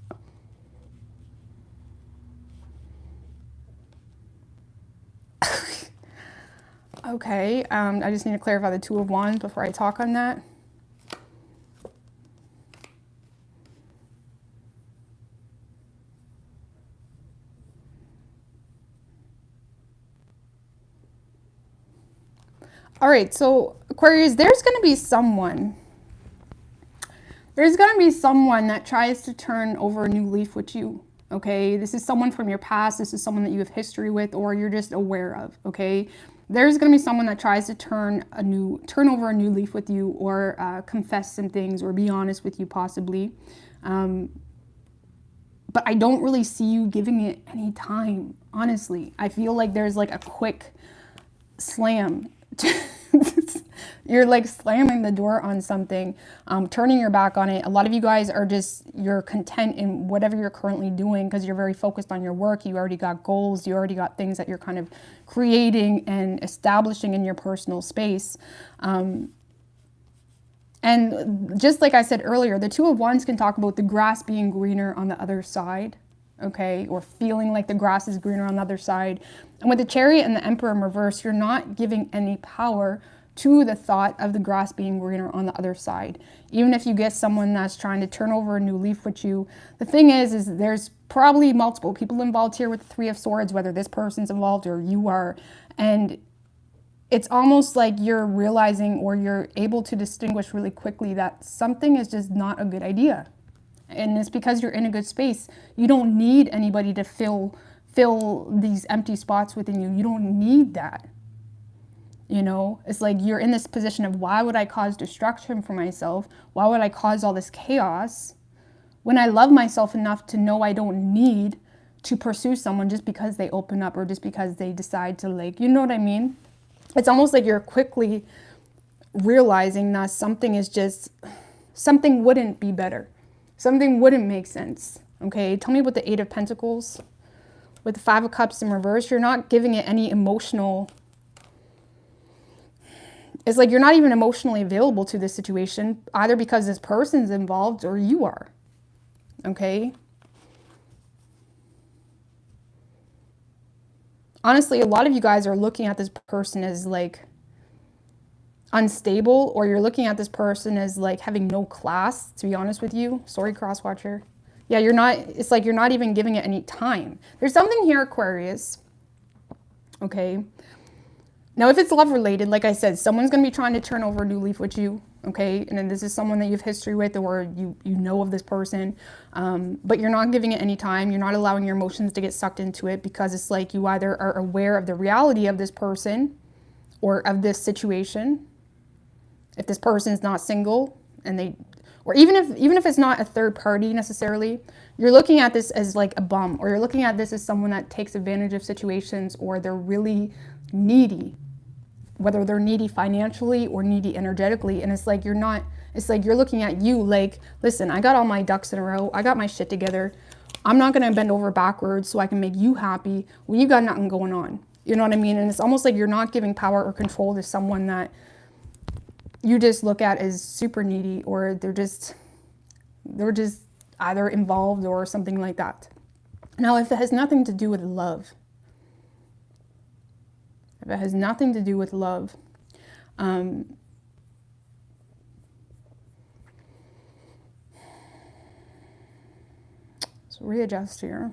Okay, I just need to clarify the 2 of Wands before I talk on that. All right, so Aquarius, there's going to be someone that tries to turn over a new leaf with you. Okay, this is someone from your past. This is someone that you have history with, or you're just aware of. Okay, there's going to be someone that tries to turn over a new leaf with you, or confess some things, or be honest with you, possibly. But I don't really see you giving it any time. Honestly, I feel like there's like a quick slam. You're like slamming the door on something, turning your back on it. A lot of you guys are you're content in whatever you're currently doing because you're very focused on your work. You already got goals. You already got things that you're kind of creating and establishing in your personal space. And just like I said earlier, the Two of Wands can talk about the grass being greener on the other side, okay? Or feeling like the grass is greener on the other side. And with the Chariot and the Emperor in reverse, you're not giving any power to the thought of the grass being greener on the other side. Even if you get someone that's trying to turn over a new leaf with you, the thing is there's probably multiple people involved here with the Three of Swords, whether this person's involved or you are. And it's almost like you're realizing, or you're able to distinguish really quickly, that something is just not a good idea. And it's because you're in a good space. You don't need anybody to fill these empty spots within you. You don't need that. You know, it's like you're in this position of, why would I cause destruction for myself? Why would I cause all this chaos when I love myself enough to know I don't need to pursue someone just because they open up, or just because they decide to, like, you know what I mean? It's almost like you're quickly realizing that something wouldn't be better. Something wouldn't make sense, okay? Tell me about the Eight of Pentacles. With the Five of Cups in reverse, you're not giving it any emotional... It's like you're not even emotionally available to this situation, either because this person's involved or you are, okay? Honestly, a lot of you guys are looking at this person as like unstable, or you're looking at this person as like having no class, to be honest with you. Sorry, crosswatcher. Yeah, you're not, it's like you're not even giving it any time. There's something here, Aquarius, okay? Now, if it's love related, like I said, someone's going to be trying to turn over a new leaf with you, okay? And then this is someone that you have history with, or you know of this person, but you're not giving it any time. You're not allowing your emotions to get sucked into it, because it's like you either are aware of the reality of this person or of this situation. If this person's not single, and or even if it's not a third party necessarily, you're looking at this as like a bum, or you're looking at this as someone that takes advantage of situations, or they're really needy, whether they're needy financially or needy energetically. And it's like you're looking at you like, listen, I got all my ducks in a row. I got my shit together. I'm not going to bend over backwards so I can make you happy when you got nothing going on. You know what I mean? And it's almost like you're not giving power or control to someone that you just look at as super needy, or they're just either involved or something like that. Now, if it has nothing to do with love, so readjust here.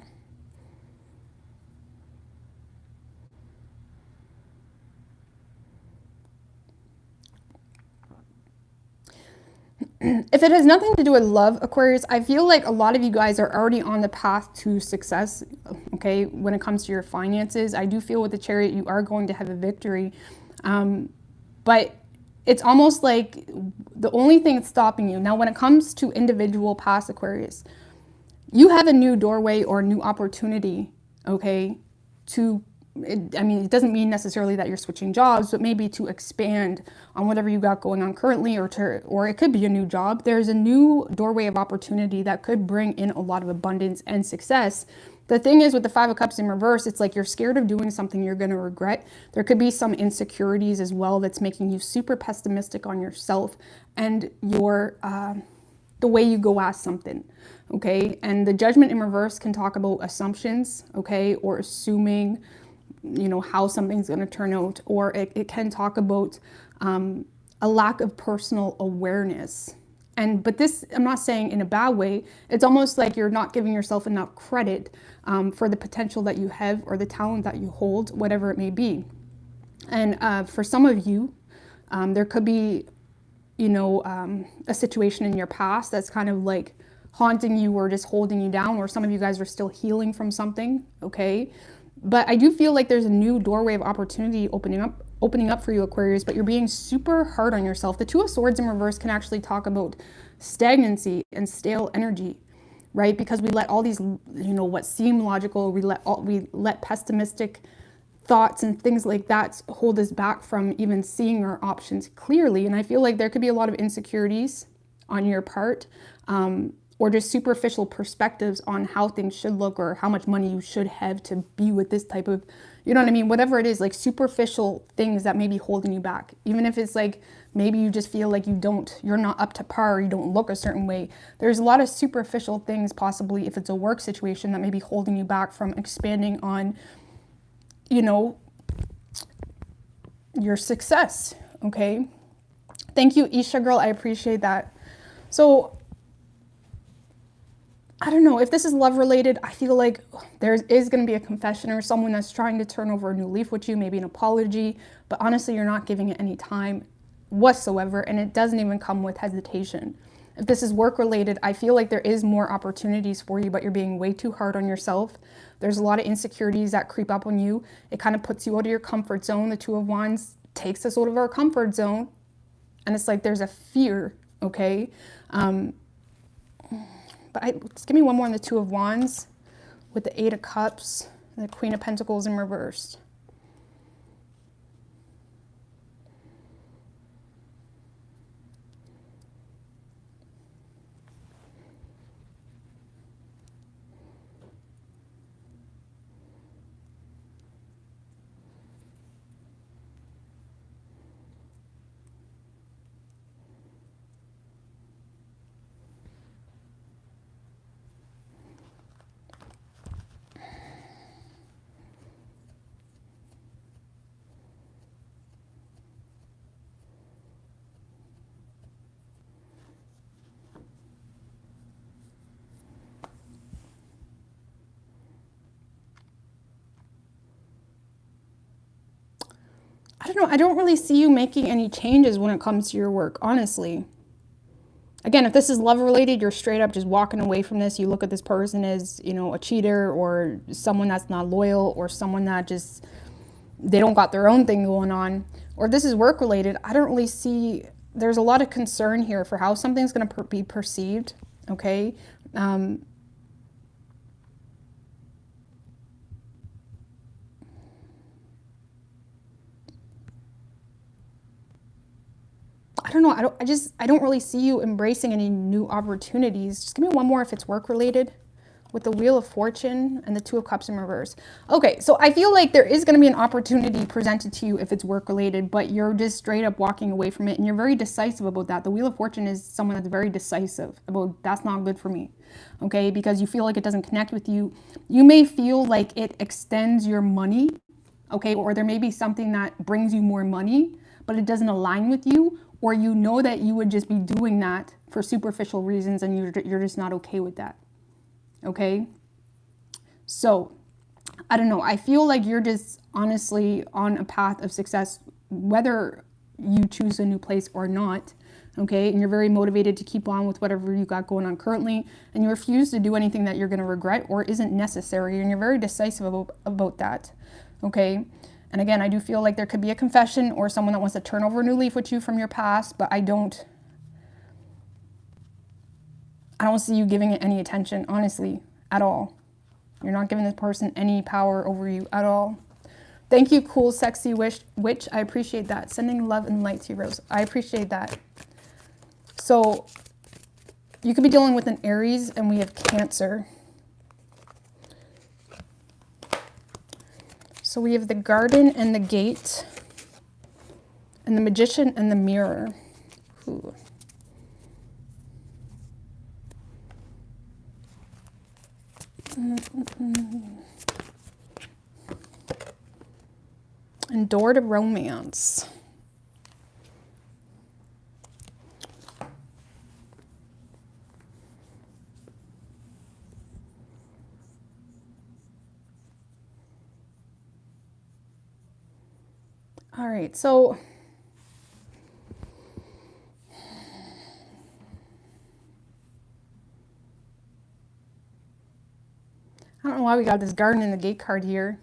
If it has nothing to do with love, Aquarius, I feel like a lot of you guys are already on the path to success, okay, when it comes to your finances. I do feel with the Chariot, you are going to have a victory. But it's almost like the only thing that's stopping you. Now, when it comes to individual past Aquarius, you have a new doorway or a new opportunity, okay, it doesn't mean necessarily that you're switching jobs, but maybe to expand on whatever you got going on currently, or it could be a new job. There's a new doorway of opportunity that could bring in a lot of abundance and success. The thing is, with the Five of Cups in reverse, it's like you're scared of doing something you're going to regret. There could be some insecurities as well that's making you super pessimistic on yourself and your the way you go at something, okay? And the Judgment in reverse can talk about assumptions, okay, or assuming, you know, how something's going to turn out, or it can talk about a lack of personal awareness. But this, I'm not saying in a bad way. It's almost like you're not giving yourself enough credit for the potential that you have, or the talent that you hold, whatever it may be. And for some of you, there could be, you know, a situation in your past that's kind of like haunting you or just holding you down, or some of you guys are still healing from something, okay? But I do feel like there's a new doorway of opportunity opening up for you, Aquarius, but you're being super hard on yourself. The Two of Swords in reverse can actually talk about stagnancy and stale energy, right? Because we let all these, you know, what seem logical, we let pessimistic thoughts and things like that hold us back from even seeing our options clearly. And I feel like there could be a lot of insecurities on your part, or just superficial perspectives on how things should look or how much money you should have to be with this type of, you know what I mean? Whatever it is, like superficial things that may be holding you back. Even if it's like, maybe you just feel like you're not up to par, you don't look a certain way. There's a lot of superficial things, possibly if it's a work situation, that may be holding you back from expanding on, you know, your success, okay? Thank you, Isha girl, I appreciate that. So, I don't know, if this is love related, I feel like there is going to be a confession or someone that's trying to turn over a new leaf with you, maybe an apology, but honestly, you're not giving it any time whatsoever, and it doesn't even come with hesitation. If this is work related, I feel like there is more opportunities for you, but you're being way too hard on yourself. There's a lot of insecurities that creep up on you. It kind of puts you out of your comfort zone. The Two of Wands takes us out of our comfort zone, and it's like there's a fear, okay? Just give me one more on the Two of Wands with the Eight of Cups and the Queen of Pentacles in reverse. I don't know, I don't really see you making any changes when it comes to your work, honestly. Again, if this is love related, you're straight up just walking away from this. You look at this person as, you know, a cheater or someone that's not loyal or someone that just, they don't got their own thing going on. Or if this is work related, I don't really see, there's a lot of concern here for how something's going to be perceived, okay? I don't know. I don't really see you embracing any new opportunities. Just give me one more if it's work related with the Wheel of Fortune and the Two of Cups in reverse. Okay, so I feel like there is going to be an opportunity presented to you if it's work related, but you're just straight up walking away from it, and you're very decisive about that. The Wheel of Fortune is someone that's very decisive about, that's not good for me, okay, because you feel like it doesn't connect with you. You may feel like it extends your money, okay, or there may be something that brings you more money, but it doesn't align with you, or you know that you would just be doing that for superficial reasons and you're just not okay with that, okay? So, I don't know. I feel like you're just honestly on a path of success, whether you choose a new place or not, okay? And you're very motivated to keep on with whatever you got going on currently, and you refuse to do anything that you're going to regret or isn't necessary, and you're very decisive about that, okay? And again, I do feel like there could be a confession or someone that wants to turn over a new leaf with you from your past, but I don't see you giving it any attention, honestly, at all. You're not giving this person any power over you at all. Thank you, cool, sexy witch. I appreciate that. Sending love and light to you, Rose. I appreciate that. So you could be dealing with an Aries, and we have Cancer. So we have the Garden and the Gate, and the Magician and the Mirror. Ooh. And Door to Romance. All right, so I don't know why we got this Garden and the Gate card here.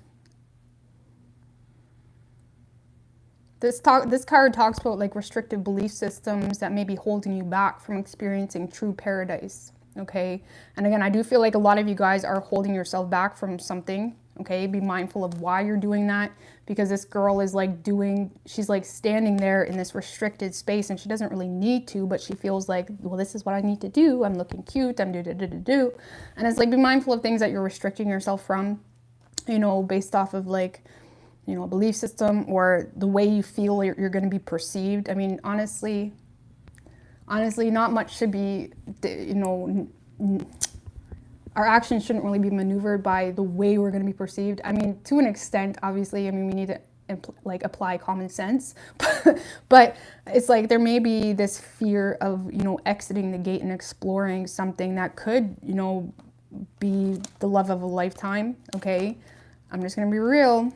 This card talks about like restrictive belief systems that may be holding you back from experiencing true paradise, okay? And again, I do feel like a lot of you guys are holding yourself back from something, Okay, be mindful of why you're doing that, because this girl is like she's like standing there in this restricted space and she doesn't really need to, but she feels like, well, this is what I need to do. I'm looking cute. I'm do. And it's like, be mindful of things that you're restricting yourself from, you know, based off of like, you know, a belief system or the way you feel you're going to be perceived. I mean, honestly, not much should be, you know, our actions shouldn't really be maneuvered by the way we're going to be perceived. I mean, to an extent, obviously, I mean, we need to like apply common sense, but it's like there may be this fear of, you know, exiting the gate and exploring something that could, you know, be the love of a lifetime. Okay, I'm just going to be real.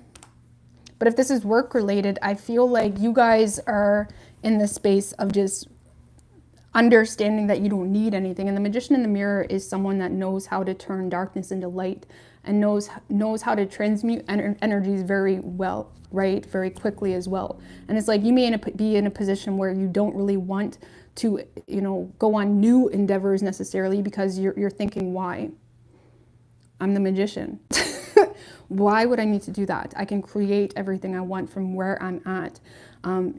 But if this is work related, I feel like you guys are in the space of just understanding that you don't need anything. And the Magician in the Mirror is someone that knows how to turn darkness into light and knows how to transmute energies very well, right? Very quickly as well. And it's like you may be in a position where you don't really want to, you know, go on new endeavors necessarily because you're thinking, why? I'm the Magician. Why would I need to do that? I can create everything I want from where I'm at.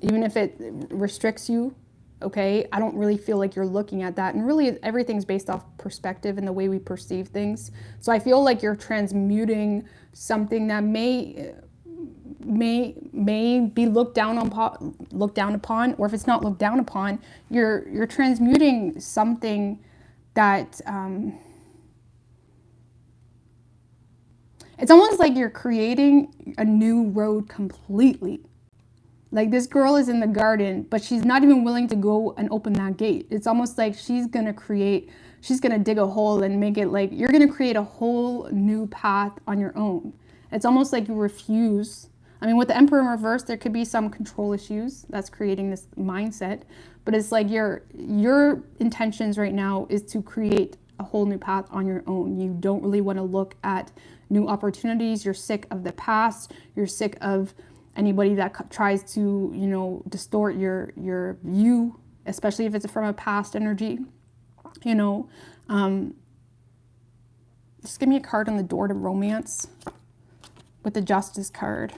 Even if it restricts you, okay, I don't really feel like you're looking at that. And really everything's based off perspective and the way we perceive things. So I feel like you're transmuting something that may be looked down upon, or if it's not looked down upon, you're transmuting something that it's almost like you're creating a new road completely. Like this girl is in the garden, but she's not even willing to go and open that gate. It's almost like she's going to dig a hole and make it like you're going to create a whole new path on your own. It's almost like you refuse. I mean, with the Emperor in reverse, there could be some control issues that's creating this mindset, but it's like your intentions right now is to create a whole new path on your own. You don't really want to look at new opportunities. You're sick of the past. You're sick of anybody that tries to, you know, distort your view, especially if it's from a past energy, you know. Just give me a card on the door to romance with the Justice card.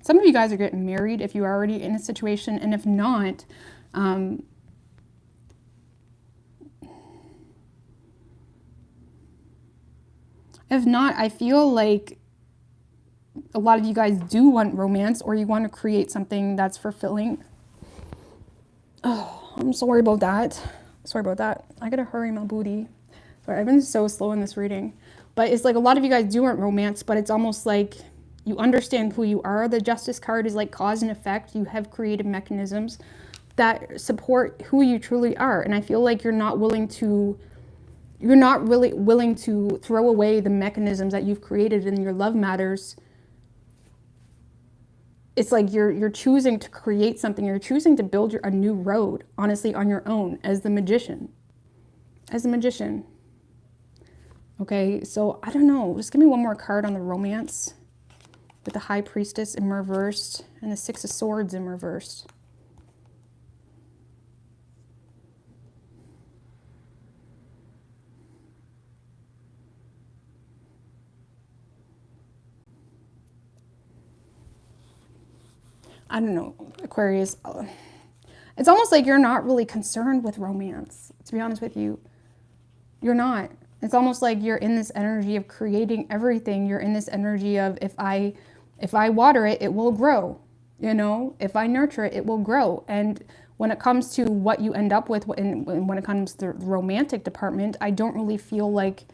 Some of you guys are getting married if you're already in a situation, and if not, I feel like a lot of you guys do want romance, or you want to create something that's fulfilling. Oh, I'm sorry about that. I gotta hurry my booty. Sorry, I've been so slow in this reading. But it's like a lot of you guys do want romance, but it's almost like you understand who you are. The Justice card is like cause and effect. You have creative mechanisms that support who you truly are. And I feel like you're not really willing to throw away the mechanisms that you've created in your love matters. It's like you're choosing to create something. You're choosing to build a new road, honestly, on your own as the Magician. Okay, so I don't know. Just give me one more card on the romance with the High Priestess in reversed and the Six of Swords in reversed. I don't know, Aquarius. It's almost like you're not really concerned with romance, to be honest with you. You're not. It's almost like you're in this energy of creating everything. You're in this energy of if I water it, it will grow. You know, if I nurture it, it will grow. And when it comes to what you end up with, when it comes to the romantic department, I don't really feel like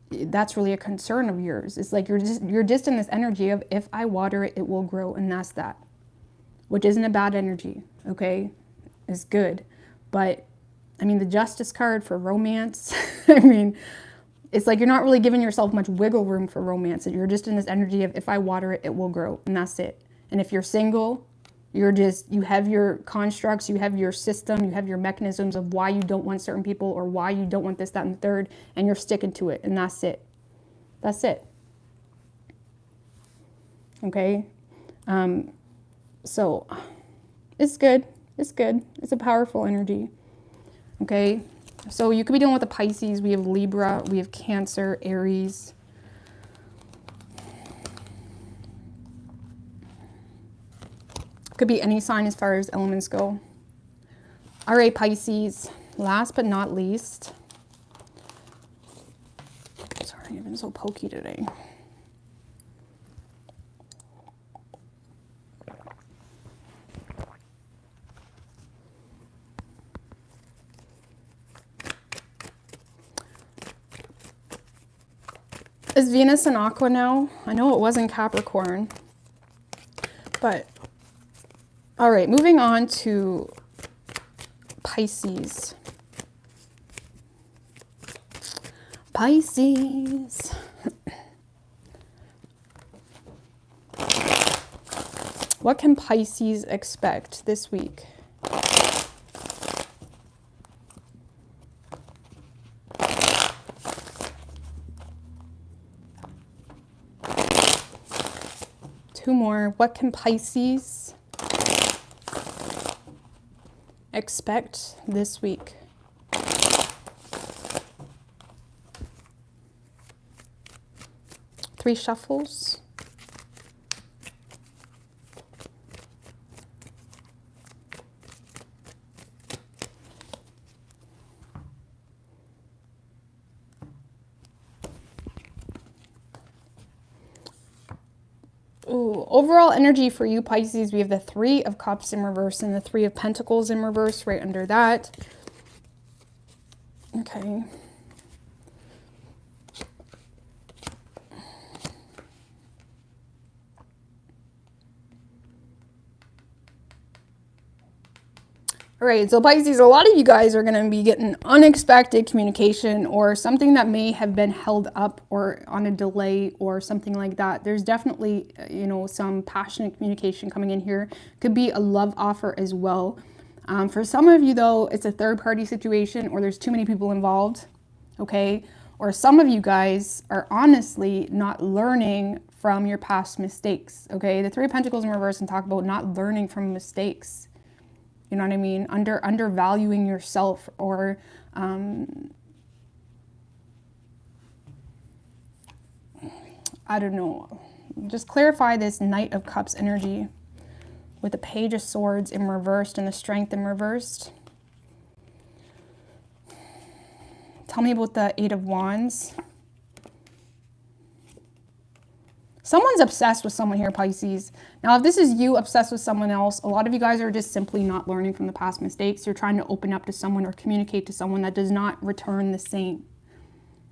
that's really a concern of yours. It's like you're just in this energy of if I water it, it will grow, and that's that. Which isn't a bad energy, okay? It's good. But, I mean, the Justice card for romance, I mean, it's like you're not really giving yourself much wiggle room for romance. You're just in this energy of if I water it, it will grow, and that's it. And if you're single, you have your constructs, you have your system, you have your mechanisms of why you don't want certain people or why you don't want this, that, and the third, and you're sticking to it, and that's it. That's it. Okay? So it's good. It's good. It's a powerful energy. Okay, so you could be dealing with a Pisces. We have Libra, we have Cancer, Aries. Could be any sign as far as elements go. All right, Pisces, last but not least. Sorry, I've been so pokey today. Is Venus in Aqua now? I know it was in Capricorn, but all right, moving on to Pisces. Pisces. What can Pisces expect this week? Two more. What can Pisces expect this week? Three shuffles. Ooh, overall energy for you, Pisces, we have the Three of Cups in reverse and the Three of Pentacles in reverse right under that. Okay. All right, so Pisces, a lot of you guys are going to be getting unexpected communication or something that may have been held up or on a delay or something like that. There's definitely, you know, some passionate communication coming in here. Could be a love offer as well. For some of you, though, it's a third-party situation or there's too many people involved, okay? Or some of you guys are honestly not learning from your past mistakes, okay? The Three of Pentacles in reverse and talk about not learning from mistakes. You know what I mean? Undervaluing yourself or I don't know. Just clarify this Knight of Cups energy with the Page of Swords in reversed and the Strength in reversed. Tell me about the Eight of Wands. Someone's obsessed with someone here, Pisces. Now, if this is you obsessed with someone else, a lot of you guys are just simply not learning from the past mistakes. You're trying to open up to someone or communicate to someone that does not return the same,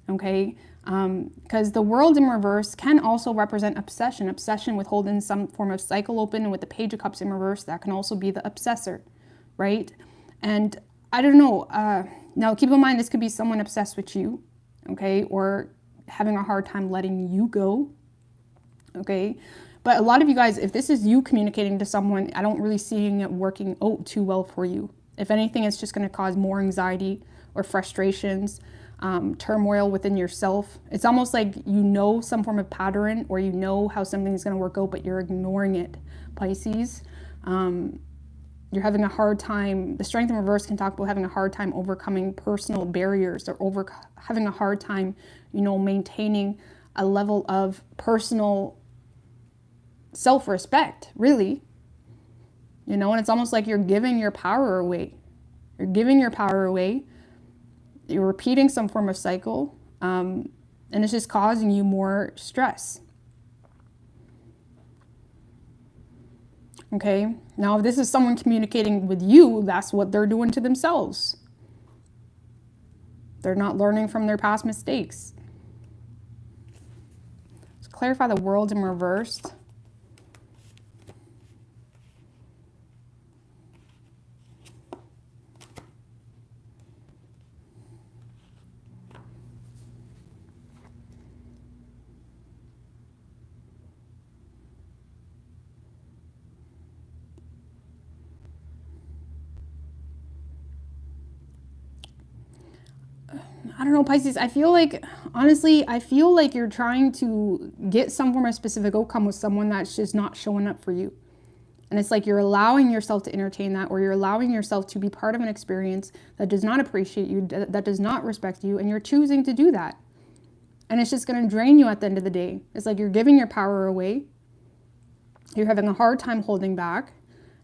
okay? Because the World in reverse can also represent obsession with holding some form of cycle open, and with the Page of Cups in reverse, that can also be the obsessor, right? And I don't know. Now, keep in mind, this could be someone obsessed with you, okay? Or having a hard time letting you go. Okay, but a lot of you guys, if this is you communicating to someone, I don't really seeing it working out too well for you. If anything, it's just going to cause more anxiety or frustrations, turmoil within yourself. It's almost like you know some form of pattern or you know how something is going to work out, but you're ignoring it, Pisces. You're having a hard time. The Strength in reverse can talk about having a hard time overcoming personal barriers or having a hard time, you know, maintaining a level of personal self-respect, really. You know, and it's almost like you're giving your power away. You're giving your power away. You're repeating some form of cycle, and it's just causing you more stress. Okay, now if this is someone communicating with you, that's what they're doing to themselves. They're not learning from their past mistakes. Let's clarify the World in reversed. I don't know, Pisces, I feel like, honestly, I feel like you're trying to get some form of specific outcome with someone that's just not showing up for you. And it's like you're allowing yourself to entertain that, or you're allowing yourself to be part of an experience that does not appreciate you, that does not respect you, and you're choosing to do that. And it's just going to drain you at the end of the day. It's like you're giving your power away. You're having a hard time holding back.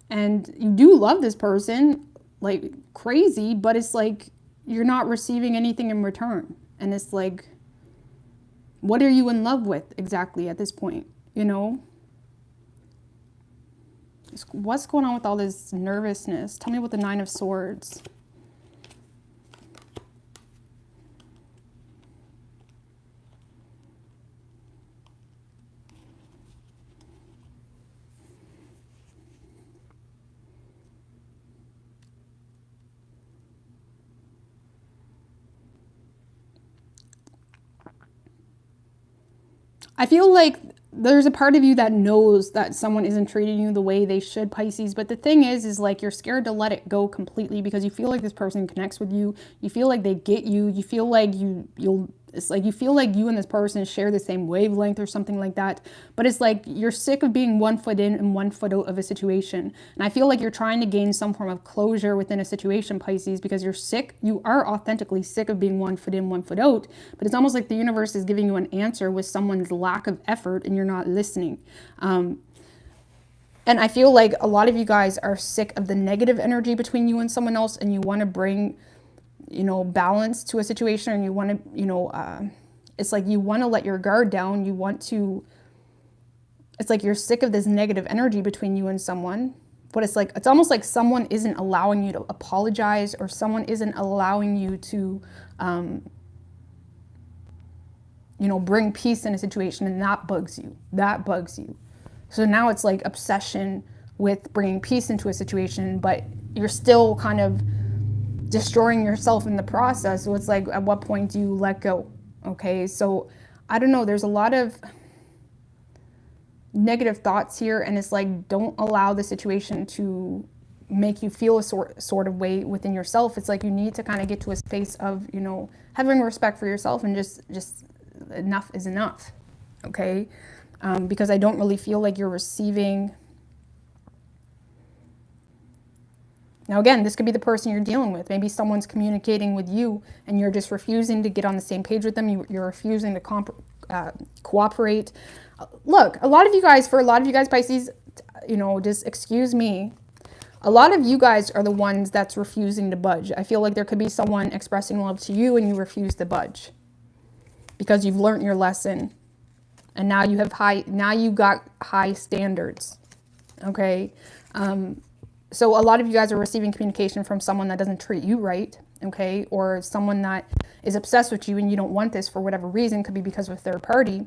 And you do love this person like crazy, but it's like you're not receiving anything in return. And it's like, what are you in love with exactly at this point? You know? What's going on with all this nervousness? Tell me about the Nine of Swords. I feel like there's a part of you that knows that someone isn't treating you the way they should, Pisces. But the thing is like you're scared to let it go completely because you feel like this person connects with you. You feel like they get you. You feel like it's like you feel like you and this person share the same wavelength or something like that. But it's like you're sick of being 1 foot in and 1 foot out of a situation. And I feel like you're trying to gain some form of closure within a situation, Pisces, because you're sick. You are authentically sick of being 1 foot in, 1 foot out. But it's almost like the universe is giving you an answer with someone's lack of effort and you're not listening. And I feel like a lot of you guys are sick of the negative energy between you and someone else, and you want to bring, you know, balance to a situation, and you want to, you know, it's like you want to let your guard down. You want to, it's like you're sick of this negative energy between you and someone, but it's like, it's almost like someone isn't allowing you to apologize, or someone isn't allowing you to, you know, bring peace in a situation, and that bugs you. That bugs you. So now it's like obsession with bringing peace into a situation, but you're still kind of destroying yourself in the process. So it's like, at what point do you let go? Okay, so I don't know. There's a lot of negative thoughts here, and it's like, don't allow the situation to make you feel a sort of way within yourself. It's like you need to kind of get to a space of, you know, having respect for yourself, and just enough is enough. Okay. Because I don't really feel like you're receiving. Now, again, this could be the person you're dealing with. Maybe someone's communicating with you and you're just refusing to get on the same page with them. You're refusing to cooperate. Look, for a lot of you guys, Pisces, you know, just excuse me. A lot of you guys are the ones that's refusing to budge. I feel like there could be someone expressing love to you and you refuse to budge because you've learned your lesson. And now you got high standards. Okay. So a lot of you guys are receiving communication from someone that doesn't treat you right. Okay. Or someone that is obsessed with you and you don't want this for whatever reason. Could be because of a third party.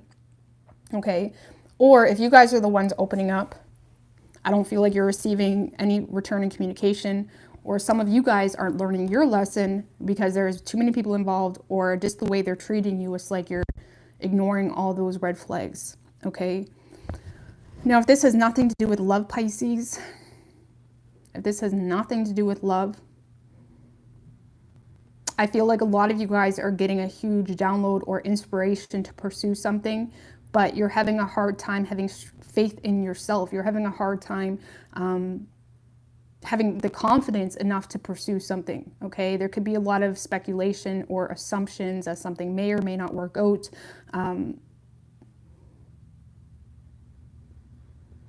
Okay. Or if you guys are the ones opening up, I don't feel like you're receiving any return in communication, or some of you guys aren't learning your lesson because there's too many people involved, or just the way they're treating you. It's like you're ignoring all those red flags. Okay. Now, if this has nothing to do with love, Pisces, if this has nothing to do with love, I feel like a lot of you guys are getting a huge download or inspiration to pursue something, but you're having a hard time having faith in yourself. You're having a hard time having the confidence enough to pursue something. Okay, there could be a lot of speculation or assumptions that something may or may not work out.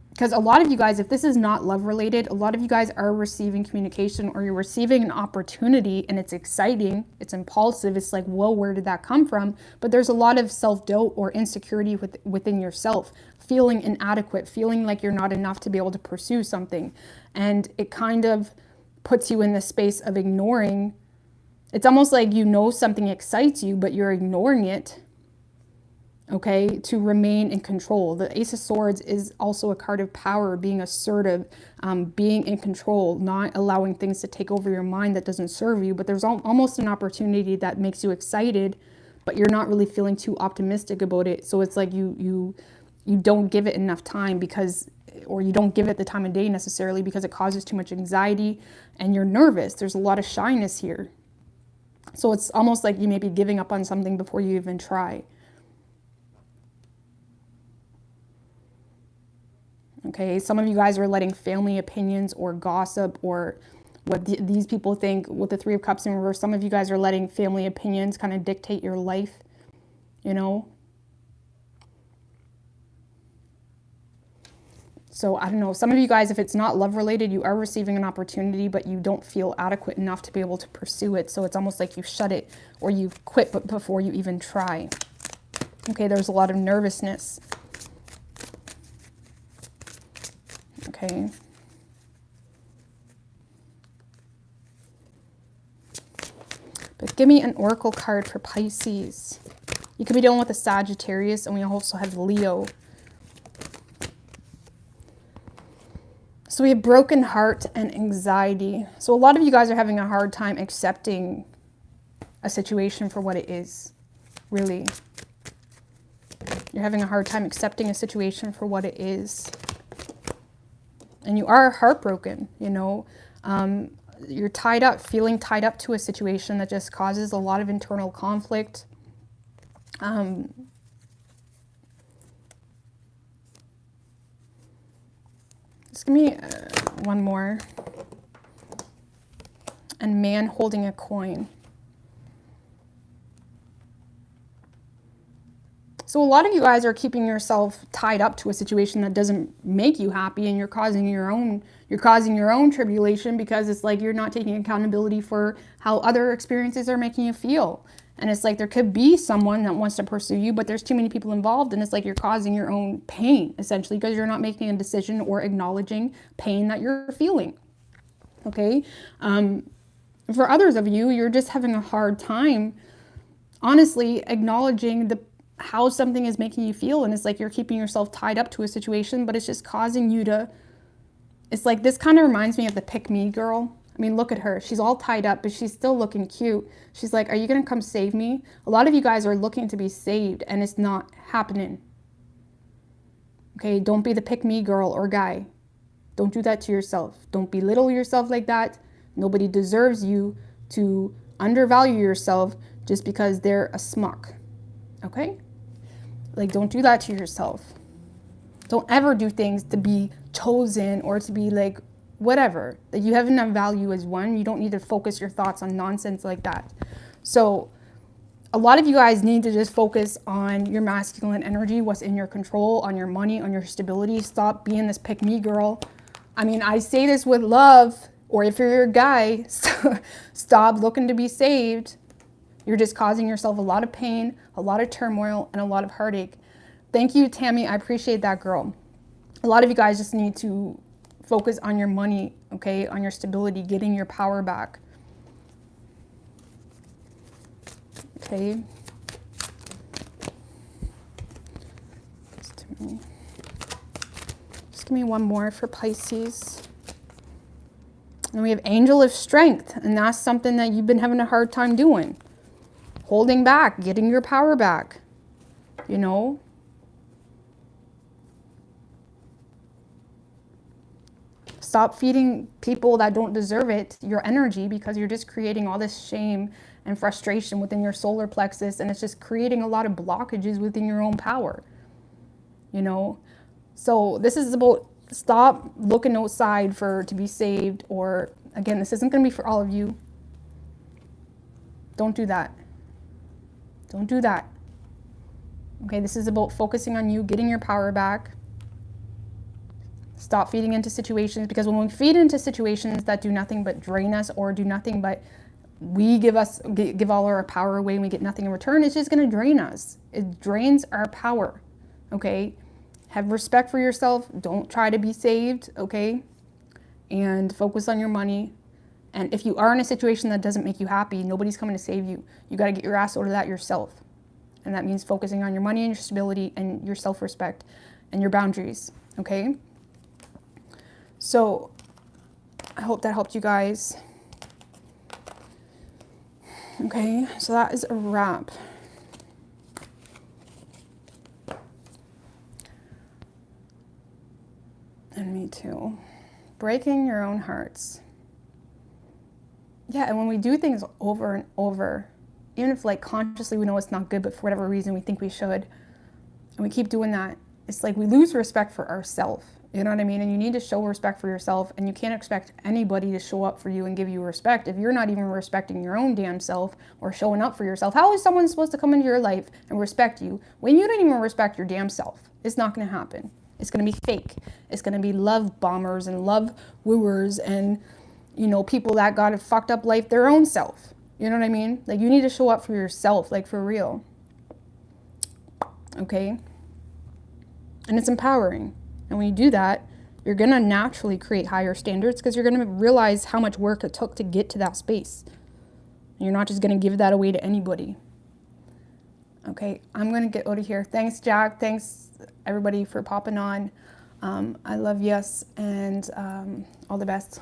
Because a lot of you guys, if this is not love related, a lot of you guys are receiving communication, or you're receiving an opportunity, and it's exciting, it's impulsive, it's like, whoa, where did that come from? But there's a lot of self-doubt or insecurity within yourself, feeling inadequate, feeling like you're not enough to be able to pursue something. And it kind of puts you in the space of ignoring. It's almost like you know something excites you, but you're ignoring it. Okay, to remain in control. The Ace of Swords is also a card of power, being assertive, being in control, not allowing things to take over your mind that doesn't serve you. But there's almost an opportunity that makes you excited, but you're not really feeling too optimistic about it. So it's like you don't give it enough time or you don't give it the time of day necessarily, because it causes too much anxiety and you're nervous. There's a lot of shyness here. So it's almost like you may be giving up on something before you even try. Okay, some of you guys are letting family opinions or gossip or what these people think with the Three of Cups in reverse. Some of you guys are letting family opinions kind of dictate your life, you know. So I don't know, some of you guys, if it's not love related, you are receiving an opportunity, but you don't feel adequate enough to be able to pursue it. So it's almost like you shut it or you quit before you even try. Okay, there's a lot of nervousness. Okay. But give me an oracle card for Pisces. You could be dealing with a Sagittarius, and we also have Leo. So we have broken heart and anxiety. So a lot of you guys are having a hard time accepting a situation for what it is, really. You're having a hard time accepting a situation for what it is. And you are heartbroken, you know. You're tied up, feeling tied up to a situation that just causes a lot of internal conflict. Just give me one more. And man holding a coin. So a lot of you guys are keeping yourself tied up to a situation that doesn't make you happy, and you're causing your own tribulation, because it's like you're not taking accountability for how other experiences are making you feel. And it's like there could be someone that wants to pursue you, but there's too many people involved, and it's like you're causing your own pain, essentially, because you're not making a decision or acknowledging pain that you're feeling. Okay? For others of you, you're just having a hard time, honestly, acknowledging how something is making you feel, and it's like you're keeping yourself tied up to a situation, but it's just causing you to, it's like, this kind of reminds me of the pick me girl. I mean, look at her. She's all tied up, but she's still looking cute. She's like, are you going to come save me? A lot of you guys are looking to be saved, and it's not happening. Okay, don't be the pick me girl or guy. Don't do that to yourself. Don't belittle yourself like that. Nobody deserves you to undervalue yourself just because they're a smuck. Okay? Like, don't do that to yourself. Don't ever do things to be chosen or to be like, whatever. That you have enough value as one. You don't need to focus your thoughts on nonsense like that. So a lot of you guys need to just focus on your masculine energy, what's in your control, on your money, on your stability. Stop being this pick me girl. I mean, I say this with love, or if you're a guy, stop looking to be saved. You're just causing yourself a lot of pain, a lot of turmoil, and a lot of heartache. Thank you, Tammy. I appreciate that, girl. A lot of you guys just need to focus on your money, okay, on your stability, getting your power back. Okay. Just give me one more for Pisces. And we have Angel of Strength, and that's something that you've been having a hard time doing. Holding back, getting your power back, you know. Stop feeding people that don't deserve it your energy, because you're just creating all this shame and frustration within your solar plexus, and it's just creating a lot of blockages within your own power, you know. So this is about, stop looking outside to be saved, or again, this isn't going to be for all of you. Don't do that. Don't do that. Okay, this is about focusing on you, getting your power back. Stop feeding into situations, because when we feed into situations that do nothing but drain us, or do nothing but we give all our power away and we get nothing in return, it's just going to drain us. It drains our power. Okay? Have respect for yourself. Don't try to be saved, okay? And focus on your money. And if you are in a situation that doesn't make you happy, nobody's coming to save you. You got to get your ass out of that yourself. And that means focusing on your money and your stability and your self-respect and your boundaries, okay? So I hope that helped you guys. Okay, so that is a wrap. And me too. Breaking your own hearts. Yeah, and when we do things over and over, even if like consciously we know it's not good, but for whatever reason we think we should, and we keep doing that, it's like we lose respect for ourselves. You know what I mean? And you need to show respect for yourself, and you can't expect anybody to show up for you and give you respect if you're not even respecting your own damn self or showing up for yourself. How is someone supposed to come into your life and respect you when you don't even respect your damn self? It's not going to happen. It's going to be fake. It's going to be love bombers and love wooers and, you know, people that got a fucked up life their own self. You know what I mean? Like, you need to show up for yourself, like, for real. Okay? And it's empowering. And when you do that, you're going to naturally create higher standards because you're going to realize how much work it took to get to that space. And you're not just going to give that away to anybody. Okay, I'm going to get out of here. Thanks, Jack. Thanks, everybody, for popping on. I love yous, and all the best.